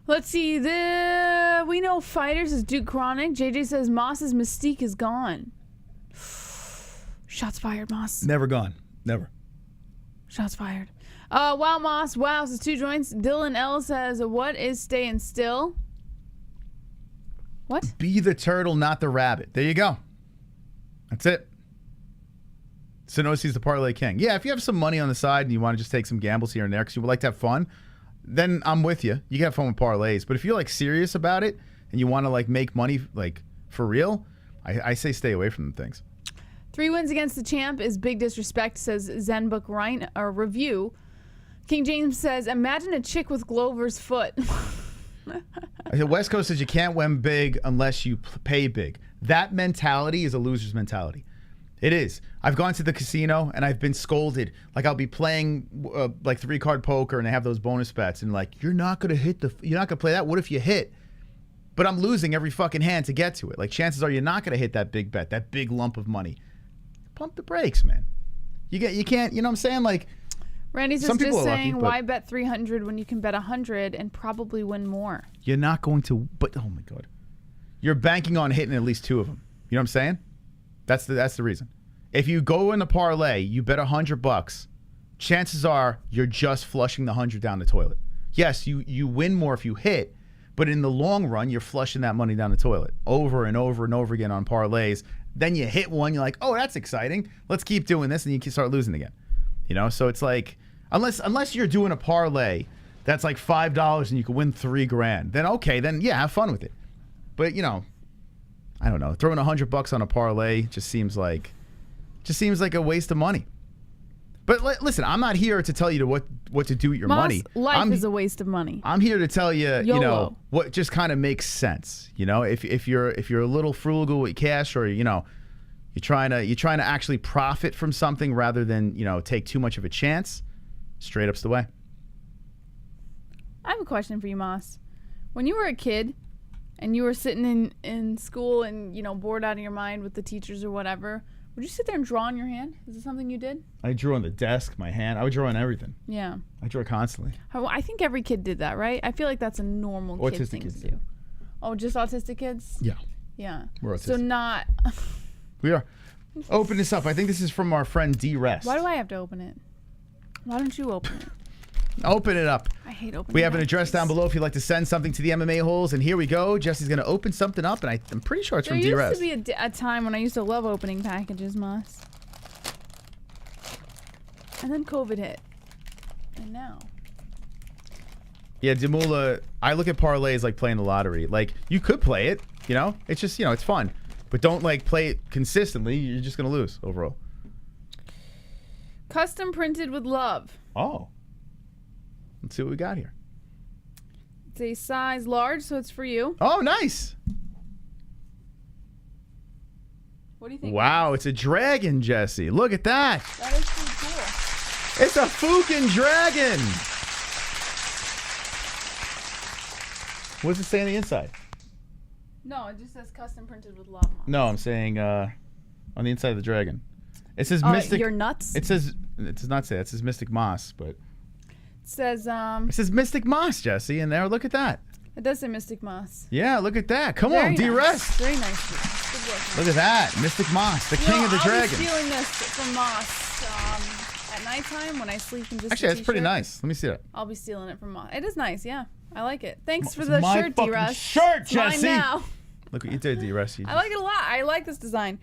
Let's see. We know fighters is Duke Chronic. JJ says Moss's mystique is gone. Shots fired, Moss. Never gone. Never. Shots fired. Wow, Moss. Wow, says 2 joints. Dylan L says, what is staying still? What? Be the turtle, not the rabbit. There you go. That's it. Sonosi's the parlay king. Yeah, if you have some money on the side and you want to just take some gambles here and there because you would like to have fun, then I'm with you. You can have fun with parlays. But if you're like serious about it and you want to like make money like for real, I say stay away from them things. 3 wins against the champ is big disrespect, says Zenbook Review. King James says, imagine a chick with Glover's foot. The West Coast says you can't win big unless you pay big. That mentality is a loser's mentality. It is. I've gone to the casino and I've been scolded. Like I'll be playing like 3-card poker and they have those bonus bets and like, you're not going to play that. What if you hit? But I'm losing every fucking hand to get to it. Like chances are you're not going to hit that big bet, that big lump of money. Pump the brakes, man. You can't, you know what I'm saying? Like Randy's just saying, why bet 300 when you can bet 100 and probably win more? You're not going to, but oh my God. You're banking on hitting at least 2 of them. You know what I'm saying? That's the reason. If you go in the parlay, you bet $100, chances are you're just flushing the 100 down the toilet. Yes, you win more if you hit, but in the long run, you're flushing that money down the toilet over and over and over again on parlays. Then you hit one, you're like, oh, that's exciting. Let's keep doing this, and you can start losing again. You know, so it's like, unless you're doing a parlay that's like $5 and you can win $3,000, then okay, then yeah, have fun with it. But you know, I don't know, throwing $100 on a parlay just seems like a waste of money. But listen, I'm not here to tell you what to do with your money. Life is a waste of money. I'm here to tell you, YOLO. you know, what just kind of makes sense. You know, if you're a little frugal with cash, or you know, you're trying to actually profit from something rather than, you know, take too much of a chance, straight up's the way. I have a question for you, Moss. When you were a kid and you were sitting in school and, you know, bored out of your mind with the teachers or whatever, would you sit there and draw on your hand? Is it something you did? I drew on the desk, my hand. I would draw on everything. Yeah. I draw constantly. I think every kid did that, right? I feel like that's a normal kid thing to do. Oh, just autistic kids? Yeah. Yeah. We're So autistic. not... We are. Open this up. I think this is from our friend D-Rest. Why do I have to open it? Why don't you open it? Open it up. I hate opening We have an packages. address down below if you'd like to send something to the MMA holes. And here we go. Jesse's going to open something up, and I'm pretty sure it's from D-Rest. There used to be a time when I used to love opening packages, Moss. And then COVID hit. And now. Yeah, Demula, I look at parlays like playing the lottery. Like, you could play it, you know? It's just, you know, it's fun. But don't, like, play it consistently. You're just going to lose overall. Custom printed with love. Oh. Let's see what we got here. It's a size large, so it's for you. Oh, nice. What do you think? Wow, it's a dragon, Jesse. Look at that. That is pretty cool. It's a fucking dragon. What does it say on the inside? No, it just says custom printed with love. No, I'm saying on the inside of the dragon. It says Mystic. You're nuts. It does not say that. It says Mystic Moss, but It says it says Mystic Moss, Jesse, and there. Look at that. It does say Mystic Moss. Yeah, look at that. Come Very on, D-Rest. nice. Very nice. Good work. Look at that. Mystic Moss, the king of the I'll dragon. be stealing this from Moss at nighttime when I sleep in just Actually, a that's pretty t-shirt. nice. Let me see that. I'll be stealing it from Moss. It is nice, yeah. I like it. Thanks for It's the my shirt, fucking D-Rest. shirt, It's mine Jesse. now. Look what you did, D-Rest. I like it a lot. I like this design.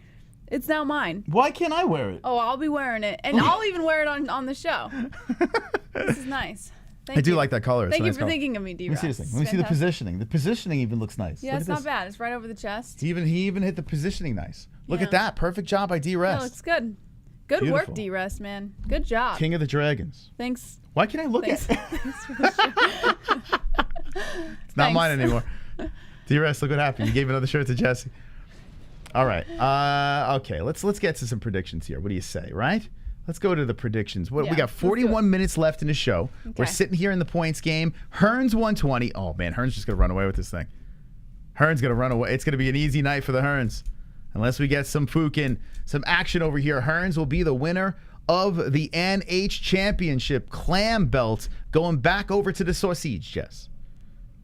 It's now mine. Why can't I wear it? Oh, I'll be wearing it. And I'll even wear it on the show. This is nice. Thank I do you. like that color. It's Thank a you nice for color. thinking of me, Let me D-Rest. see this thing. Let me see the positioning. The positioning even looks nice. Yeah, Look it's at not this. bad. It's right over the chest. He even hit the positioning nice. Look at Yeah. that. Perfect job by Yeah, D-Rest. looks good. Good Beautiful. work, D-Rest, man. Good job. King of the Dragons. Thanks. Why can't I look Thanks. at it? Thanks for the shirt. It's not mine anymore. D-Rest, look what happened. You gave another shirt to Jesse. All right. Okay, let's get to some predictions here. What do you say, right? Let's go to the predictions. We Yeah, got let's do 41 minutes left in the show. We're Okay. sitting here in the points game. Hearns 120. Oh, man, Hearns just going to run away with this thing. Hearns going to run away. It's going to be an easy night for the Hearns. Unless we get some some action over here. Hearns will be the winner of the NH Championship clam belt, going back over to the sausage, Jess.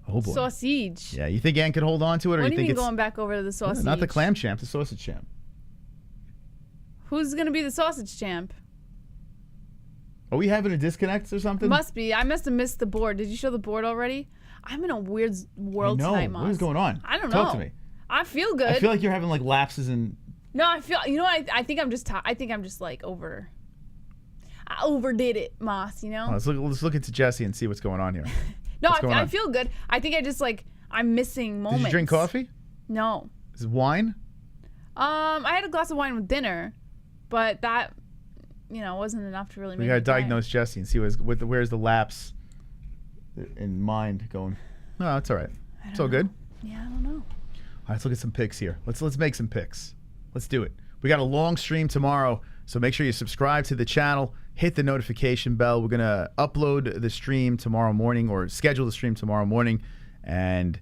Oh, boy. Sausage. Yeah, you think Ann could hold on to it, or What do you think mean it's going back over to the sausage? not the clam champ, the sausage champ? Who's going to be the sausage champ? Are we having a disconnect or something? Must be. I must have missed the board. Did you show the board already? I'm in a weird world I know. tonight, Moss. What is going on? I don't know. Talk to me. I feel good. I feel like you're having like lapses in. No, I feel. You know, I think I'm just. I think I'm just like over. I overdid it, Moss. You know. Oh, let's look into Jesse and see what's going on here. No, What's going I on? feel good. I think I just like I'm missing moments. Did you drink coffee? No. Is it wine? I had a glass of wine with dinner, but that, wasn't enough to really make We me gotta tired. diagnose Jesse and see where's the lapse in mind going. No, that's all right. It's all good. Yeah, I don't know. All right, let's look at some picks here. Let's make some picks. Let's do it. We got a long stream tomorrow, so make sure you subscribe to the channel, hit the notification bell. We're gonna upload the stream tomorrow morning, or schedule the stream tomorrow morning, and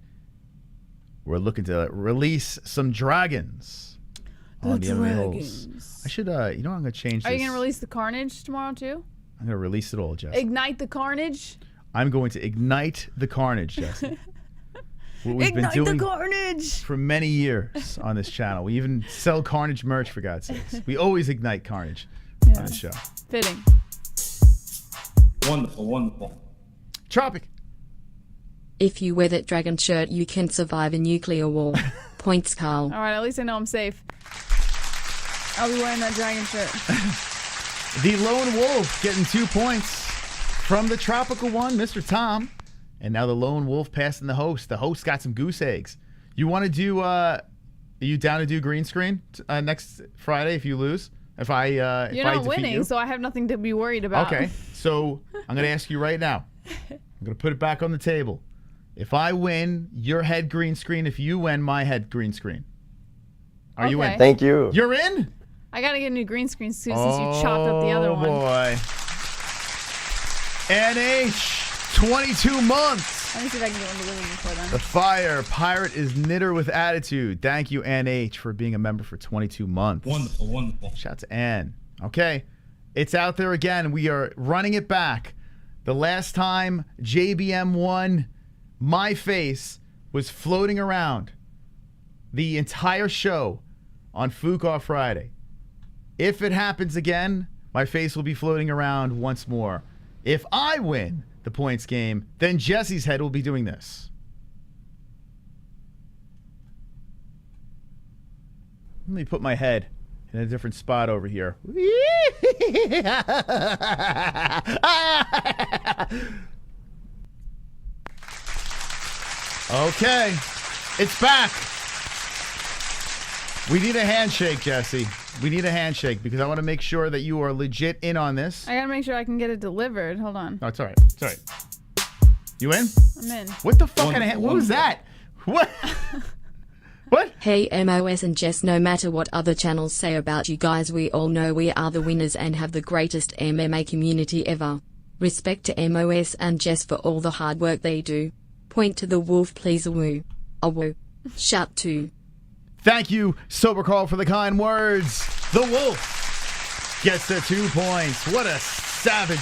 we're looking to release some dragons on the MMA holes. I should, I'm gonna change this. Are you gonna release the Carnage tomorrow too? I'm gonna release it all, Jess. Ignite the Carnage. I'm going to ignite the carnage, Jesse. What we've Ignite been doing the Carnage. for many years on this channel. We even sell Carnage merch, for God's sakes. We always ignite Carnage on the show. Fitting. Wonderful, wonderful. Tropic. If you wear that dragon shirt, you can survive a nuclear war. Points, Carl. All right, at least I know I'm safe. I'll be wearing that dragon shirt. The Lone Wolf getting 2 points from the tropical one, Mr. Tom. And now the Lone Wolf passing the host. The host got some goose eggs. You want to do, are you down to do green screen next Friday if you lose? If I You're not winning, so I have nothing to be worried about. Okay, so I'm going to ask you right now. I'm going to put it back on the table. If I win, your head green screen. If you win, my head green screen. Are you in? Thank you. You're in? I gotta get a new green screen since you chopped up the other one. Oh, boy. NH, 22 months. Let me see if I can get one delivered before then. The Fire Pirate is knitter with attitude. Thank you, NH, for being a member for 22 months. Wonderful, wonderful. Shout out to Ann. Okay, it's out there again. We are running it back. The last time JBM won, my face was floating around the entire show on Fook Off Friday. If it happens again, my face will be floating around once more. If I win the points game, then Jesse's head will be doing this. Let me put my head in a different spot over here. Okay, it's back. We need a handshake, Jesse. We need a handshake because I want to make sure that you are legit in on this. I gotta make sure I can get it delivered. Hold on. No, it's all right. It's all right. You in? I'm in. What the fuck kind of what was that? What? What? Hey MOS and Jess, no matter what other channels say about you guys, we all know we are the winners and have the greatest MMA community ever. Respect to MOS and Jess for all the hard work they do. Point to the wolf, please. A woo. A woo. Shout to. Thank you, Sober Carl, for the kind words. The wolf gets the 2 points. What a savage.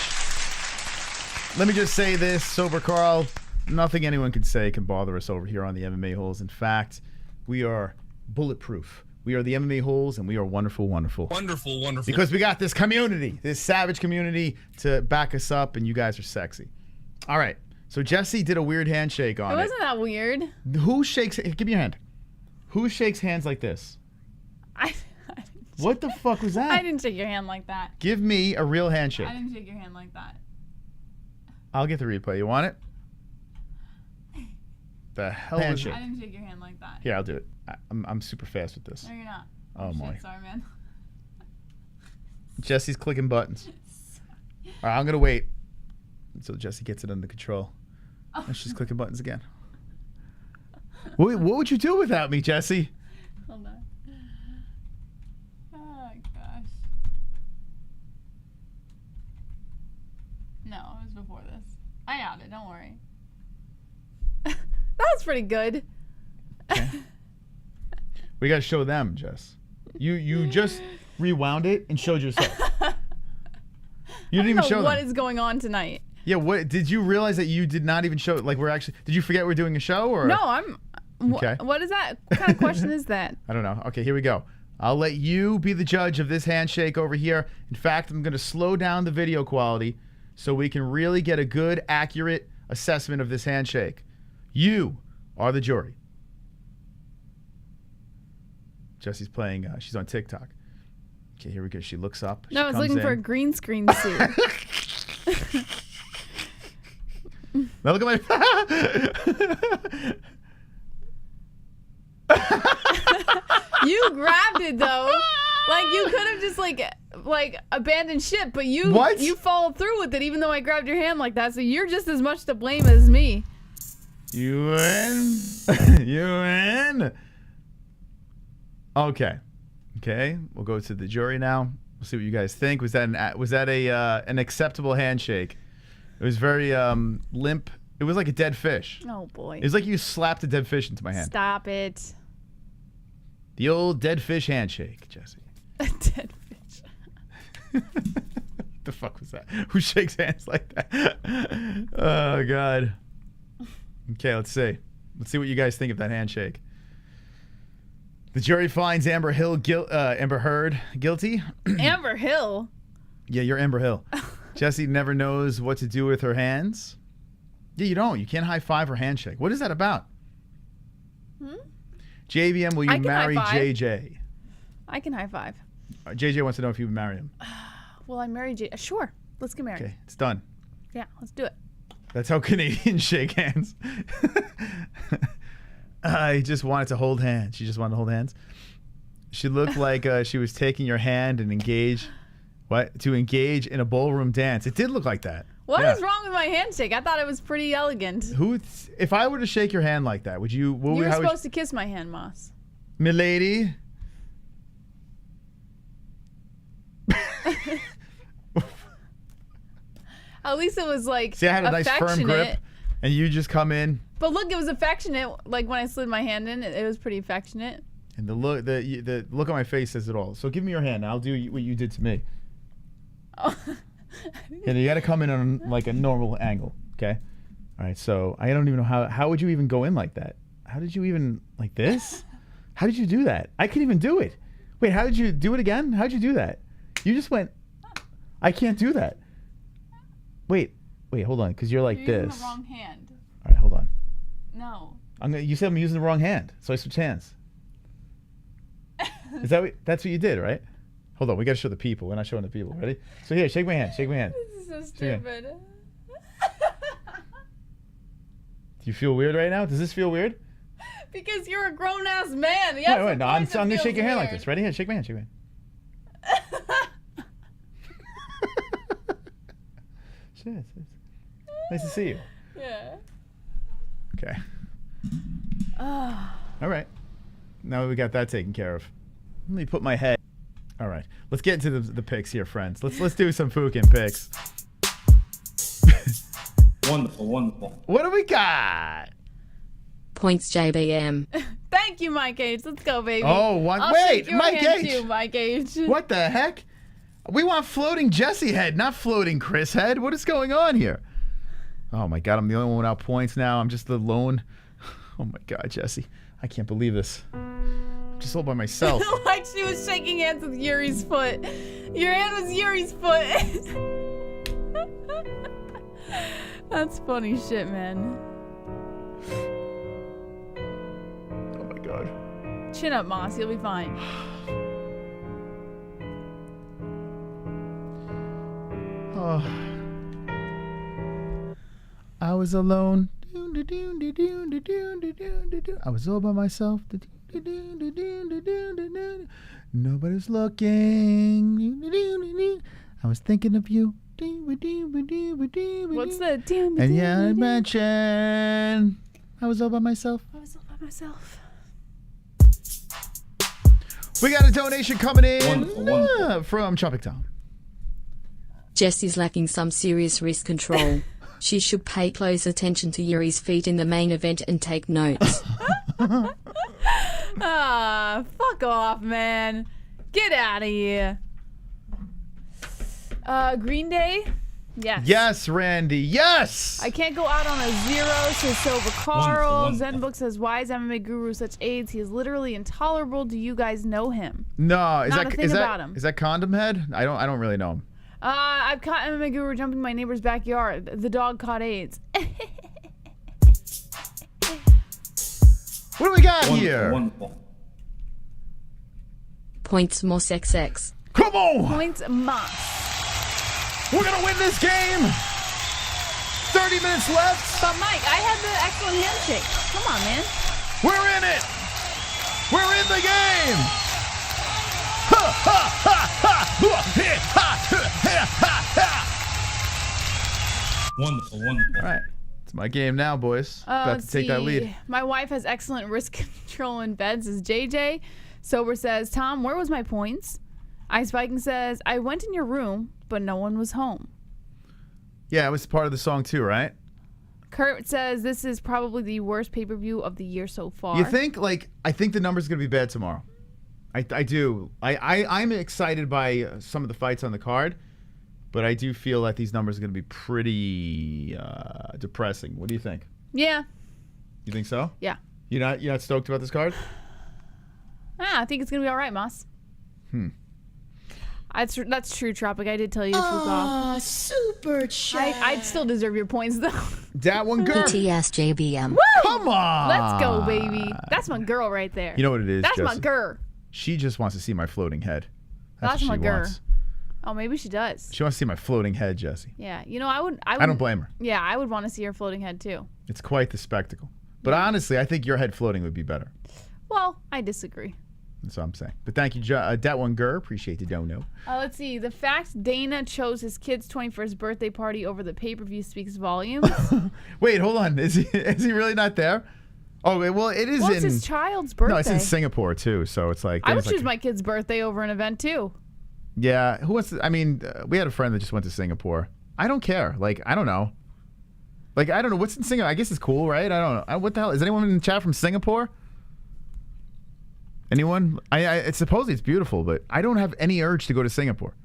Let me just say this, Sober Carl. Nothing anyone can say can bother us over here on the MMA Holes. In fact, we are bulletproof. We are the MMA Holes, and we are wonderful, wonderful. Wonderful, wonderful. Because we got this community, this savage community to back us up, and you guys are sexy. All right. So Jesse did a weird handshake on it. It wasn't that weird. Who shakes... Give me your hand. Who shakes hands like this? What the fuck was that? I didn't shake your hand like that. Give me a real handshake. I didn't shake your hand like that. I'll get the replay. You want it? The hell handshake. I didn't shake your hand like that. Here, I'll do it. I'm super fast with this. No, you're not. Oh my. Shit, sorry, man. Jesse's clicking buttons. All right, I'm gonna wait until Jesse gets it under control. Oh. And she's clicking buttons again. What would you do without me, Jesse? Hold on. Oh gosh. No, it was before this. I got it. Don't worry. That was pretty good. Okay. We gotta show them, Jess. You just rewound it and showed yourself. You didn't even show them. What is going on tonight? Yeah, what did you realize that you did not even show? Like we're actually. Did you forget we're doing a show or? No, I'm. Okay. What is that? What kind of question is that? I don't know. Okay, here we go. I'll let you be the judge of this handshake over here. In fact, I'm going to slow down the video quality so we can really get a good, accurate assessment of this handshake. You are the jury. Jesse's playing. She's on TikTok. Okay, here we go. She looks up. No, I was looking for a green screen suit. Now look at my. You grabbed it though. Like you could have just like abandoned ship, but you followed through with it even though I grabbed your hand like that. So you're just as much to blame as me. You win. You win. Okay. Okay. We'll go to the jury now. We'll see what you guys think. Was that an acceptable handshake? It was very limp. It was like a dead fish. Oh boy. It was like you slapped a dead fish into my hand. Stop it. The old dead fish handshake, Jesse. A dead fish. What the fuck was that? Who shakes hands like that? Oh God. Okay, let's see. Let's see what you guys think of that handshake. The jury finds Amber Heard guilty. Amber Hill? Yeah, you're Amber Hill. Jessie never knows what to do with her hands. Yeah, you don't. You can't high five or handshake. What is that about? JBM, will you marry JJ? I can high five. JJ wants to know if you would marry him. Well, I married JJ. Sure. Let's get married. Okay, it's done. Yeah, let's do it. That's how Canadians shake hands. I just wanted to hold hands. She just wanted to hold hands. She looked like she was taking your hand and engage in a ballroom dance. It did look like that. What is wrong with my handshake? I thought it was pretty elegant. If I were to shake your hand like that, would you? You were supposed to kiss my hand, Moss. Milady. At least it was like See, I had a nice firm grip, and you just come in. But look, it was affectionate. Like when I slid my hand in, it was pretty affectionate. And the look on my face says it all. So give me your hand. And I'll do what you did to me. Oh. And you got to come in on like a normal angle, okay? All right. So I don't even know how would you even go in like that? How did you even like this? How did you do that? I couldn't even do it. Wait, how did you do it again? How'd you do that? You just went. I can't do that. Wait, hold on, because you're like You're this. using the wrong hand. All right, hold on. No. You said I'm using the wrong hand, so I switched hands. Is that that's what you did, right? Hold on, we gotta show the people. We're not showing the people. Ready? So here, shake my hand. Shake my hand. This is so stupid. Do you feel weird right now? Does this feel weird? Because you're a grown ass man. Yes, Wait, no, I'm it gonna shake feels your hand like weird. this. Ready? Here, shake my hand. Shake my hand. Shit, it's nice to see you. Yeah. Okay. All right. Now we got that taken care of. Let me put my head. All right. Let's get into the picks here, friends. Let's do some Fookin' picks. Wonderful, wonderful. What do we got? Points JBM. Thank you, Mike H. Let's go, baby. Oh, I'll wait, shake your Mike hand H. Too, Mike H. What the heck? We want floating Jesse head, not floating Chris head. What is going on here? Oh my God, I'm the only one without points now. I'm just the lone. Oh my God, Jesse. I can't believe this. I'm just all by myself. Like she was shaking hands with Yuri's foot. Your hand was Yuri's foot. That's funny shit, man. Oh my God. Chin up, Moss. You'll be fine. Oh. I was alone. I was all by myself. Nobody's looking. I was thinking of you. What's the damn? And yeah, I mentioned I was all by myself. I was all by myself. We got a donation coming in Wonderful. From Tropic Town. Jesse's lacking some serious wrist control. She should pay close attention to Yuri's feet in the main event and take notes. Ah, fuck off, man. Get out of here. Green Day? Yes. Yes, Randy. Yes. I can't go out on a 0, says Silver Carl. Wonderful. Zen Book says, why is MMA Guru such AIDS? He is literally intolerable. Do you guys know him? No, Not a thing about him. Is that Condom Head? I don't really know him. I've caught MMA Guru jumping in my neighbor's backyard. The dog caught AIDS. What do we got Wonderful, here? wonderful. Points Moss XX. Come on. Points Moss. We're going to win this game. 30 minutes left. But Mike, I had the excellent handshake. Come on, man. We're in it. We're in the game. Ha, ha, ha, ha. Wonderful, wonderful. All right. It's my game now, boys. About Let's to take that lead. see. My wife has excellent wrist control in bed, says JJ. Sober says, Tom, where was my points? Ice Viking says, I went in your room, but no one was home. Yeah, it was part of the song too, right? Kurt says, this is probably the worst pay-per-view of the year so far. You think? I think the number's going to be bad tomorrow. I do. I'm excited by some of the fights on the card, but I do feel that these numbers are going to be pretty depressing. What do you think? Yeah. You think so? Yeah. You're not stoked about this card? I think it's going to be all right, Moss. That's true, Tropic. I did tell you to Fook off. Super chat. I'd still deserve your points, though. That one girl. BTS JBM. Woo! Come on. Let's go, baby. That's my girl right there. You know what it is, That's my Jesse? girl. She just wants to see my floating head. That's what my she girl. wants. Oh, maybe she does. She wants to see my floating head, Jesse. Yeah. You know, I don't blame her. Yeah, I would want to see her floating head, too. It's quite the spectacle. But honestly, I think your head floating would be better. Well, I disagree. That's what I'm saying. But thank you, that one girl. Appreciate the dono. Let's see. The fact Dana chose his kid's 21st birthday party over the pay-per-view speaks volumes. Wait, hold on. Is he really not there? Oh, well, it is It's his child's birthday. No, it's in Singapore, too. So it's like... I would choose my kid's birthday over an event, too. Yeah. Who wants to... I mean, we had a friend that just went to Singapore. I don't care. I don't know. I don't know. What's in Singapore? I guess it's cool, right? I don't know. What the hell? Is anyone in the chat from Singapore? Anyone? It's supposedly it's beautiful, but I don't have any urge to go to Singapore.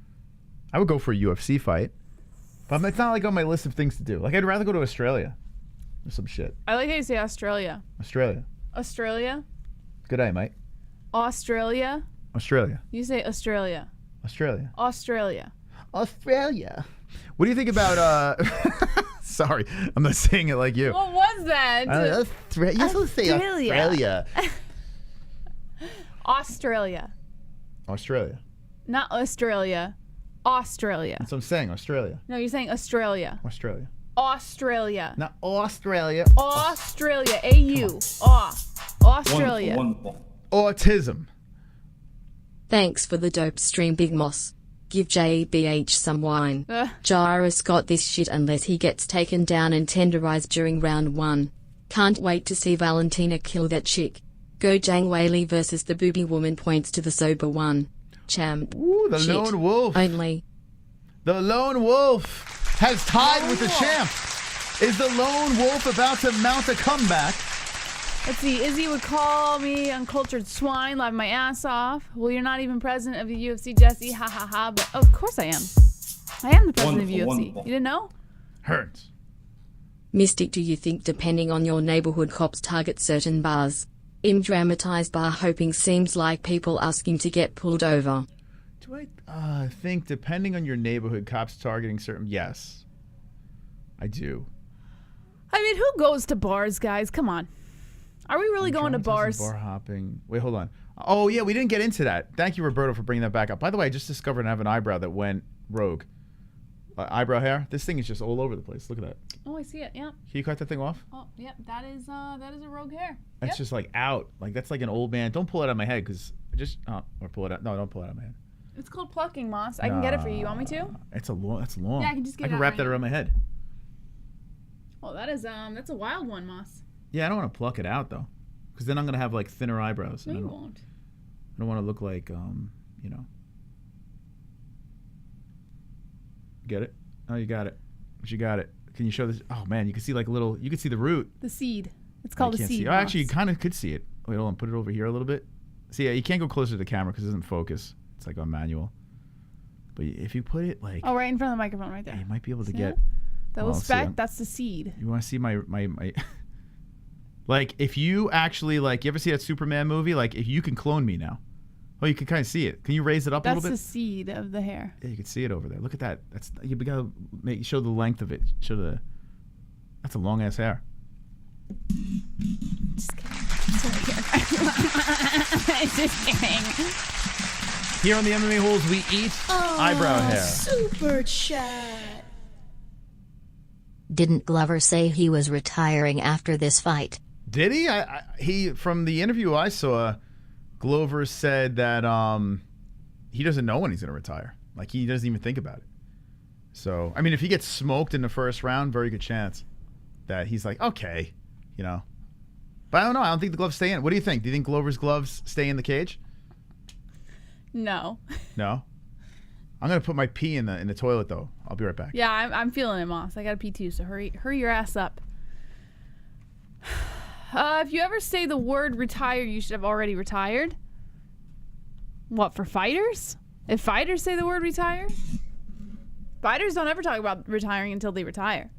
I would go for a UFC fight, but it's not on my list of things to do. I'd rather go to Australia or some shit. I like how you say Australia. Australia. Australia. Good day, mate. Australia. Australia. You say Australia. Australia. Australia. Australia. What do you think about sorry, I'm not saying it like you. What was that? You're supposed to say Australia. Australia. Australia. Not Australia. Australia. That's what I'm saying, Australia. No, you're saying Australia. Australia. Australia. Not Australia. Australia. A-U. Australia. Wonderful. Autism. Thanks for the dope stream, Big Moss. Give JBH some wine. Jairus got this shit unless he gets taken down and tenderized during round 1. Can't wait to see Valentina kill that chick. Go Jang Weili versus the booby woman points to the sober one. Champ. Ooh, the Shit. lone wolf. Only. The lone wolf has tied with the champ. Is the lone wolf about to mount a comeback? Let's see. Izzy would call me uncultured swine, laughing my ass off. Well, you're not even president of the UFC, Jesse. Ha ha ha. But of course I am. I am the president of UFC. Wonderful. You didn't know? Hurts. Mystic, do you think depending on your neighborhood cops target certain bars? Dramatized bar hoping seems like people asking to get pulled over. Do I think depending on your neighborhood, cops targeting certain... Yes. I do. I mean, who goes to bars, guys? Come on. Are we really going to bars? Bar hopping. Wait, hold on. Oh, yeah, we didn't get into that. Thank you, Roberto, for bringing that back up. By the way, I just discovered I have an eyebrow that went rogue. Eyebrow hair. This thing is just all over the place. Look at that. Oh, I see it. Yeah. Can you cut that thing off? Oh, yeah. That is a rogue hair. That's Yep. just like out. Like that's like an old man. Don't pull it out of my head because just or pull it out. No, don't pull it out of my head. It's called plucking, Moss. I can get it for you. You want me to? It's a long. That's long. Yeah, I can just get I it can out wrap right that now. around my head. Oh, that's a wild one, Moss. Yeah, I don't want to pluck it out though, because then I'm gonna have like thinner eyebrows. No, and you I don't, won't. I don't want to look like you know. Get it? Oh, you got it. But you got it. Can you show this? Oh man, you can see like a little. You can see the root. The seed. It's called a can't seed. see. Oh, actually, you kind of could see it. Wait, hold on. Put it over here a little bit. See, yeah, you can't go closer to the camera because it doesn't focus. It's like on manual. But if you put it like... Oh, right in front of the microphone right there. Yeah, you might be able to See get... that? The Well, little see, speck, that's the seed. You want to see my... Like, if you actually, like, you ever see that Superman movie? Like, if you can clone me now. Oh, you can kind of see it. Can you raise it up a That's little bit? the seed of the hair. Yeah, you can see it over there. Look at that. That's you gotta show the length of it. Show the... That's a long-ass hair. Just kidding. Just kidding. Here on the Mma-Holes, we eat eyebrow hair. Super chat. Didn't Glover say he was retiring after this fight? Did he? He from the interview I saw, Glover said that he doesn't know when he's gonna retire. Like he doesn't even think about it. So I mean, if he gets smoked in the first round, very good chance that he's like, okay, you know. But I don't know. I don't think the gloves stay in. What do you think? Do you think Glover's gloves stay in the cage? No. No. I'm gonna put my pee in the toilet though. I'll be right back. Yeah, I'm feeling it, Moss. I gotta pee too, so hurry your ass up. If you ever say the word retire, you should have already retired. What, for fighters? If fighters say the word retire? Fighters don't ever talk about retiring until they retire.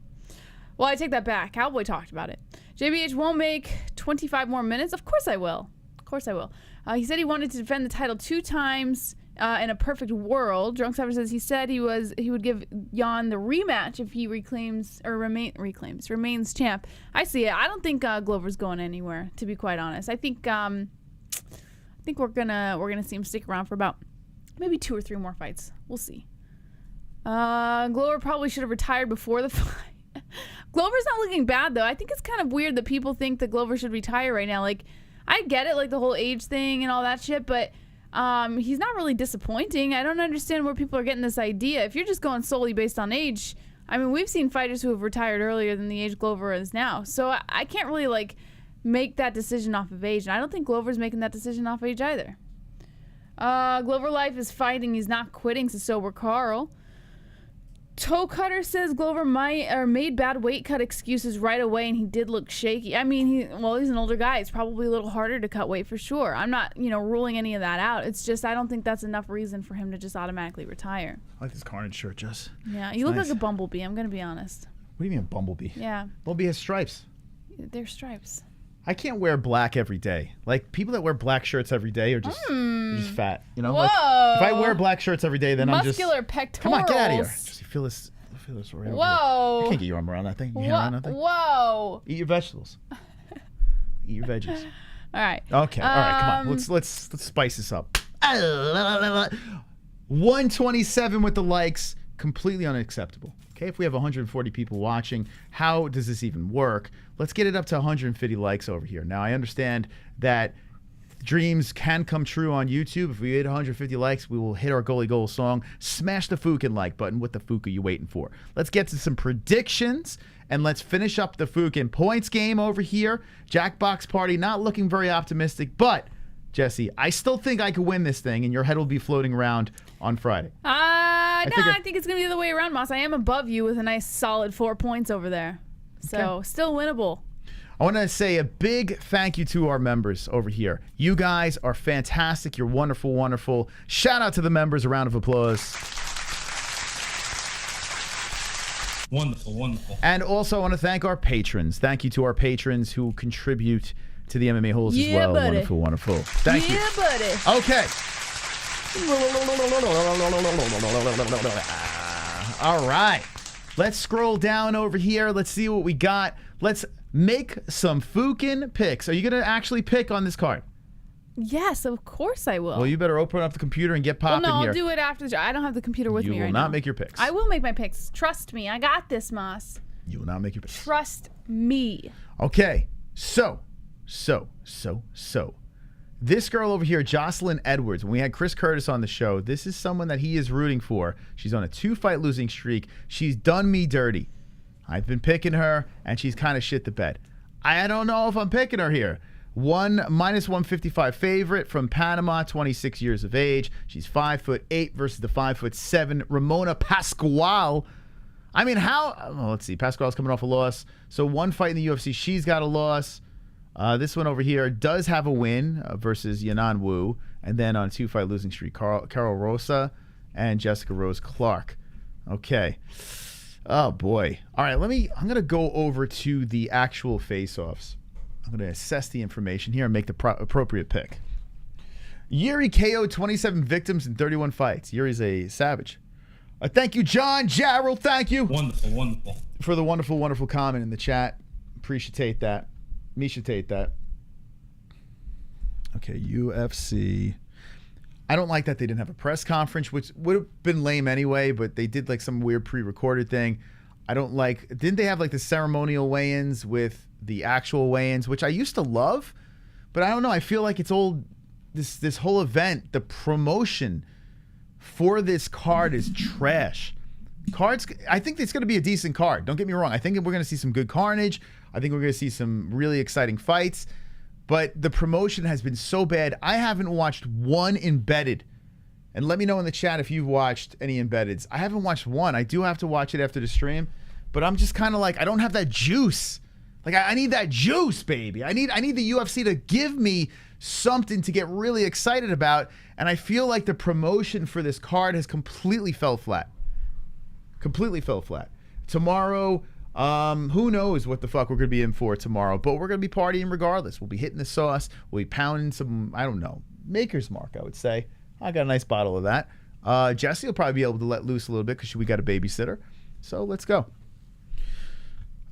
Well, I take that back. Cowboy talked about it. JBH won't make 25 more minutes. Of course I will. Of course I will. He said he wanted to defend the title 2 times in a perfect world. Drunk Cypher says he said he would give Jan the rematch if he remains champ. I see it. I don't think Glover's going anywhere, to be quite honest. I think we're gonna see him stick around for about maybe 2 or 3 more fights. We'll see. Glover probably should have retired before the fight. Glover's not looking bad though. I think it's kind of weird that people think that Glover should retire right now. Like, I get it, like the whole age thing and all that shit, but he's not really disappointing. I don't understand where people are getting this idea. If you're just going solely based on age, I mean, we've seen fighters who have retired earlier than the age Glover is now. So I can't really like make that decision off of age, and I don't think Glover's making that decision off age either. Glover Life is fighting. He's not quitting, so sober Carl. Toe Cutter says Glover made bad weight cut excuses right away, and he did look shaky. I mean, he's an older guy. It's probably a little harder to cut weight for sure. I'm not, ruling any of that out. It's just I don't think that's enough reason for him to just automatically retire. I like this Carnage shirt, Jess. Yeah, It's you look nice. like a bumblebee. I'm gonna be honest. What do you mean a bumblebee? Yeah. Bumblebee has stripes. They're stripes. I can't wear black every day. Like people that wear black shirts every day are just fat. You know, like if I wear black shirts every day, then muscular I'm just pectorals. Come on, get out of here. Just feel this right over Whoa! here. You can't get your arm around that thing. Your hand around that thing. Whoa! Eat your vegetables. Eat your veggies. All right. Okay. All right. Come on. Let's spice this up. 127 with the likes. Completely unacceptable. Okay, if we have 140 people watching, how does this even work? Let's get it up to 150 likes over here. Now, I understand that dreams can come true on YouTube. If we hit 150 likes, we will hit our goalie goal song. Smash the Fook and like button. What the Fook are you waiting for? Let's get to some predictions, and let's finish up the Fook and points game over here. Jackbox Party not looking very optimistic, but Jesse, I still think I could win this thing, and your head will be floating around on Friday. I think it's going to be the other way around, Moss. I am above you with a nice solid 4 points over there. So, still winnable. I want to say a big thank you to our members over here. You guys are fantastic. You're wonderful, wonderful. Shout out to the members. A round of applause. Wonderful, wonderful. And also I want to thank our patrons. Thank you to our patrons who contribute to the Mma-Holes as well. Buddy. Wonderful, wonderful. Thank you. Yeah, buddy. Okay. All right. Let's scroll down over here. Let's see what we got. Let's make some Fookin' picks. Are you going to actually pick on this card? Yes, of course I will. Well, you better open up the computer and get popping here. I'll do it after the show. I don't have the computer with me right now. You will not make your picks. I will make my picks. Trust me. I got this, Moss. You will not make your picks. Trust me. Okay. So. This girl over here, Jocelyn Edwards, when we had Chris Curtis on the show, this is someone that he is rooting for. She's on a 2-fight losing streak. She's done me dirty. I've been picking her, and she's kind of shit the bed. I don't know if I'm picking her here. -155 favorite from Panama, 26 years of age. She's 5'8" versus the 5'7" Ramona Pascual. I mean, how? Well, let's see. Pascual's coming off a loss. So one fight in the UFC, she's got a loss. This one over here does have a win versus Yanan Wu, and then on a 2-fight losing streak, Carol Rosa and Jessica Rose Clark. Okay. Oh boy. All right, I'm gonna go over to the actual face-offs. I'm gonna assess the information here and make the appropriate pick. Jiri KO'd 27 victims in 31 fights. Yuri's a savage. Thank you, John Jarrell. Thank you. Wonderful, wonderful. For the wonderful, wonderful comment in the chat. Appreciate that. Mishatate that. Okay, UFC. I don't like that they didn't have a press conference, which would have been lame anyway, but they did like some weird pre-recorded thing. I don't like, didn't they have like the ceremonial weigh-ins with the actual weigh-ins, which I used to love, but I don't know. I feel like it's old, this whole event, the promotion for this card is trash. Cards, I think it's going to be a decent card. Don't get me wrong. I think we're going to see some good carnage. I think we're going to see some really exciting fights. But the promotion has been so bad. I haven't watched one embedded. And let me know in the chat if you've watched any embeddeds. I haven't watched one. I do have to watch it after the stream. But I'm just kind of like, I don't have that juice. Like, I need that juice, baby. I need the UFC to give me something to get really excited about. And I feel like the promotion for this card has completely fell flat. Completely fell flat. Tomorrow, who knows what the fuck we're going to be in for tomorrow, but we're going to be partying regardless. We'll be hitting the sauce. We'll be pounding some, I don't know, Maker's Mark, I would say. I got a nice bottle of that. Jesse will probably be able to let loose a little bit because we got a babysitter. So let's go.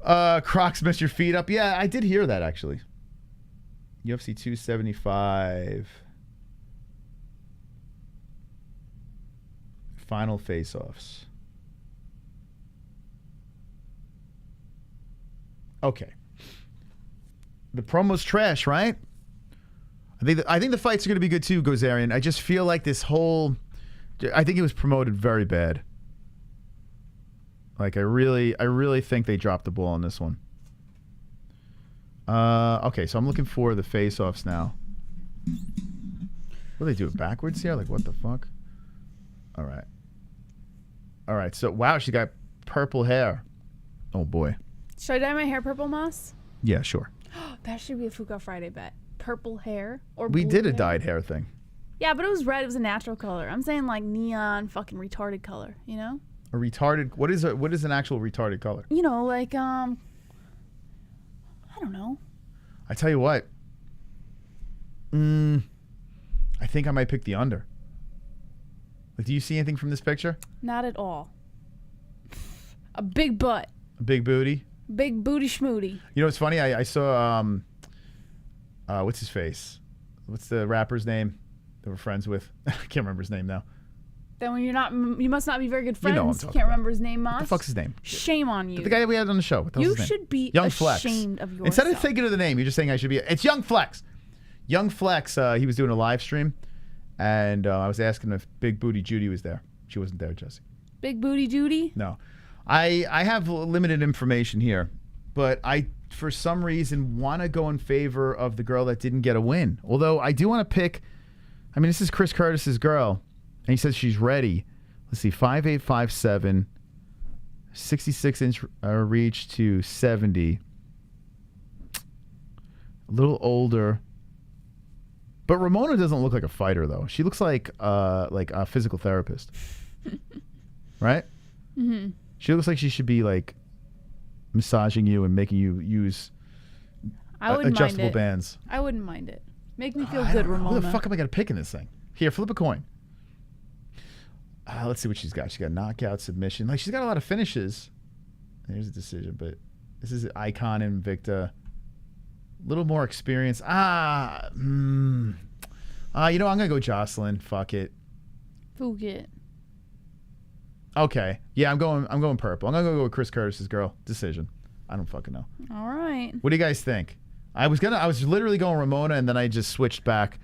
Crocs messed your feet up. Yeah, I did hear that actually. UFC 275. Final face-offs. Okay. The promo's trash, right? I think the fights are going to be good too, Gozarian. I just feel like this whole... I think it was promoted very bad. Like, I really think they dropped the ball on this one. Okay, so I'm looking for the face-offs now. What do they do it backwards here? Like, what the fuck? All right. All right, so, wow, she got purple hair. Oh, boy. Should I dye my hair purple, Moss? Yeah, sure. That should be a Fook Off Friday bet. Purple hair or We blue did a hair. dyed hair thing. Yeah, but it was red. It was a natural color. I'm saying like neon fucking retarded color, you know? A retarded... What is an actual retarded color? You know, like, I don't know. I tell you what. I think I might pick the under. Like, do you see anything from this picture? Not at all. A big butt. A big booty? Big booty schmooty. You know what's funny? I saw, what's his face? What's the rapper's name that we're friends with? I can't remember his name now. Then when you must not be very good friends. You know what I'm You talking can't about. remember his name, Moss. What the fuck's his name? Shame on you. The guy that we had on the show. What the hell's You his name? should be Young Flex. ashamed of yourself. Instead of thinking of the name, you're just saying I should be. It's Young Flex. Young Flex, he was doing a live stream, and I was asking if Big Booty Judy was there. She wasn't there, Jesse. Big booty Judy? No. I have limited information here, but I, for some reason, want to go in favor of the girl that didn't get a win. Although I do want to pick, I mean, this is Chris Curtis's girl, and he says she's ready. Let's see, 5'8", 5'7", 66-inch reach to 70. A little older. But Ramona doesn't look like a fighter, though. She looks like a physical therapist. Right? Mm-hmm. She looks like she should be, like, massaging you and making you use adjustable bands. I wouldn't mind it. Make me feel I good, don't know. Ramona. Who the fuck am I going to pick in this thing? Here, flip a coin. Let's see what she's got. She's got knockout, submission. Like, she's got a lot of finishes. There's a decision, but this is Icon Invicta. A little more experience. You know, I'm going to go Jocelyn. Fuck it. Fook it. Okay. Yeah, I'm going purple. I'm going to go with Chris Curtis's girl. Decision. I don't fucking know. All right. What do you guys think? I was literally going Ramona, and then I just switched back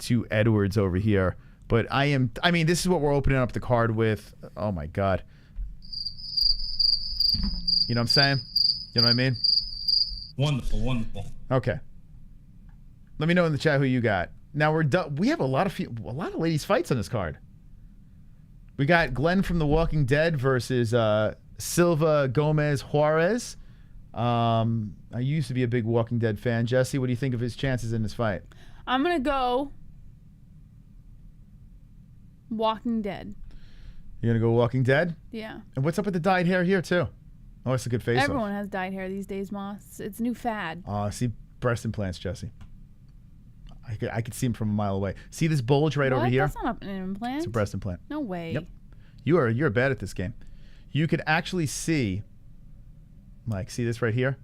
to Edwards over here. But I mean, this is what we're opening up the card with. Oh my God. You know what I'm saying? You know what I mean? Wonderful, wonderful. Okay. Let me know in the chat who you got. Now we're done. We have a lot of ladies fights on this card. We got Glenn from The Walking Dead versus Silva Gomez Juarez. I used to be a big Walking Dead fan. Jesse, what do you think of his chances in this fight? I'm going to go Walking Dead. You're going to go Walking Dead? Yeah. And what's up with the dyed hair here, too? Oh, it's a good face. Everyone has dyed hair these days, Moss. It's a new fad. See breast implants, Jesse. I could see them from a mile away. See this bulge right over here? That's not an implant. It's a breast implant. No way. Yep. You're bad at this game. You could actually see, like, see this right here?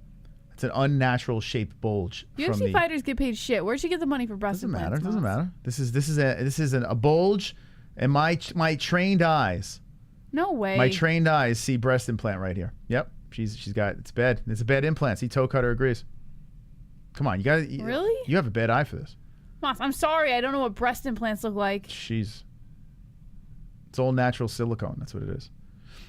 It's an unnatural shaped bulge. UFC fighters get paid shit. Where'd you get the money for breast implants? Doesn't matter. This is a bulge, and my trained eyes. No way. My trained eyes see breast implant right here. Yep. She's got, it's bad. It's a bad implant. See, Toe Cutter agrees. Come on, you got to. Really? You have a bad eye for this. Moss, I'm sorry. I don't know what breast implants look like. It's all natural silicone. That's what it is.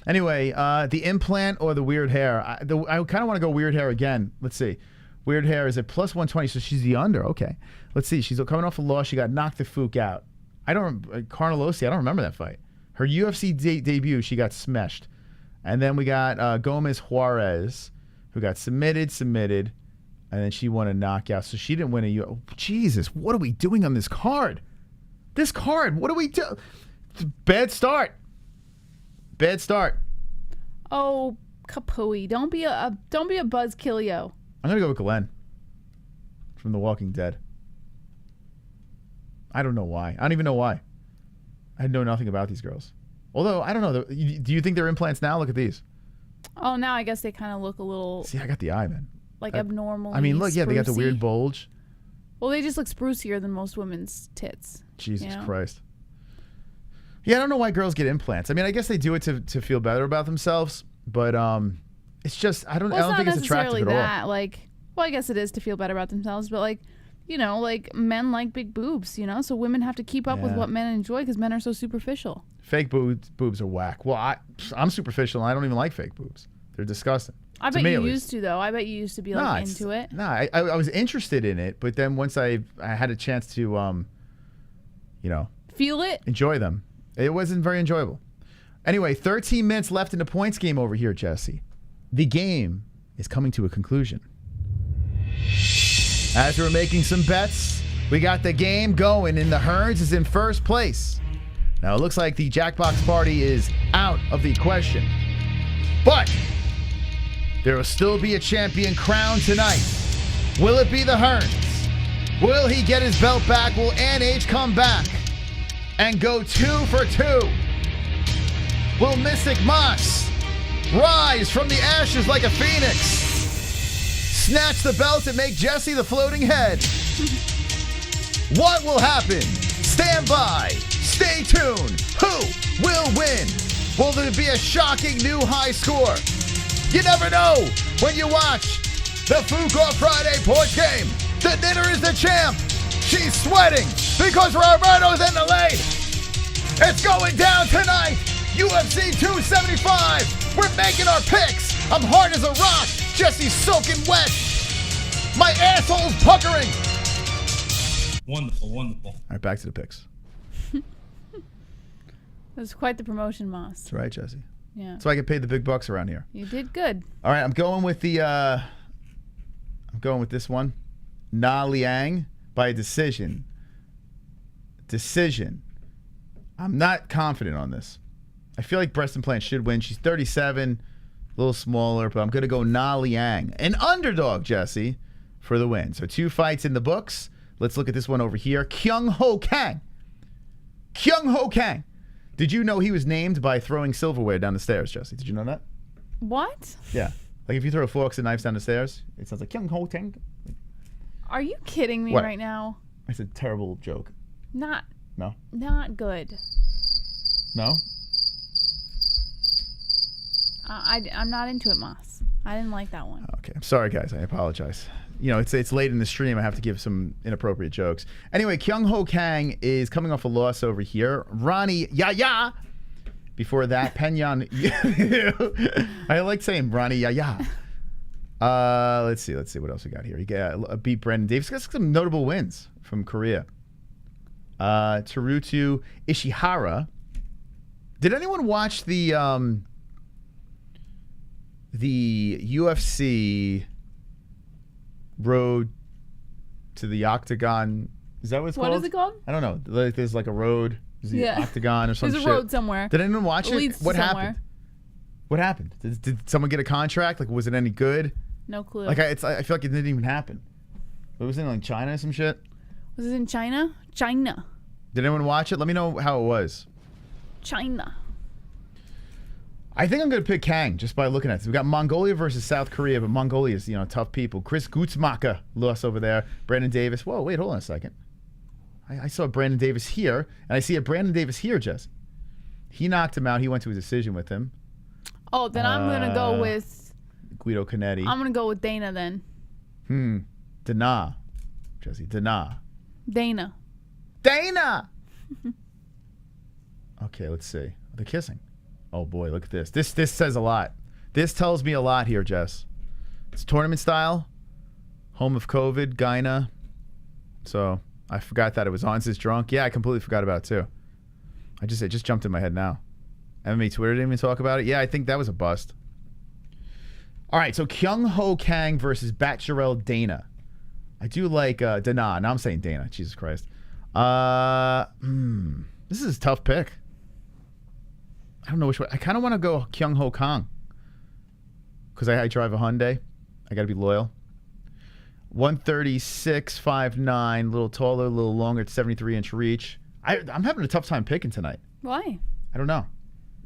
Anyway, the implant or the weird hair? I kind of want to go weird hair again. Let's see. Weird hair is at plus 120, so she's the under. Okay. Let's see. She's coming off a loss. She got knocked the Fook out. Carnelosi, I don't remember that fight. Her UFC debut, she got smashed. And then we got Gomez Juarez, who got submitted, and then she won a knockout. So she didn't win a Jesus, what are we doing on this card? What do we do? Bad start. Oh, Kapui. Don't be a buzzkillio. I'm gonna go with Glenn from The Walking Dead. I don't know why. I don't even know why. I know nothing about these girls. Although, I don't know. Do you think they're implants now? Look at these. Oh, now I guess they kind of look a little... See, I got the eye, man. Like abnormal. I mean, look, yeah, they got the weird bulge. Well, they just look sprucier than most women's tits. Jesus Christ. Yeah, I don't know why girls get implants. I mean, I guess they do it to feel better about themselves, but it's just, I don't think it's attractive at all. Like, well, I guess it is to feel better about themselves, but like, you know, like men like big boobs, you know, so women have to keep up with what men enjoy because men are so superficial. Fake boobs are whack. Well, I'm superficial and I don't even like fake boobs. They're disgusting. I bet you used to, though. I bet you used to be like into it. No, I was interested in it, but then once I had a chance to, you know, feel it, enjoy them, it wasn't very enjoyable. Anyway, 13 minutes left in the points game over here, Jesse. The game is coming to a conclusion. As we're making some bets, we got the game going, and the Hearns is in first place. Now, it looks like the Jackbox party is out of the question. But there will still be a champion crowned tonight. Will it be the Hearns? Will he get his belt back? Will Ann H come back and go 2 for 2? Will Mystic Moss rise from the ashes like a phoenix? Snatch the belt and make Jesse the floating head? What will happen? Stand by. Stay tuned. Who will win? Will there be a shocking new high score? You never know when you watch the Fook Off Friday porch game. The knitter is the champ. She's sweating because Roberto's in the lane. It's going down tonight. UFC 275. We're making our picks. I'm hard as a rock. Jesse's soaking wet. My asshole's puckering. Wonderful, wonderful. All right, back to the picks. That was quite the promotion, Moss. That's right, Jesse. Yeah. So I get paid the big bucks around here. You did good. All right, I'm going with this one. Na Liang by decision. I'm not confident on this. I feel like Breast Implant should win. She's 37, a little smaller, but I'm going to go Na Liang. An underdog, Jesse, for the win. So 2 fights in the books. Let's look at this one over here. Kyung Ho Kang. Did you know he was named by throwing silverware down the stairs, Jesse? Did you know that? What? Yeah. Like if you throw forks and knives down the stairs, it sounds like Kyung Ho Kang. Are you kidding me What? right now? It's a terrible joke. Not good. No? I'm not into it, Moss. I didn't like that one. Okay. I'm sorry, guys. I apologize. You know, it's late in the stream. I have to give some inappropriate jokes. Anyway, Kyung Ho Kang is coming off a loss over here. Ronnie Yaya. Before that, Penyan. I like saying Ronnie Yaya. Let's see what else we got here. He got beat Brendan Davis. Got some notable wins from Korea. Teruto Ishihara. Did anyone watch the UFC Road to the Octagon? Is that what it's called? What is it called? I don't know. Like there's like a road. Is it Octagon or some shit? There's a road somewhere. Did anyone watch it? Leads What somewhere. happened? What happened? Did someone get a contract? Like, was it any good? No clue. Like, I feel like it didn't even happen. It was in like China or some shit. Was it in China? China. Did anyone watch it? Let me know how it was. China. I think I'm going to pick Kang just by looking at this. We got Mongolia versus South Korea, but Mongolia is, tough people. Chris Gutzmacher lost over there. Brandon Davis. Whoa, wait, hold on a second. I saw Brandon Davis here, and I see a Brandon Davis here, Jess. He knocked him out. He went to a decision with him. Oh, then I'm going to go with... Guido Canetti. I'm going to go with Dana then. Dana. Jesse, Dana. Dana. Okay, let's see. They're kissing. Oh boy, look at this. This says a lot. This tells me a lot here, Jess. It's tournament style. Home of COVID, Gyna. So I forgot that it was Hans is drunk. Yeah, I completely forgot about it too. It just jumped in my head now. MMA Twitter didn't even talk about it. Yeah, I think that was a bust. All right, so Kyung Ho Kang versus Batcherel Dana. I do like Dana. Now I'm saying Dana. Jesus Christ. This is a tough pick. I don't know which way. I kind of want to go Kyung Ho Kang because I drive a Hyundai. I got to be loyal. 136, 5'9", a little taller, a little longer. It's 73-inch reach. I'm having a tough time picking tonight. Why? I don't know.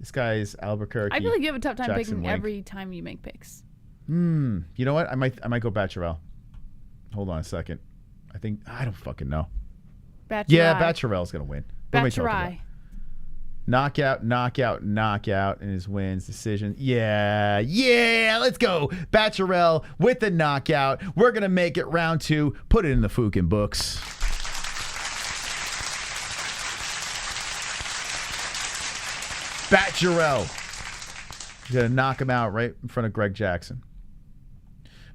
This guy's Albuquerque. I feel like you have a tough time Jackson picking Wink. every time you make picks. You know what? I might go Batcherel. Hold on a second. I don't fucking know. Batcherai. Yeah, Batcherel's gonna win. What am I talking about? Batcherai. Knockout in his wins, decision. Yeah, let's go. Batcherel with the knockout. We're going to make it round 2. Put it in the fucking books. Batcherel. He's going to knock him out right in front of Greg Jackson.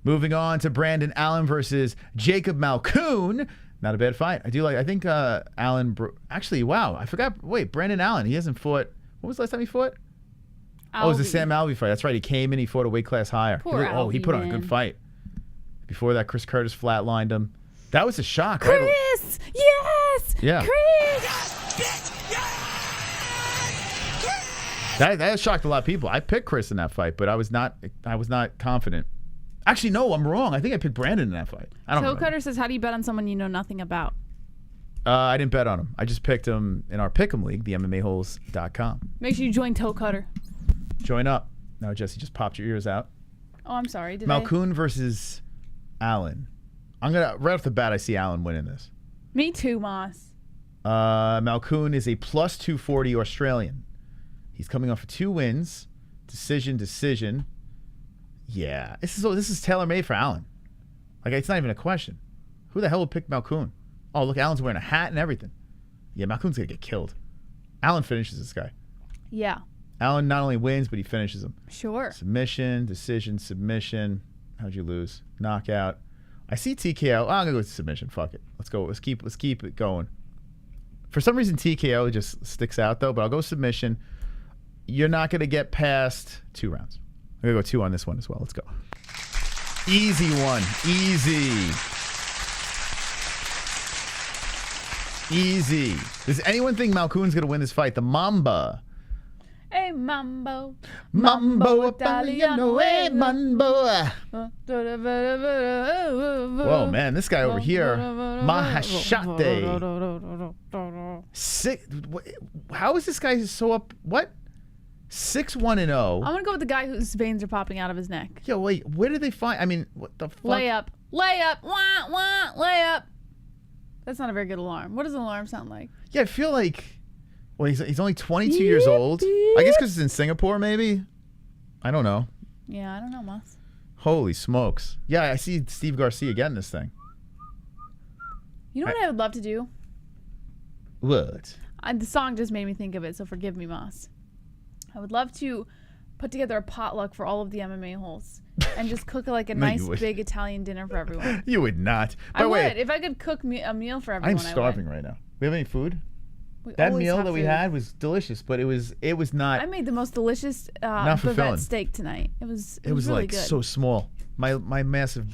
Moving on to Brandon Allen versus Jacob Malkoon. Not a bad fight. I think Allen... Actually, wow. I forgot. Wait, Brandon Allen. He hasn't fought... What was the last time he fought? Oh, it was the Sam Alvey fight. That's right. He came in. He fought a weight class higher. He put on a good fight. Before that, Chris Curtis flatlined him. That was a shock. Chris! Right? Yes! Yeah. Chris! That shocked a lot of people. I picked Chris in that fight, but I was not confident. Actually, no, I'm wrong. I think I picked Brandon in that fight. I don't know. Toe Cutter says, how do you bet on someone you know nothing about? I didn't bet on him. I just picked him in our Pick'em League, the MMAHoles.com. Make sure you join Toe Cutter. Join up. No, Jesse, just popped your ears out. Oh, I'm sorry. Did Malkoun versus Allen. Right off the bat, I see Allen winning this. Me too, Moss. Malkoun is a plus 240 Australian. He's coming off of 2 wins. Decision. Yeah. This is tailor-made for Allen. Like, it's not even a question. Who the hell would pick Malkoun? Oh, look, Allen's wearing a hat and everything. Yeah, Malkoun's going to get killed. Allen finishes this guy. Yeah. Allen not only wins, but he finishes him. Sure. Submission, decision, submission. How'd you lose? Knockout. I see TKO. Oh, I'm going to go with submission. Fuck it. Let's go. Let's keep it going. For some reason, TKO just sticks out, though, but I'll go submission. You're not going to get past 2 rounds. I'm going to go 2 on this one as well. Let's go. Easy one. Easy. Does anyone think Malkoun's going to win this fight? The Mamba. Hey, Mambo. Mambo Italiano, hey, Mambo. Whoa, man, this guy over here. Mahashate. How is this guy so up? What? 6-1-0. I'm going to go with the guy whose veins are popping out of his neck. Yo, wait, where did they find? I mean, what the fuck? Layup. Layup. That's not a very good alarm. What does an alarm sound like? Yeah, I feel like, well, he's only 22 years old. I guess because it's in Singapore, maybe. I don't know. Yeah, I don't know, Moss. Holy smokes. Yeah, I see Steve Garcia getting this thing. You know what I would love to do? What? The song just made me think of it, so forgive me, Moss. I would love to put together a potluck for all of the MMA holes and just cook like a nice big Italian dinner for everyone. You would not. I would. If I could cook a meal for everyone, I'm starving right now. We have any food? That meal that we had was delicious, but it was not. I made the most delicious bavette steak tonight. It was really like good. So small. My massive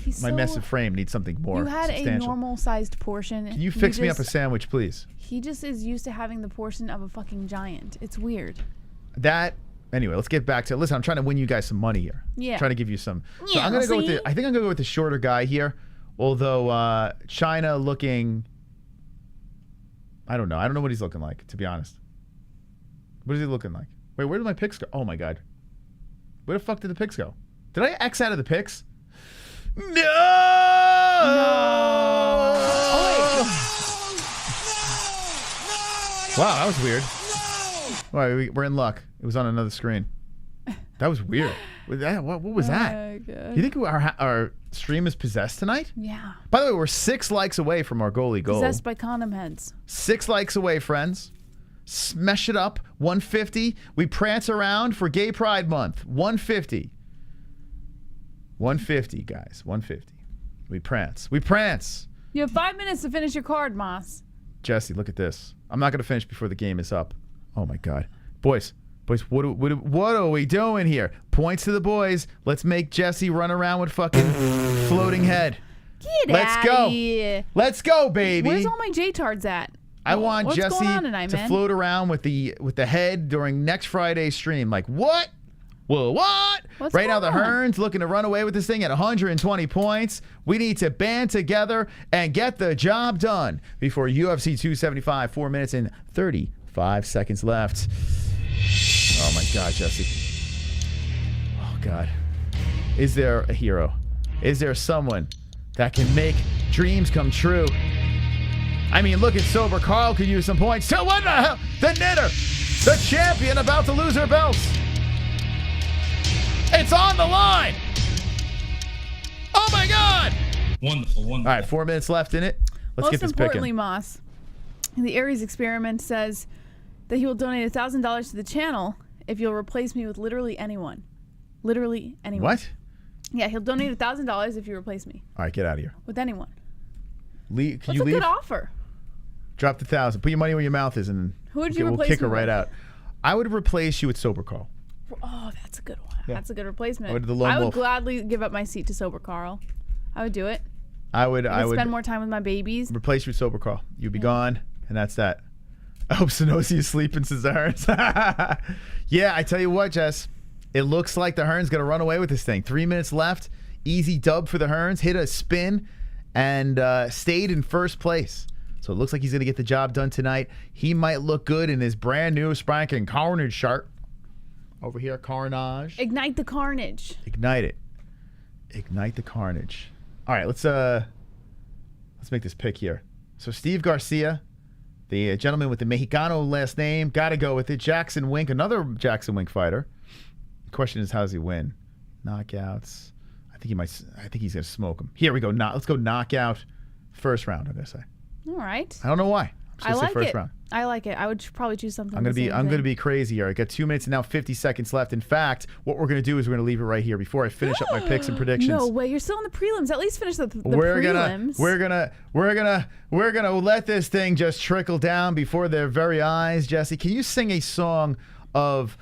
frame needs something more. You had a normal sized portion. Can you fix me up a sandwich, please? He just is used to having the portion of a fucking giant. It's weird. Anyway, let's get back to it. Listen, I'm trying to win you guys some money here. Yeah. I'm trying to give you some. So Yeah, I think I'm gonna go with the shorter guy here. Although China looking, I don't know what he's looking like, to be honest. What is he looking like? Wait, where did my picks go? Oh my god. Where the fuck did the picks go? Did I X out of the picks? No! Wow, that was weird. Well, we're in luck. It was on another screen. That was weird. What was that? Do you think our stream is possessed tonight? Yeah. By the way, we're 6 likes away from our goalie goal. Possessed by condom heads. 6 likes away, friends. Smash it up. 150. We prance around for Gay Pride Month. 150. 150, guys. 150. We prance. You have 5 minutes to finish your card, Moss. Jesse, look at this. I'm not going to finish before the game is up. Oh, my God. Boys, what are we doing here? Points to the boys. Let's make Jesse run around with fucking floating head. Let's go. Let's go, baby. Where's all my J-tards at? I want What's Jesse going on tonight, to man? float around with the head during next Friday's stream. Like, what? Well, what? What's right now, going the on? Hearns looking to run away with this thing at 120 points. We need to band together and get the job done before UFC 275. 4 minutes and 35 seconds left. Oh, my God, Jesse. Oh, God. Is there a hero? Is there someone that can make dreams come true? I mean, look at Sober Carl could use some points. So what the hell? The knitter, the champion about to lose her belt. It's on the line. Oh, my God. Wonderful. All right, 4 minutes left in it. Let's get this Most importantly, picking. Moss, the Aries experiment says that he will donate $1,000 to the channel if you'll replace me with literally anyone. Literally anyone. What? Yeah, he'll donate $1,000 if you replace me All right, get out of here. with anyone. Can What's you a leave? good offer? Drop the 1,000. Put your money where your mouth is, and Who would you we'll replace kick her me right with? out. I would replace you with Sober Carl. Oh, that's a good one. Yeah. That's a good replacement. Or the lone I would wolf. gladly give up my seat to Sober Carl. I would do it. I would spend more time with my babies. replace you with Sober Carl. You'd be gone, and that's that. I hope Sonosi is sleeping since the Hearns. Yeah, I tell you what, Jess. It looks like the Hearns going to run away with this thing. 3 minutes left. Easy dub for the Hearns. Hit a spin and stayed in first place. So it looks like he's going to get the job done tonight. He might look good in his brand new spanking Carnage shirt. Over here, Carnage. Ignite the carnage. Ignite it. Ignite the carnage. All right, let's make this pick here. So Steve Garcia, the gentleman with the Mexicano last name, got to go with it. Jackson Wink, another Jackson Wink fighter. The question is, how does he win? Knockouts. I think he's gonna smoke him. Here we go. Let's go knockout. First round. I'm gonna say. All right. I don't know why. I like first it. round. I like it. I would probably choose something. I'm gonna be crazy here. I got 2 minutes and now 50 seconds left. In fact, what we're gonna do is we're gonna leave it right here before I finish up my picks and predictions. No way, you're still in the prelims. At least finish the prelims. We're gonna let this thing just trickle down before their very eyes. Jesse, can you sing a song of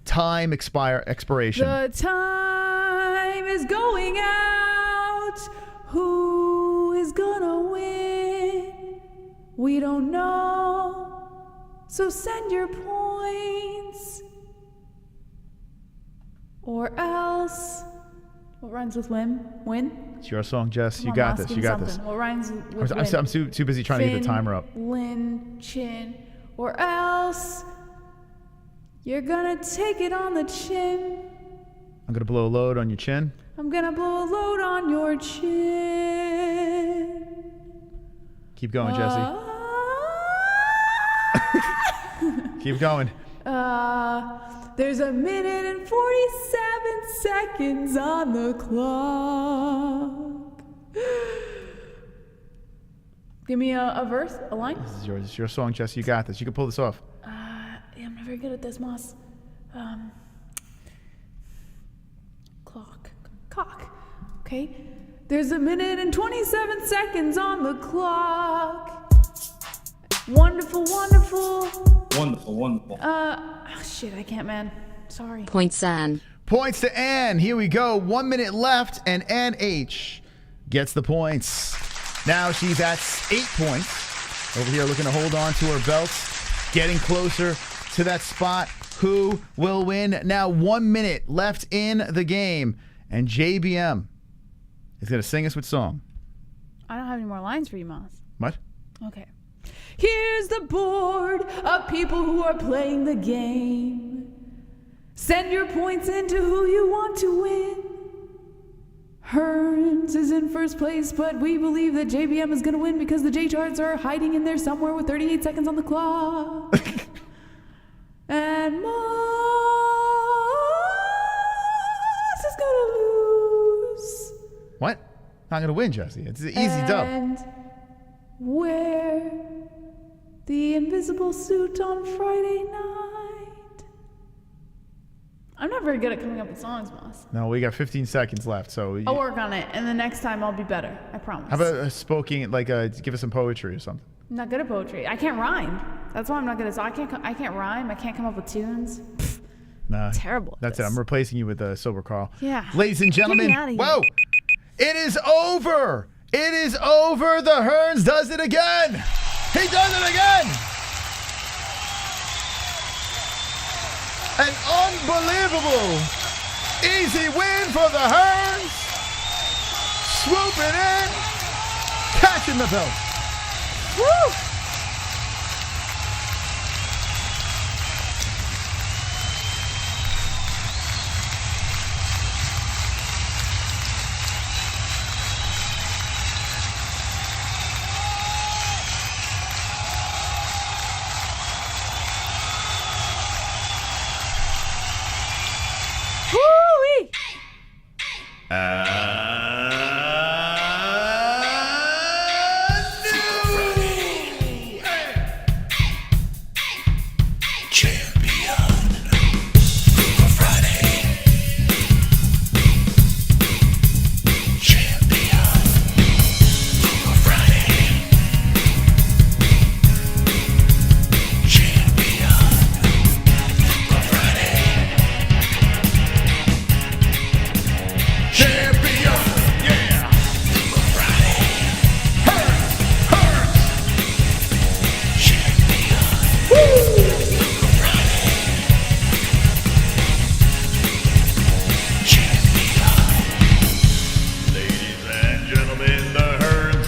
time expiration? The time is going out. Who is gonna win? We don't know, so send your points. Or else, what rhymes with win? It's your song, Jess. You Come got on, this. Moss, You give got me this. something. What rhymes with win? I'm too busy trying to get the timer up. Lin, chin, or else you're gonna take it on the chin. I'm gonna blow a load on your chin. I'm gonna blow a load on your chin. Keep going, Jesse. Keep going. There's a minute and 47 seconds on the clock. Give me a verse, a line. This is yours. It's your song, Jesse. You got this. You can pull this off. I'm not very good at this, Moss. Cock. Okay. There's a minute and 27 seconds on the clock. Wonderful. Wonderful. Shit, I can't, man. Sorry. Points, Ann. Points to Ann. Here we go. 1 minute left, and Ann H gets the points. Now she's at 8 points. Over here looking to hold on to her belts. Getting closer to that spot. Who will win? Now 1 minute left in the game. And JBM is going to sing us with song. I don't have any more lines for you, Moss. What? Okay. Here's the board of people who are playing the game. Send your points into who you want to win. Hearns is in first place, but we believe that JBM is going to win because the J-Charts are hiding in there somewhere with 38 seconds on the clock. And Moss is going to lose. What? Not going to win, Jesse. It's an easy dub. And wear the invisible suit on Friday night. I'm not very good at coming up with songs, Moss. No, we got 15 seconds left, so... I'll work on it, and the next time I'll be better. I promise. How about spoken, give us some poetry or something? I'm not good at poetry. I can't rhyme. That's why I'm not good at songs. I can't rhyme. I can't come up with tunes. Nah. Terrible. That's it. I'm replacing you with Sober Carl. Yeah. Ladies and gentlemen, Get me outta here. whoa! It is over! It is over! The Hearns does it again! He does it again! An unbelievable easy win for the Hearns! Swooping in, catching the belt. Woo!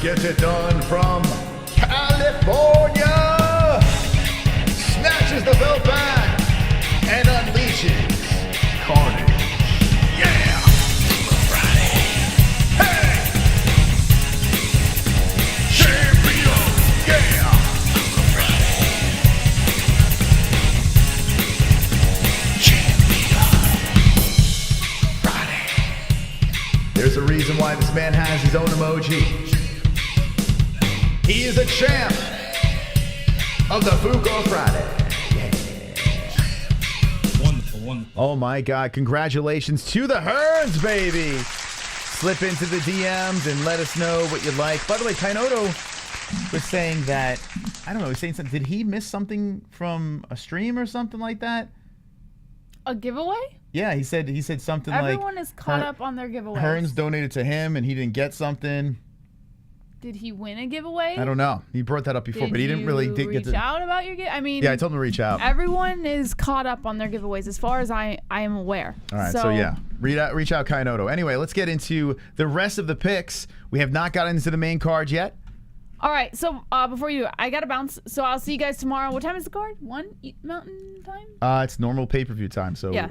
gets it done from California. Snatches the belt back and unleashes carnage. Yeah! Hey! Champion! Yeah! There's a reason why this man has his own emoji. He is a champ of the Fook Off Friday. Wonderful, wonderful. Oh my God, congratulations to the Herds, baby. Slip into the DMs and let us know what you like. By the way, Kainoto was saying that, I don't know, he was saying something. Did he miss something from a stream or something like that? A giveaway? Yeah, he said something like everyone is caught up on their giveaways. Hearns donated to him and he didn't get something. Did he win a giveaway? I don't know. He brought that up before, but he didn't really get reach to out about your giveaway. I mean, yeah, I told him to reach out. Everyone is caught up on their giveaways, as far as I am aware. All right, so yeah, reach out, Kainoto. Anyway, let's get into the rest of the picks. We have not gotten into the main card yet. All right, so before you do, I gotta bounce. So I'll see you guys tomorrow. What time is the card? 1 Mountain Time? It's normal pay-per-view time. So yeah,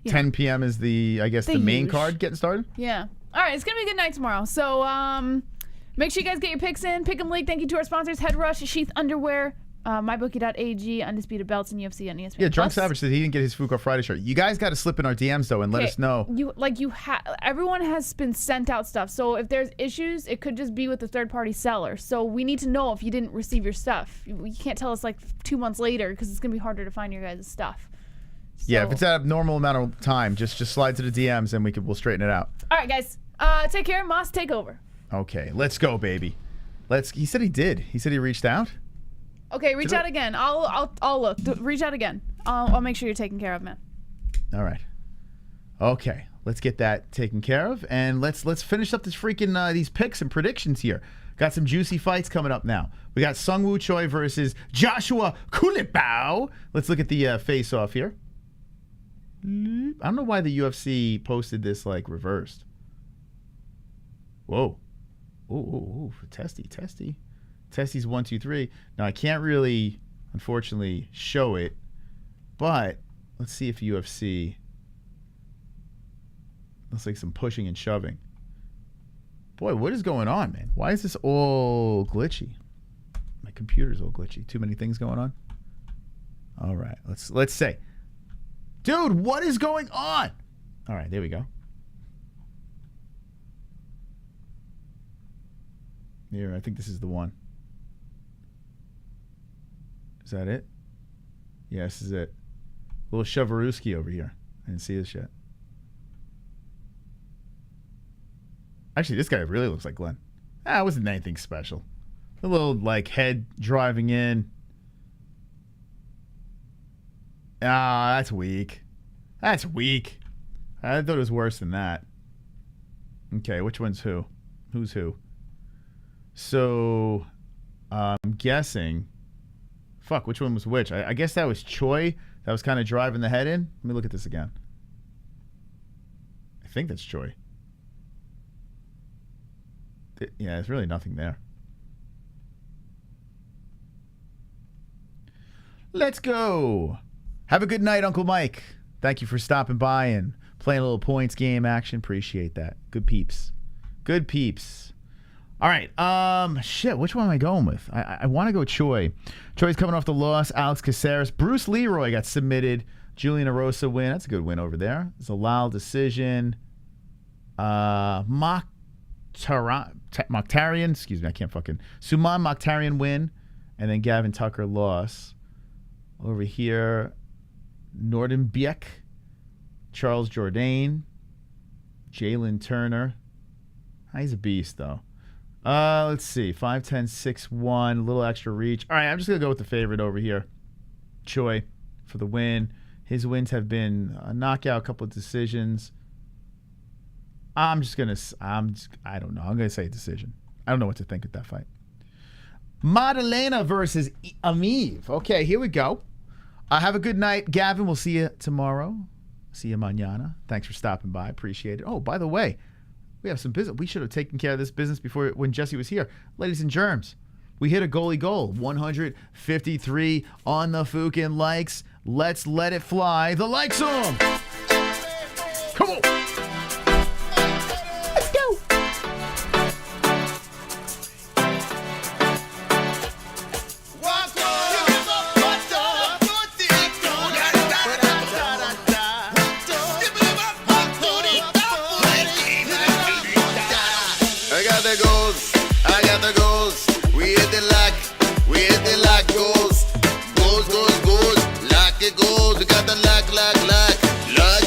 10 p.m. is the main huge card getting started. Yeah. All right, it's gonna be a good night tomorrow. So make sure you guys get your picks in. Pick 'em League. Thank you to our sponsors: Head Rush, Sheath Underwear, MyBookie.ag, Undisputed Belts, and UFC on ESPN. Yeah, Drunk Savage said he didn't get his Fook Off Friday shirt. You guys got to slip in our DMs though and let us know. Everyone has been sent out stuff. So if there's issues, it could just be with the third-party seller. So we need to know if you didn't receive your stuff. You can't tell us like 2 months later because it's gonna be harder to find your guys' stuff. So, yeah, if it's at a normal amount of time, just slide to the DMs and we'll straighten it out. All right, guys. Take care. Moss, take over. Okay, let's go, baby. He said he did. He said he reached out. Okay, reach out again. I'll look. Reach out again. I'll make sure you're taken care of, man. All right. Okay, let's get that taken care of, and let's finish up this freaking these picks and predictions here. Got some juicy fights coming up now. We got Sungwoo Choi versus Joshua Kulipao. Let's look at the face-off here. I don't know why the UFC posted this like reversed. Whoa. Ooh, testy. Testy's 1, 2, 3. Now I can't really, unfortunately, show it, but let's see if UFC. Looks like some pushing and shoving. Boy, what is going on, man? Why is this all glitchy? My computer's all glitchy. Too many things going on. All right, let's say, dude, what is going on? All right, there we go. Here, I think this is the one. Is that it? Yeah, this is it. A little Shavarooski over here. I didn't see this yet. Actually, this guy really looks like Glenn. It wasn't anything special. A little, like, head driving in. That's weak. That's weak. I thought it was worse than that. Okay, which one's who? Who's who? So, I'm guessing... Fuck, which one was which? I guess that was Choi that was kind of driving the head in. Let me look at this again. I think that's Choi. Yeah, there's really nothing there. Let's go. Have a good night, Uncle Mike. Thank you for stopping by and playing a little points game action. Appreciate that. Good peeps. Good peeps. All right. Shit, which one am I going with? I want to go Choi. Choi's coming off the loss. Alex Caceres. Bruce Leroy got submitted. Julian Erosa win. That's a good win over there. Zalal decision. Mokhtarian. Excuse me, I can't fucking. Suman Mokhtarian win. And then Gavin Tucker loss. Over here, Nordenbeek. Charles Jourdain. Jalen Turner. He's a beast, though. Let's see. 5'10", 6'1", a little extra reach. All right, I'm just going to go with the favorite over here. Choi for the win. His wins have been a knockout, a couple of decisions. I don't know. I'm going to say decision. I don't know what to think of that fight. Madalena versus Amiv. Okay, here we go. Have a good night. Gavin, we'll see you tomorrow. See you mañana. Thanks for stopping by. Appreciate it. Oh, by the way, We have some business. We should have taken care of this business before when Jesse was here. Ladies and germs, we hit a goalie goal. 153 on the Fucking likes. Let's let it fly. The like song. Come on. Let's go. I got the goals. We hit the lock goals. Goals. Lock it goals. We got the lock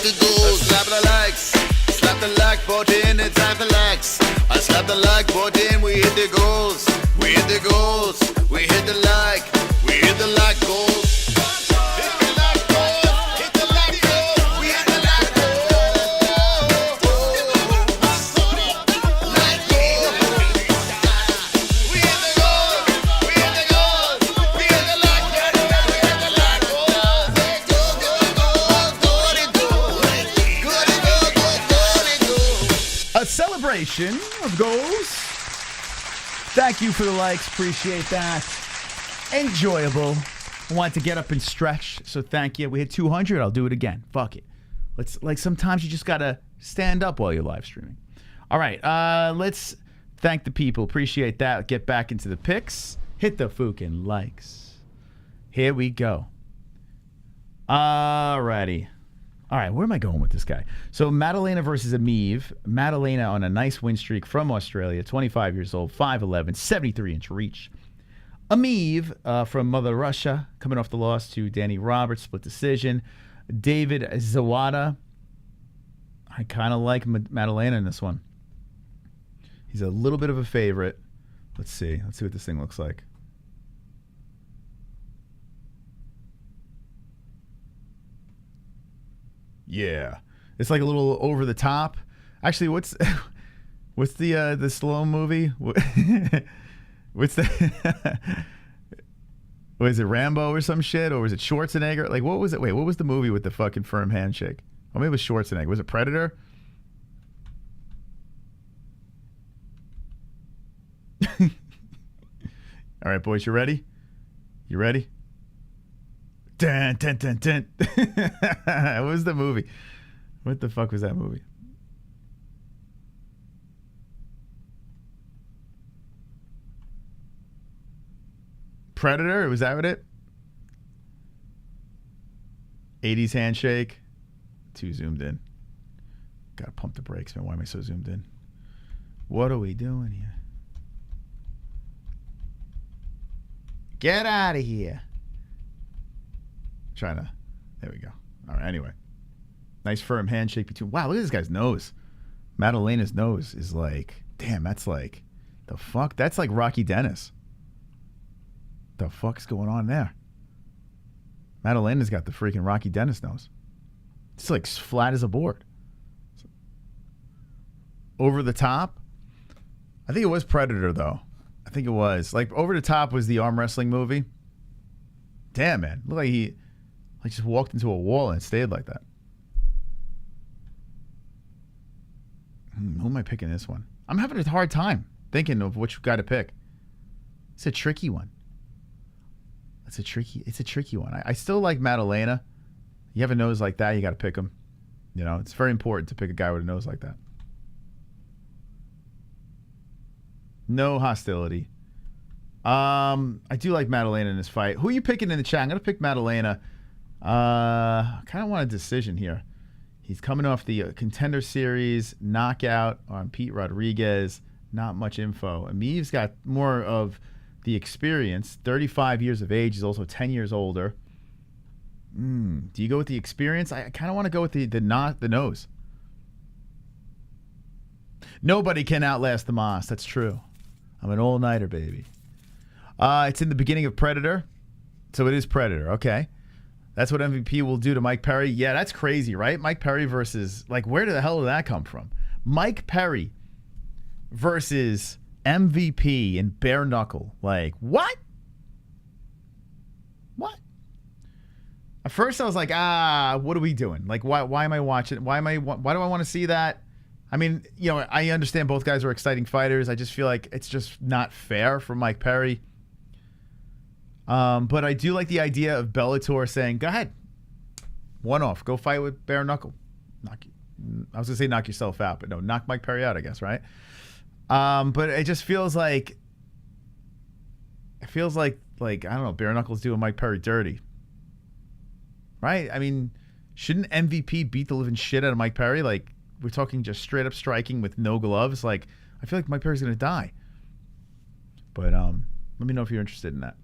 the goals. Slap the likes. Slap the like button. It's time to likes. I slap the like button. We hit the goals. We hit the goals. We hit the like. We hit the like goals. A celebration of goals. Thank you for the likes. Appreciate that. Enjoyable. I want to get up and stretch, so thank you. We hit 200. I'll do it again. Fuck it. Sometimes you just gotta stand up while you're live streaming. All right. Let's thank the people. Appreciate that. Get back into the picks. Hit the fucking likes. Here we go. Alrighty. All right, where am I going with this guy? So Madalena versus Amiv. Madalena on a nice win streak from Australia, 25 years old, 5'11", 73-inch reach. Amiv from Mother Russia, coming off the loss to Danny Roberts, split decision. David Zawada. I kind of like Madalena in this one. He's a little bit of a favorite. Let's see. Let's see what this thing looks like. Yeah, it's like a little over the top. Actually, what's the slow movie? What's the was it Rambo or some shit, or was it Schwarzenegger? Like, what was it? Wait, what was the movie with the fucking firm handshake? Or maybe it was Schwarzenegger. Was it Predator? All right, boys, you ready? You ready? Dun, dun, dun, dun. What was the movie? What the fuck was that movie? Predator? Was that what it? 80s handshake. Too zoomed in. Gotta pump the brakes, man. Why am I so zoomed in? What are we doing here? Get out of here. There we go. All right, anyway. Nice firm handshake between. Wow, look at this guy's nose. Madalena's nose is like, damn, that's like, the fuck? That's like Rocky Dennis. The fuck's going on there? Madalena's got the freaking Rocky Dennis nose. It's like flat as a board. Over the top. I think it was Predator, though. I think it was. Like, Over the Top was the arm wrestling movie. Damn, man. Looked like he just walked into a wall and stayed like that. Who am I picking this one? I'm having a hard time thinking of which guy to pick. It's a tricky one. It's a tricky one. I still like Madalena. You have a nose like that, you got to pick him. You know, it's very important to pick a guy with a nose like that. No hostility. I do like Madalena in this fight. Who are you picking in the chat? I'm going to pick Madalena. I kind of want a decision here. He's coming off the Contender Series knockout on Pete Rodriguez. Not much info. Amiv's got more of the experience. 35 years of age. He's also 10 years older. Do you go with the experience? I kind of want to go with the nose. Nobody can outlast the Moss. That's true. I'm an all-nighter, baby. It's in the beginning of Predator. So it is Predator. Okay. That's what MVP will do to Mike Perry. Yeah, that's crazy, right? Mike Perry versus, like, where the hell did that come from? Mike Perry versus MVP in bare knuckle. Like, what? What? At first I was like, what are we doing? Like, why am I watching? Why do I want to see that? I mean, you know, I understand both guys are exciting fighters. I just feel like it's just not fair for Mike Perry. But I do like the idea of Bellator saying, go ahead. One off. Go fight with bare knuckle. I was going to say knock yourself out, but no, knock Mike Perry out, I guess, right? But it just feels like, I don't know, bare knuckles doing Mike Perry dirty. Right? I mean, shouldn't MVP beat the living shit out of Mike Perry? Like, we're talking just straight up striking with no gloves. Like, I feel like Mike Perry's going to die. But let me know if you're interested in that.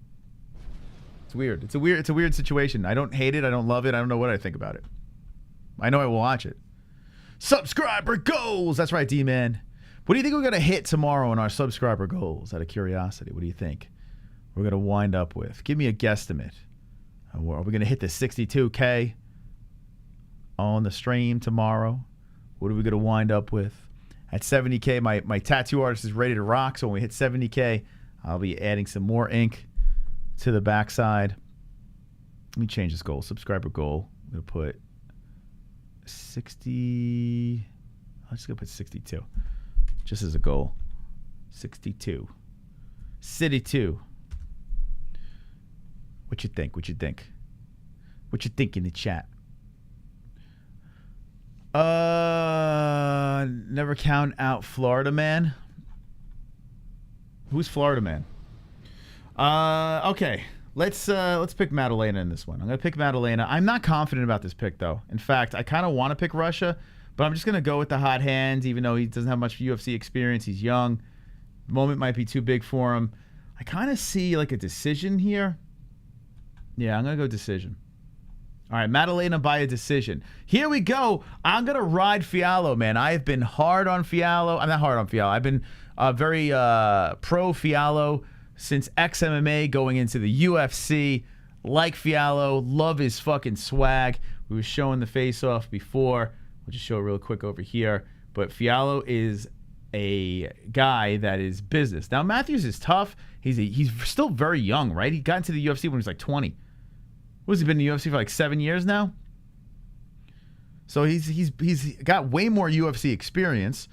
It's weird. It's a weird situation. I don't hate it. I don't love it. I don't know what I think about it. I know I will watch it. Subscriber goals. That's right, D-Man. What do you think we're going to hit tomorrow on our subscriber goals? Out of curiosity, what do you think we're going to wind up with? Give me a guesstimate. Are we going to hit the 62K on the stream tomorrow? What are we going to wind up with? At 70K, my tattoo artist is ready to rock. So when we hit 70K, I'll be adding some more ink to the backside. Let me change this goal. Subscriber goal. I'm going to put 60. I'm just going to put 62. Just as a goal. 62. City 2. What you think? What you think? What you think in the chat? Never count out Florida Man. Who's Florida Man? Okay. Let's pick Madalena in this one. I'm gonna pick Madalena. I'm not confident about this pick though. In fact, I kind of want to pick Russia, but I'm just gonna go with the hot hands, even though he doesn't have much UFC experience. He's young. The moment might be too big for him. I kind of see like a decision here. Yeah, I'm gonna go decision. All right, Madalena by a decision. Here we go. I'm going to ride Fialho, man. I have been hard on Fialho. I'm not hard on Fialho. I've been very pro Fialho since ex-MMA going into the UFC. Like Fialho. Love his fucking swag. We were showing the face-off before. We'll just show it real quick over here. But Fialho is a guy that is business. Now, Matthews is tough. He's still very young, right? He got into the UFC when he was like 20. What has he been in the UFC for like 7 years now? So he's got way more UFC experience.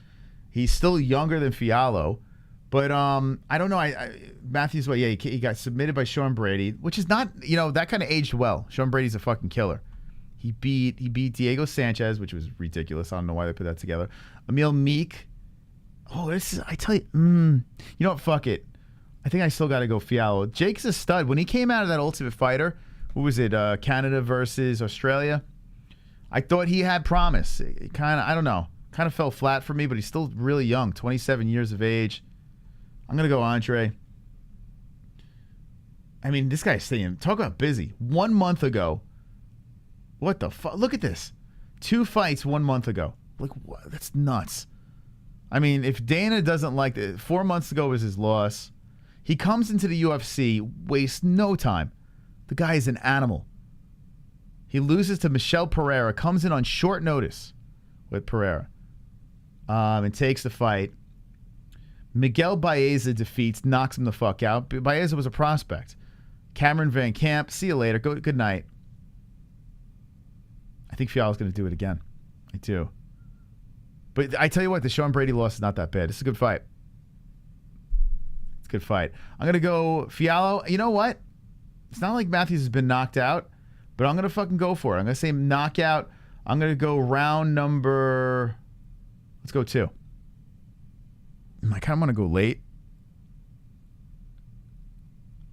He's still younger than Fialho, but I don't know. Matthews, well, yeah, he got submitted by Sean Brady, which is not, you know, that kind of aged well. Sean Brady's a fucking killer. He beat Diego Sanchez, which was ridiculous. I don't know why they put that together. Emil Meek. Oh, this is, I tell you, you know what? Fuck it. I think I still got to go Fialho. Jake's a stud. When he came out of that Ultimate Fighter. What was it? Canada versus Australia. I thought he had promise. It kind of, I don't know, kind of fell flat for me, but he's still really young, 27 years of age. I'm going to go Andre. I mean, this guy's staying, talk about busy. 1 month ago. What the fuck? Look at this. 2 fights 1 month ago. Like, what? That's nuts. I mean, if Dana doesn't like it, 4 months ago was his loss. He comes into the UFC, wastes no time. The guy is an animal. He loses to Michel Pereira, comes in on short notice with Pereira, and takes the fight. Miguel Baeza defeats, knocks him the fuck out. Baeza was a prospect. Cameron Van Camp, see you later. Good night. I think Fialho's going to do it again. I do. But I tell you what, the Sean Brady loss is not that bad. It's a good fight. It's a good fight. I'm going to go Fialho. You know what? It's not like Matthews has been knocked out, but I'm going to fucking go for it. I'm going to say knockout. I'm going to go round number, let's go 2. I kind of want to go late.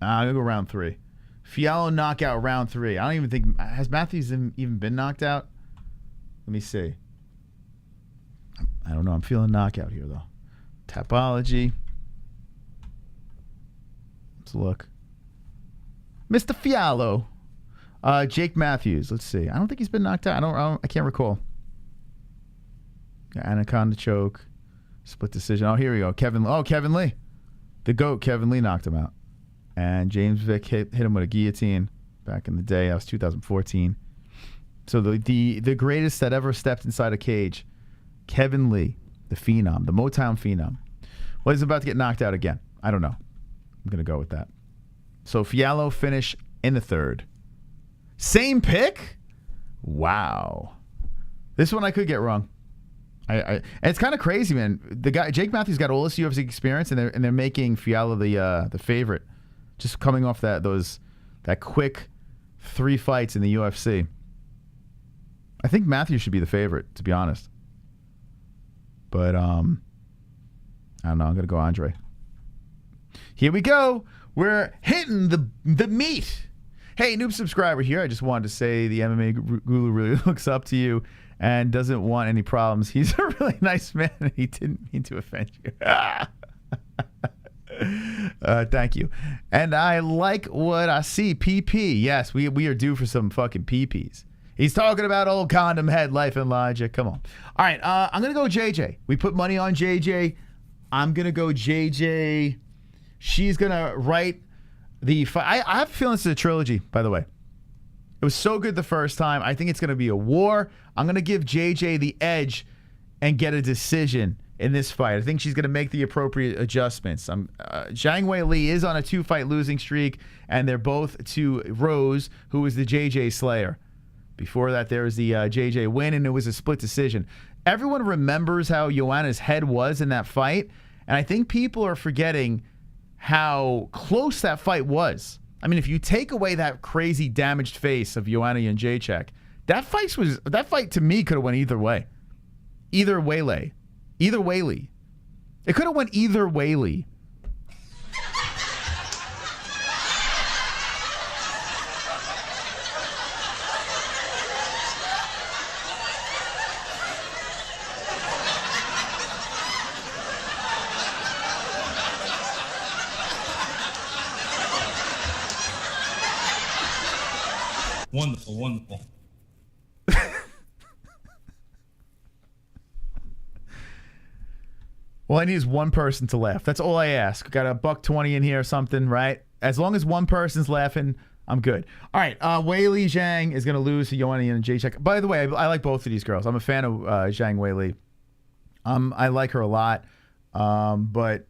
I'm going to go round 3. Fialho knockout round 3. I don't even think, has Matthews even been knocked out? Let me see. I don't know. I'm feeling knockout here, though. Tapology. Let's look. Mr. Fialho. Jake Matthews. Let's see. I don't think he's been knocked out. I can't recall. Anaconda choke. Split decision. Oh, here we go. Kevin Lee. The GOAT, Kevin Lee knocked him out. And James Vick hit him with a guillotine back in the day. That was 2014. So the greatest that ever stepped inside a cage. Kevin Lee, the phenom, the Motown phenom. Well, he's about to get knocked out again. I don't know. I'm going to go with that. So Fialho finish in the 3rd. Same pick? Wow. This one I could get wrong. And it's kind of crazy, man. The guy Jake Matthews got all this UFC experience, and they're making Fiala the favorite, just coming off that quick 3 fights in the UFC. I think Matthews should be the favorite, to be honest. But I don't know. I'm gonna go Andre. Here we go. We're hitting the meat. Hey, noob subscriber here. I just wanted to say the MMA guru really looks up to you and doesn't want any problems. He's a really nice man, and he didn't mean to offend you. Thank you. And I like what I see. PP. Yes, we are due for some fucking PPs. He's talking about old condom head, life and logic. Come on. All right, I'm going to go JJ. We put money on JJ. I'm going to go JJ. She's going to write the fight. I have a feeling it's a trilogy, by the way. It was so good the first time. I think it's going to be a war. I'm going to give JJ the edge and get a decision in this fight. I think she's going to make the appropriate adjustments. Zhang Weili is on a 2-fight losing streak, and they're both to Rose, who was the JJ Slayer. Before that, there was the JJ win, and it was a split decision. Everyone remembers how Joanna's head was in that fight, and I think people are forgetting how close that fight was. I mean, if you take away that crazy damaged face of Joanna Jędrzejczyk, that fight to me could have went either way. Either Weili. It could have went either Weili. Wonderful, wonderful. All I need is one person to laugh. That's all I ask. Got a $1.20 in here or something, right? As long as one person's laughing, I'm good. All right, Weili Zhang is going to lose to Joanna Jędrzejczyk. By the way, I like both of these girls. I'm a fan of Zhang Weili. I like her a lot. But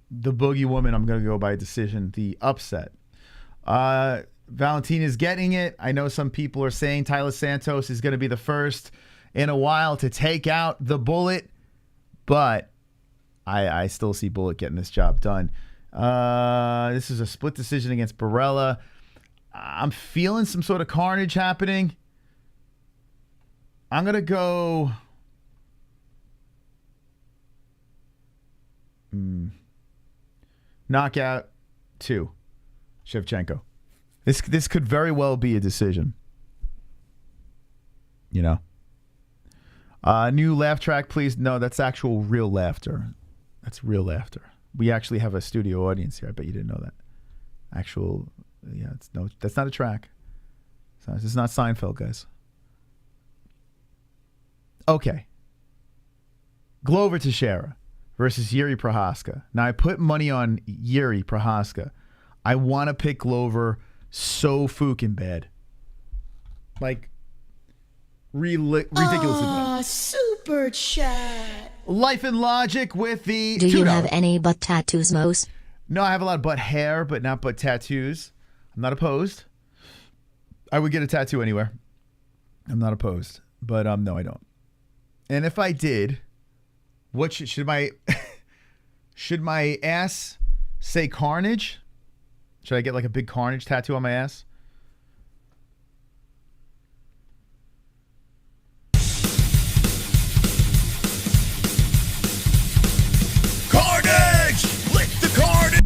the Boogie Woman, I'm going to go by decision, the upset. Valentina's getting it. I know some people are saying Taila Santos is going to be the first in a while to take out the Bullet, but I still see Bullet getting this job done. This is a split decision against Barella. I'm feeling some sort of carnage happening. I'm going to go... Knockout 2. Shevchenko. This could very well be a decision. You know? New laugh track, please. No, that's actual real laughter. That's real laughter. We actually have a studio audience here. I bet you didn't know that. Actual, yeah, that's not a track. This is not Seinfeld, guys. Okay. Glover Teixeira versus Jiří Procházka. Now, I put money on Jiří Procházka. I want to pick Glover so fucking bad. Like, ridiculously bad. Super chat. Life and Logic with the Do you have any butt tattoos, Mose? No, I have a lot of butt hair, but not butt tattoos. I'm not opposed. I would get a tattoo anywhere. I'm not opposed. But no, I don't. And if I did, what should my should my ass say Carnage? Should I get like a big Carnage tattoo on my ass? Carnage! Lick the carnage!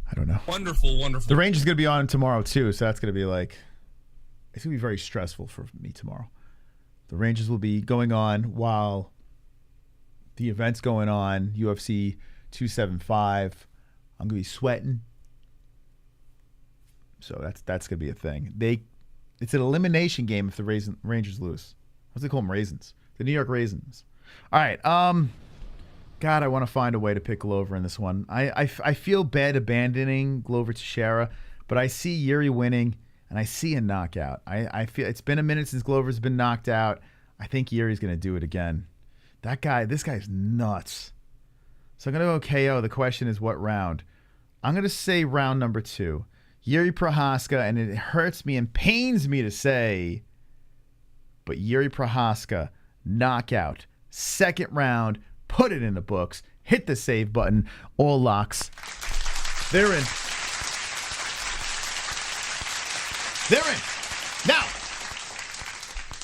I don't know. Wonderful, wonderful. The range is going to be on tomorrow too, so that's going to be like, it's going to be very stressful for me tomorrow. The ranges will be going on while the event's going on, UFC 275. I'm going to be sweating. So that's going to be a thing. It's an elimination game if the Rangers lose. What's they call them? Raisins. The New York Raisins. All right. God, I want to find a way to pick Glover in this one. I feel bad abandoning Glover Teixeira, but I see Jiri winning, and I see a knockout. I feel it's been a minute since Glover's been knocked out. I think Yuri's going to do it again. This guy's nuts. So I'm going to go KO. The question is what round? I'm going to say round number 2. Jiří Procházka, and it hurts me and pains me to say, but Jiří Procházka, knockout, second round. Put it in the books. Hit the save button. All locks. They're in. They're in. Now,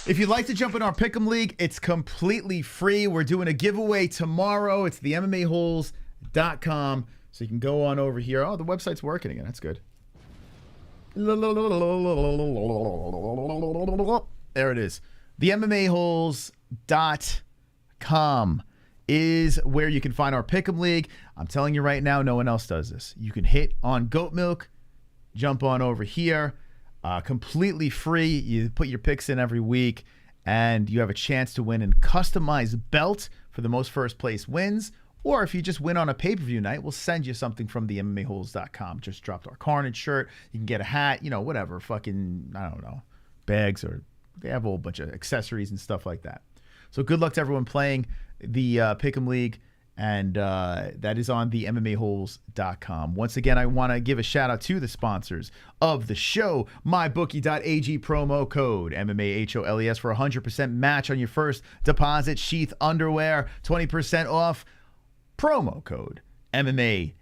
if you'd like to jump in our Pick'em League, it's completely free. We're doing a giveaway tomorrow. It's the Mma-Holes.com. So you can go on over here. Oh, the website's working again. That's good. There it is. The Mma-Holes.com is where you can find our Pick'em League. I'm telling you right now, no one else does this. You can hit on Goat Milk, jump on over here, completely free. You put your picks in every week, and you have a chance to win a customized belt for the most first place wins. Or if you just win on a pay-per-view night, we'll send you something from the Mma-Holes.com. Just dropped our Carnage shirt. You can get a hat, whatever, fucking, I don't know, bags, or they have a whole bunch of accessories and stuff like that. So good luck to everyone playing the Pick'em League, and that is on the Mma-Holes.com. Once again, I want to give a shout out to the sponsors of the show. MyBookie.ag promo code MMAHOLES for 100% match on your first deposit. Sheath underwear, 20% off. Promo code MMAHOLES.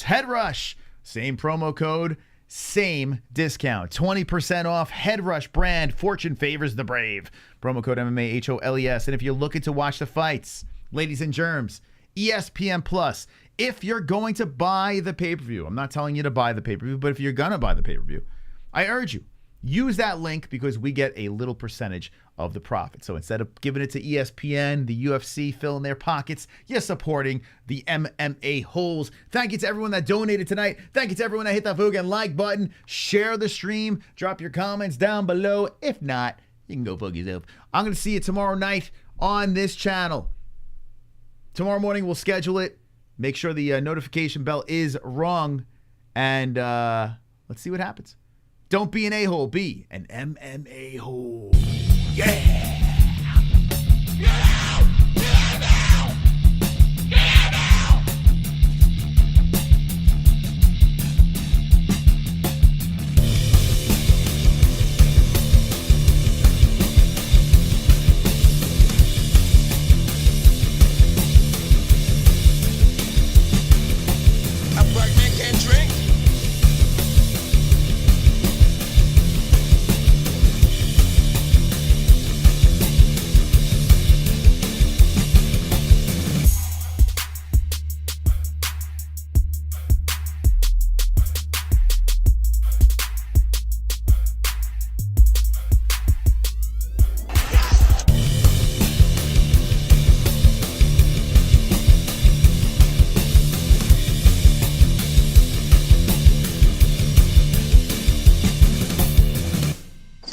Head Rush, same promo code, same discount. 20% off. Head Rush brand. Fortune favors the brave. Promo code MMAHOLES. And if you're looking to watch the fights, ladies and germs, ESPN Plus. If you're going to buy the pay-per-view, I'm not telling you to buy the pay-per-view, but if you're going to buy the pay-per-view, I urge you, use that link because we get a little percentage of the profit. So instead of giving it to ESPN, the UFC filling their pockets, you're supporting the MMA-Holes. Thank you to everyone that donated tonight. Thank you to everyone that hit that Fook and like button. Share the stream. Drop your comments down below. If not, you can go fuck yourself. I'm going to see you tomorrow night on this channel. Tomorrow morning, we'll schedule it. Make sure the notification bell is rung. And let's see what happens. Don't be an a-hole. Be an MMA-Hole. Yeah!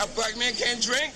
A black man can't drink?